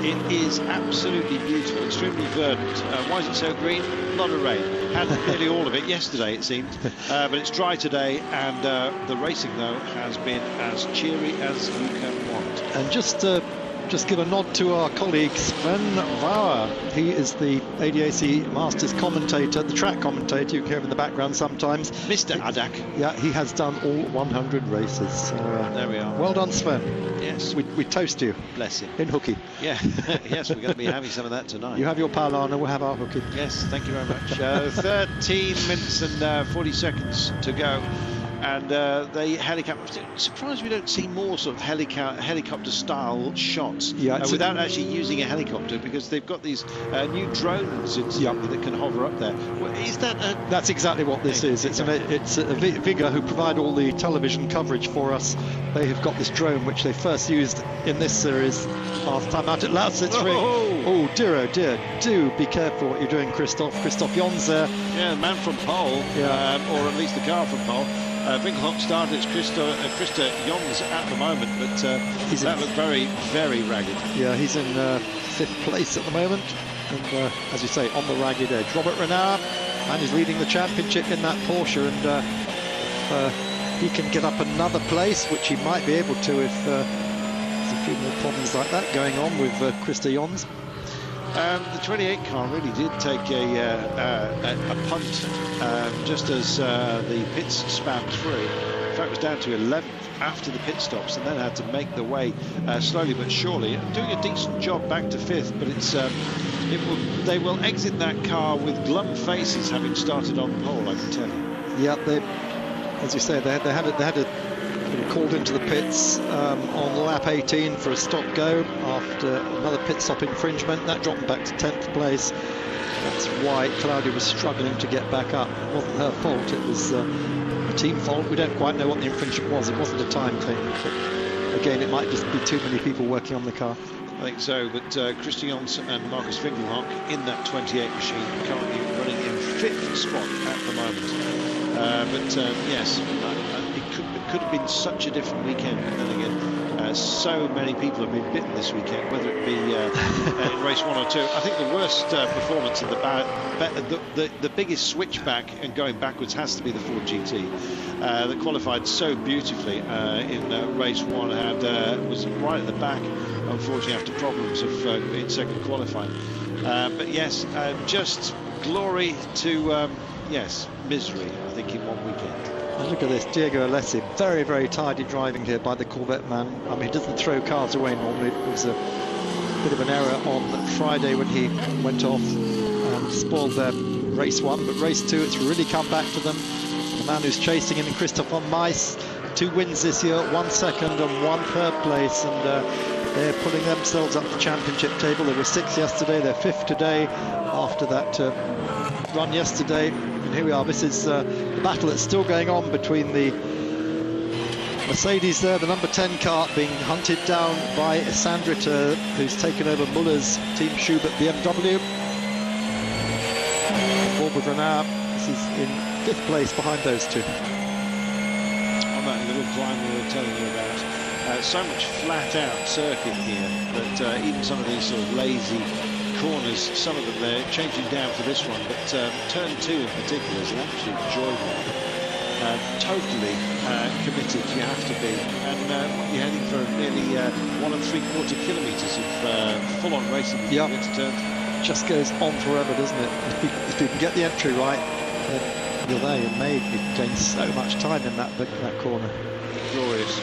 it is absolutely beautiful, extremely verdant. Why is it so green? A lot of rain. Had nearly all of it yesterday, it seemed, but it's dry today, and the racing, though, has been as cheery as you can want. And just give a nod to our colleague Sven Bauer. He is the ADAC Masters commentator, the track commentator. You can hear him in the background sometimes. Mr. ADAC. Yeah, he has done all 100 races. So, there we are. Well done, Sven. Yes. We toast you. Bless him. In hooky. Yeah. Yes, we're going to be having some of that tonight. You have your Palana, we'll have our hooky. Yes, thank you very much. 13 minutes and 40 seconds to go. and they helicopter. Surprised we don't see more sort of helicopter-style shots without actually using a helicopter, because they've got these new drones that can hover up there. Well, is that? That's exactly what this is. It's Vigor who provide all the television coverage for us. They have got this drone which they first used in this series last time out at Lausitzring. Oh dear, oh dear! Do be careful what you're doing, Christoph. Christoph Jons there. Yeah, the man from pole, or at least the car from pole. Winkelhock started, it's Christa Jons at the moment, but that looked very, very ragged. Yeah, he's in 5th place at the moment, and as you say, on the ragged edge. Robert Renard, and he's leading the championship in that Porsche, and he can get up another place, which he might be able to if there's a few more problems like that going on with Christa Jons. The 28 car really did take a punt just as the pits spanned through. In fact, it was down to 11th after the pit stops, and then had to make the way slowly but surely, doing a decent job back to 5th. But they will exit that car with glum faces, having started on pole, I can tell you. Yeah, as you say, they had called into the pits on lap 18 for a stop-go after another pit stop infringement. That dropped them back to 10th place. That's why Claudia was struggling to get back up. It wasn't her fault, it was a team fault. We don't quite know what the infringement was. It wasn't a time thing, but again, it might just be too many people working on the car. I think so, but Christa Jons and Marcus Winkelhock in that 28 machine, currently running in 5th spot at the moment. Yes, it could have been such a different weekend, but then again, so many people have been bitten this weekend, whether it be in race 1 or 2. I think the worst performance in the biggest switchback and going backwards has to be the Ford GT that qualified so beautifully in race 1 and was right at the back, unfortunately, after problems in second qualifying. But yes, just glory to misery, I think, in one weekend. And look at this, Diego Alessi, very, very tidy driving here by the Corvette man. I mean, he doesn't throw cars away normally. It was a bit of an error on Friday when he went off and spoiled their race 1, but race 2, it's really come back to them. The man who's chasing him, Christoph von Mais, 2 wins this year, 1 second and 1 third place, and they're pulling themselves up the championship table. They were 6th yesterday, they're 5th today after that run yesterday. And here we are. This is the battle that's still going on between the Mercedes there, the number 10 car being hunted down by Sandrita, who's taken over Muller's Team Schubert BMW. Forward Renard, this is in 5th place behind those two. On that little climb we were telling you about, so much flat out circuit here that even some of these sort of lazy corners, some of them they're changing down for this one, but turn 2 in particular is an absolute joyride. Totally committed, you have to be, and you're heading for nearly 1 3/4 kilometres of full-on racing into turn. Just goes on forever, doesn't it? If you can get the entry right, then you're there, you're made. You gain so much time in that corner. Glorious.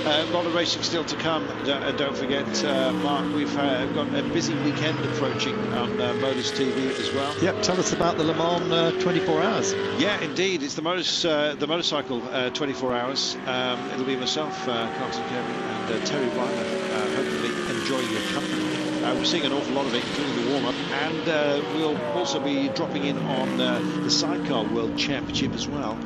A lot of racing still to come. Don't forget, Mark, we've got a busy weekend approaching on Motors TV as well. Yep, tell us about the Le Mans 24 hours. Yeah, indeed. It's the motorcycle 24 hours. It'll be myself, Carlton Kerry, and Terry Weiler, hopefully enjoying your company. We're seeing an awful lot of it, including the warm-up, and we'll also be dropping in on the Sidecar World Championship as well.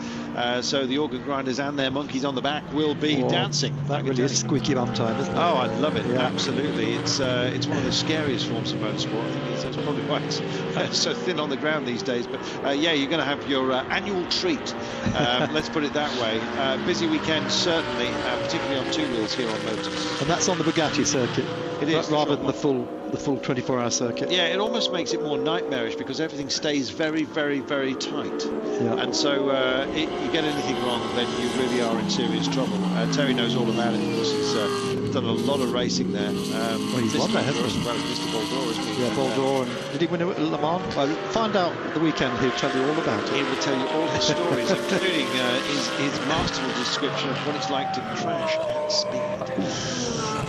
So the organ grinders and their monkeys on the back will be dancing. That really is squeaky bum time, isn't it? Oh, I love it. Yeah. Absolutely. It's one of the scariest forms of motorsport. I think that's probably why it's so thin on the ground these days. But yeah, you're going to have your annual treat. Let's put it that way. Busy weekend, certainly, particularly on 2 wheels here on Motors. And that's on the Bugatti circuit. It is. Rather than the full 24-hour circuit. Yeah, it almost makes it more nightmarish because everything stays very, very, very tight. Yeah. And so you get anything wrong, then you really are in serious trouble. Terry knows all about it because he's done a lot of racing there. Well, he's won that, hasn't he? As well as Mr. Boldor, isn't he? Yeah, Boldor. And did he win it at Le Mans? Well, find out the weekend. He'll tell you all about it. He will tell you all his stories, including his masterful description of what it's like to crash at speed.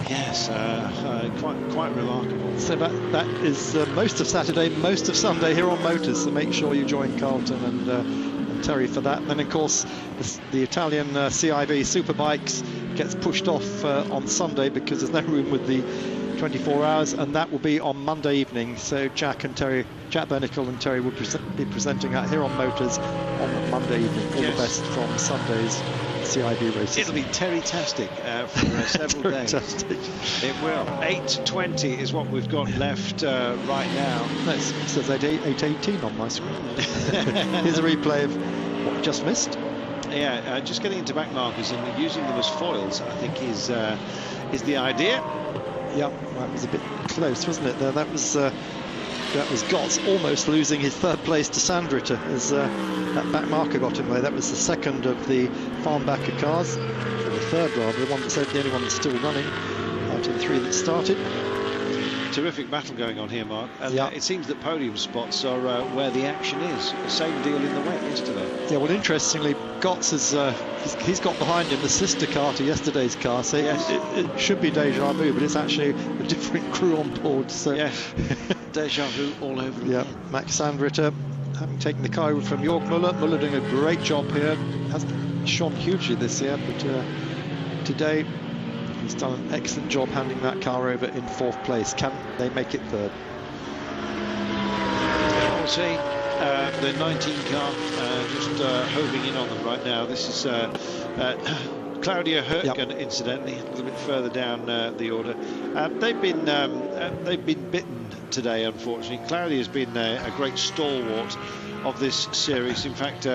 Yes, quite remarkable. So that is most of Saturday, most of Sunday here on Motors. So make sure you join Carlton and and Terry for that. And then, of course, the Italian CIV Superbikes gets pushed off on Sunday because there's no room with the 24 hours, and that will be on Monday evening. So Jack Bernicle and Terry will be presenting that here on Motors on Monday evening. All the best from Sunday's CIV races. It'll be Terry-tastic for several days. It will. 8:20 is what we've got left right now. No, it says 8:18 on my screen. Here's a replay of what we just missed. Yeah, just getting into back markers and using them as foils, I think, is the idea. Yeah, that was a bit close, wasn't it? That was Gotts almost losing his third place to Sandritter as that back marker got him away. That was the second of the farm backer cars, or the third rather, the only one that's still running out of the three that started. Terrific battle going on here, Mark. And it seems that podium spots are where the action is. Same deal in the wet yesterday. Yeah, well, interestingly, Gotts has he's got behind him the sister car to yesterday's car, so it should be deja vu, but it's actually a different crew on board. So deja vu all over again. Max Sandritter having taken the car over from Jörg Müller. Müller doing a great job here. Hasn't shone hugely this year, but today he's done an excellent job handing that car over in fourth place. Can they make it third? We'll see. The 19 car just hoving in on them right now. This is Claudia Hürtgen, incidentally, a little bit further down the order. They've been bitten today, unfortunately. Claudia's been a great stalwart of this series. In fact,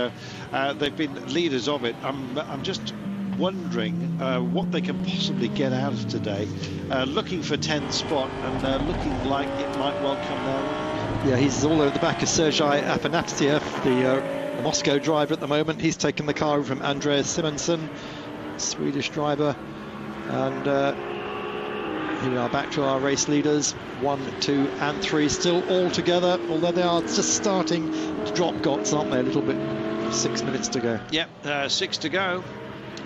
they've been leaders of it. I'm just wondering what they can possibly get out of today. Looking for 10th spot and looking like it might well come their way. Yeah, he's all over the back of Sergei Afanasiev, the Moscow driver at the moment. He's taken the car from Andreas Simonsen, Swedish driver. And here we are back to our race leaders. 1, 2 and 3 still all together, although they are just starting to drop Gotts, aren't they? A little bit. 6 minutes to go. Yep, 6 to go.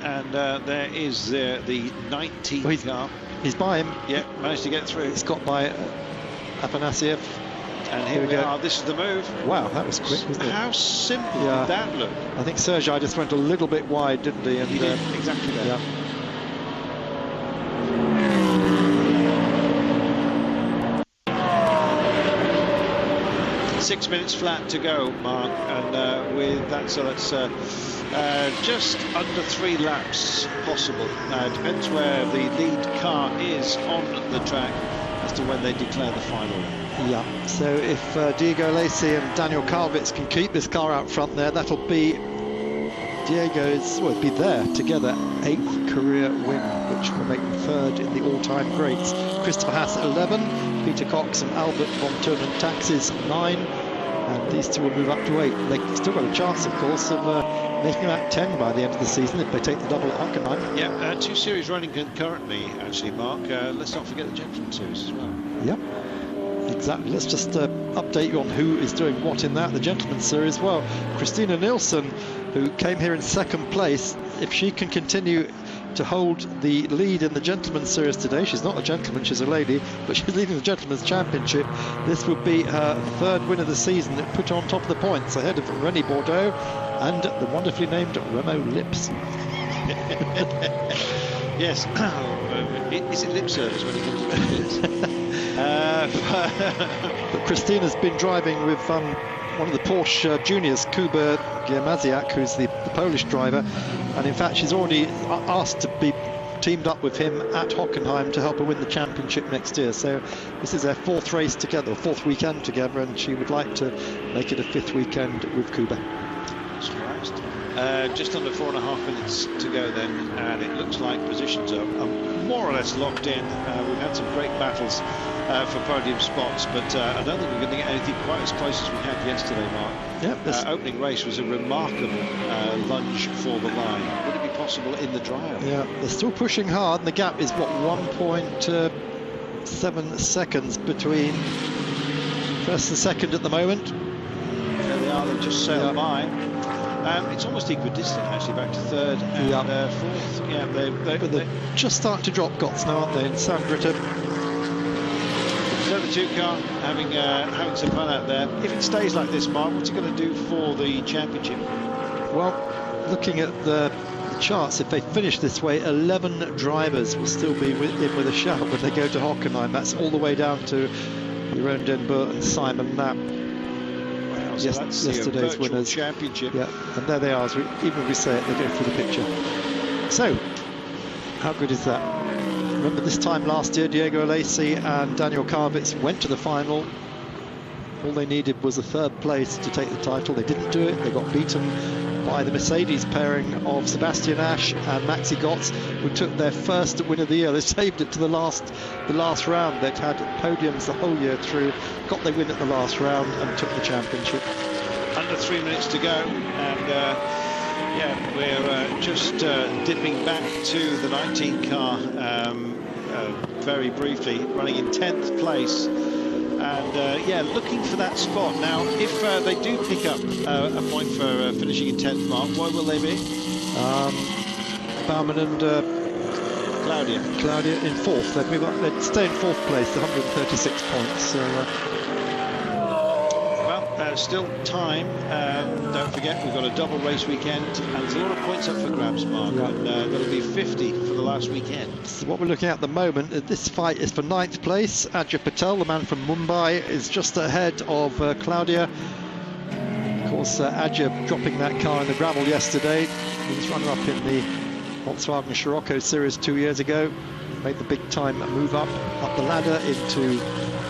And there is the 19th car. He's by him. Yeah, managed to get through. He's got by Afanasiev. And here we are. This is the move. Wow, that was quick, wasn't it? How simple did that look? I think Sergei just went a little bit wide, didn't he? And he did, exactly that. Yeah. 6 minutes flat to go, Mark, and with that, so that's just under 3 laps possible. Depends where the lead car is on the track as to when they declare the final lap. Yeah, so if Diego Lacey and Daniel Kalvitz can keep this car out front there, that'll be Diego's, well, it'll be there together, 8th career win, which will make them 3rd in the all-time greats. Christopher Haas at 11, Peter Cox and Albert von Turnen Taxis 9, and these two will move up to 8. They've still got a chance, of course, of making that 10 by the end of the season if they take the double at Hockenheim. Yeah, 2 series running concurrently, actually, Mark. Let's not forget the Gentleman Series as well. Yep. Exactly. Let's just update you on who is doing what in that. The Gentleman's Series, well, Christina Nilsson, who came here in 2nd place, if she can continue to hold the lead in the Gentleman's Series today, she's not a gentleman, she's a lady, but she's leading the Gentleman's Championship. This would be her 3rd win of the season, that put her on top of the points, ahead of Rennie Bordeaux and the wonderfully named Remo Lips. Yes. Is it lip service when it comes to this? But Christina's been driving with one of the Porsche juniors, Kuba Giermaziak, who's the Polish driver, and in fact she's already asked to be teamed up with him at Hockenheim to help her win the championship next year. So this is their 4th race together, 4th weekend together, and she would like to make it a 5th weekend with Kuba. Just under 4.5 minutes to go then, and it looks like positions are more or less locked in. We've had some great battles for podium spots, but I don't think we're going to get anything quite as close as we had yesterday, Mark. Yep, opening race was a remarkable lunge for the line. Would it be possible in the dry? Yeah, they're still pushing hard, and the gap is, what, 1.7 seconds between first and second at the moment. There they are, they've just sailed by. It's almost equidistant, actually, back to 3rd and 4th. Yeah, they're just starting to drop Gotts now, aren't they? And Sandritter. So the 2 car having some fun out there. If it stays like this, Mark, what's it going to do for the championship? Well, looking at the charts, if they finish this way, 11 drivers will still be in with a shout when they go to Hockenheim. That's all the way down to Jeroen den Boer and Simon Knapp. Wow, so that's yesterday's the winners. Championship. Yeah, and there they are. Even if we say it, they go through the picture. So, how good is that? Remember this time last year, Diego Alesi and Daniel Karvitz went to the final. All they needed was a third place to take the title. They didn't do it. They got beaten by the Mercedes pairing of Sebastian Asch and Maxi Götz, who took their first win of the year. They saved it to the last round. They'd had podiums the whole year through, got their win at the last round and took the championship. Under 3 minutes to go, and yeah, we're just dipping back to the 19 car very briefly, running in 10th place. And yeah, looking for that spot. Now, if they do pick up a point for finishing in 10th mark, where will they be? Baumann and Claudia in 4th. They'd move up. They'd stay in 4th place, 136 points. So, well, still time. Don't forget, we've got a double race weekend, and there's a lot of points up for grabs, Mark. Yeah. And there'll be 50 for the last weekend. So what we're looking at the moment, this fight is for 9th place. Ajay Patel, the man from Mumbai, is just ahead of Claudia. Of course, Ajay dropping that car in the gravel yesterday. He was runner-up in the Volkswagen Scirocco Series 2 years ago. Made the big-time move up the ladder into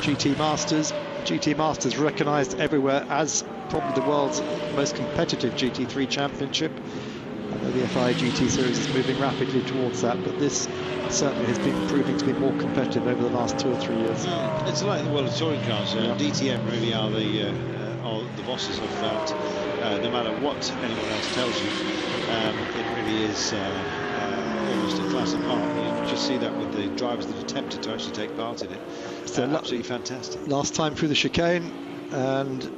GT Masters. GT Masters recognised everywhere as probably the world's most competitive GT3 championship. I know the FIA GT Series is moving rapidly towards that, but this certainly has been proving to be more competitive over the last 2 or 3 years. It's like the world of touring cars. DTM really are the bosses of that. No matter what anyone else tells you, it really is almost a class apart. You can just see that with the drivers that attempted to actually take part in it. So absolutely fantastic. Last time through the chicane, and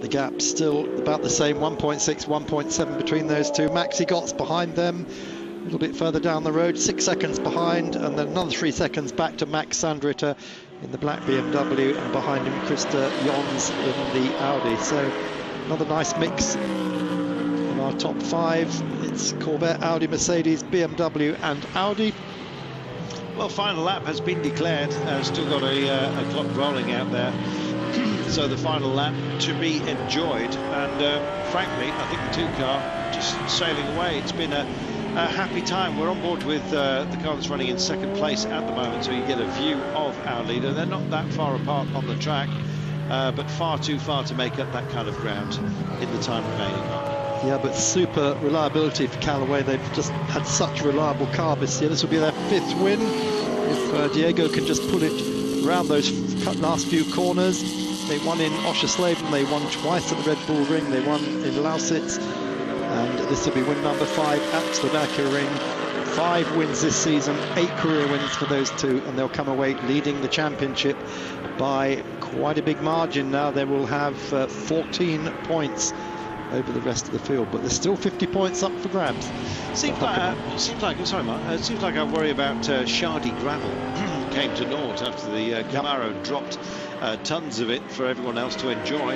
the gap still about the same, 1.6, 1.7 between those two. Maxi Götz behind them, a little bit further down the road, 6 seconds behind, and then another 3 seconds back to Max Sandritter in the black BMW, and behind him Christa Jons in the Audi. So another nice mix in our top 5. It's Corvette, Audi, Mercedes, BMW and Audi. Well, final lap has been declared. Still got a clock rolling out there. So the final lap to be enjoyed. And frankly, I think the 2 car just sailing away. It's been a happy time. We're on board with the car that's running in 2nd place at the moment, so you get a view of our leader. They're not that far apart on the track, but far too far to make up that kind of ground in the time remaining. Yeah, but super reliability for Callaway. They've just had such a reliable car this year. This will be their 5th win. If Diego can just pull it around those last few corners. They won in Oschersleben, they won twice at the Red Bull Ring, they won in Lausitz, and this will be win number 5 at Slovakiaring. 5 wins this season, 8 career wins for those 2, and they'll come away leading the championship by quite a big margin. Now they will have 14 points over the rest of the field, but there's still 50 points up for grabs. Seems like I worry about Shardy Gravel. Came to naught after the Camaro dropped tons of it for everyone else to enjoy.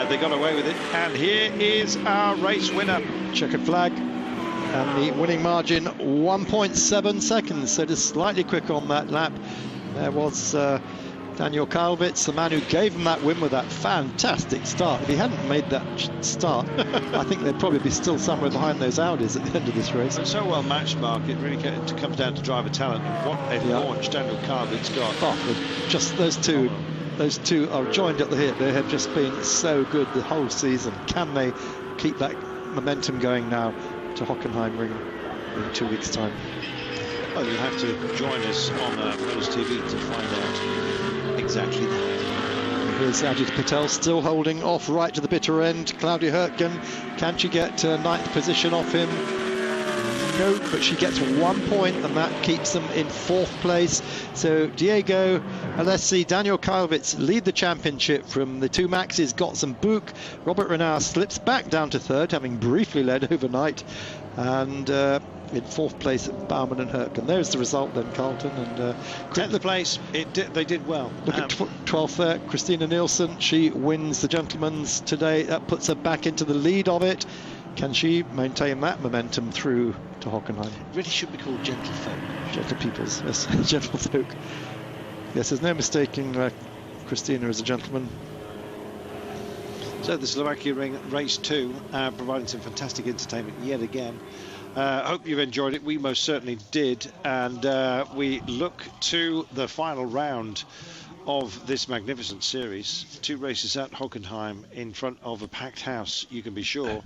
They got away with it, and here is our race winner. Checkered flag, and the winning margin 1.7 seconds, so just slightly quicker on that lap. There was Daniel Karvitz, the man who gave him that win with that fantastic start. If he hadn't made that start, I think they'd probably be still somewhere behind those Audis at the end of this race. It's so well matched, Mark. It really comes down to driver talent. What a launch Daniel Karvitz got. Oh, just those two are joined at the hip. They have just been so good the whole season. Can they keep that momentum going now to Hockenheim Ring in 2 weeks' time? Well, you'll have to join us on Motors TV to find out exactly that. Here's Ajay Patel still holding off right to the bitter end. Claudia Hürtgen, can she get 9th position off him? No, but she gets 1 point, and that keeps them in 4th place. So Diego Alesi, Daniel Karvitz lead the championship from the 2 Maxes, Götz and Buch. Robert Renard slips back down to 3rd, having briefly led overnight, and in 4th place Baumann and Hürtgen. There's the result then, Carlton. And 10th place, they did well. Look at 12th there, Christina Nielsen. She wins the Gentleman's today. That puts her back into the lead of it. Can she maintain that momentum through to Hockenheim? It really should be called Gentle Folk. Gentle Peoples, yes, Gentle Folk. Yes, there's no mistaking Christina as a gentleman. So the Slovakiaring Race 2 providing some fantastic entertainment yet again. Hope you've enjoyed it. We most certainly did. And we look to the final round of this magnificent series. 2 races at Hockenheim in front of a packed house, you can be sure.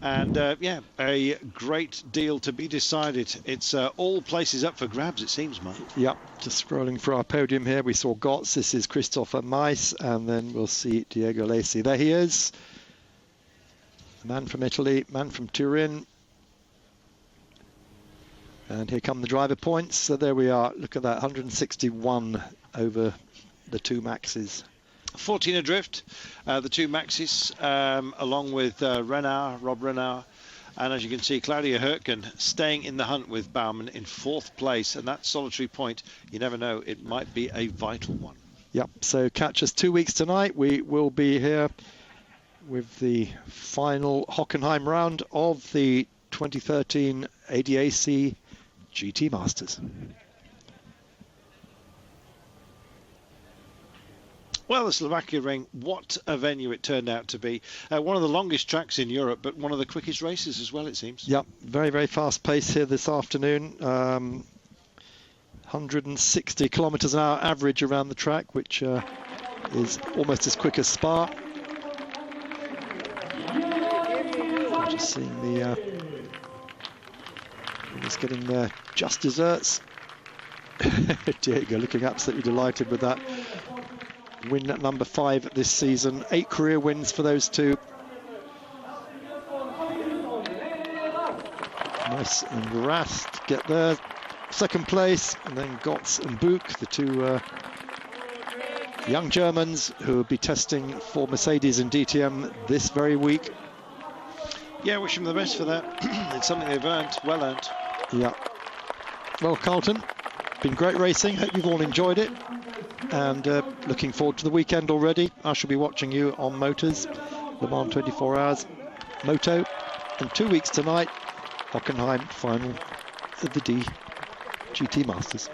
And yeah, a great deal to be decided. It's all places up for grabs, it seems, Mike. Yeah, just scrolling through our podium here, we saw Gotts. This is Christopher Mais, and then we'll see Diego Lacey. There he is. Man from Italy, man from Turin. And here come the driver points. So there we are. Look at that, 161 over the 2 maxes. 14 adrift, the 2 maxes, along with Rob Renard. And as you can see, Claudia Hürtgen staying in the hunt with Baumann in 4th place. And that solitary point, you never know, it might be a vital one. Yep, so catch us 2 weeks tonight. We will be here with the final Hockenheim round of the 2013 ADAC GT Masters. Well, the Slovakiaring, what a venue it turned out to be. One of the longest tracks in Europe, but one of the quickest races as well, it seems. Yep, very, very fast pace here this afternoon. 160 kilometres an hour average around the track, which is almost as quick as Spa. I'm just seeing the... just getting there, just desserts. Diego looking absolutely delighted with that. Win at number 5 this season. 8 career wins for those 2. Nice and Rast get there. 2nd place, and then Gotts and Buch, the 2 young Germans who will be testing for Mercedes and DTM this very week. Yeah, wish them the best for that. It's something they've earned, well earned. Yeah. Well, Carlton, been great racing. Hope you've all enjoyed it. And looking forward to the weekend already. I shall be watching you on Motors, Le Mans 24 Hours, Moto, and 2 weeks tonight, Hockenheim final of the GT Masters.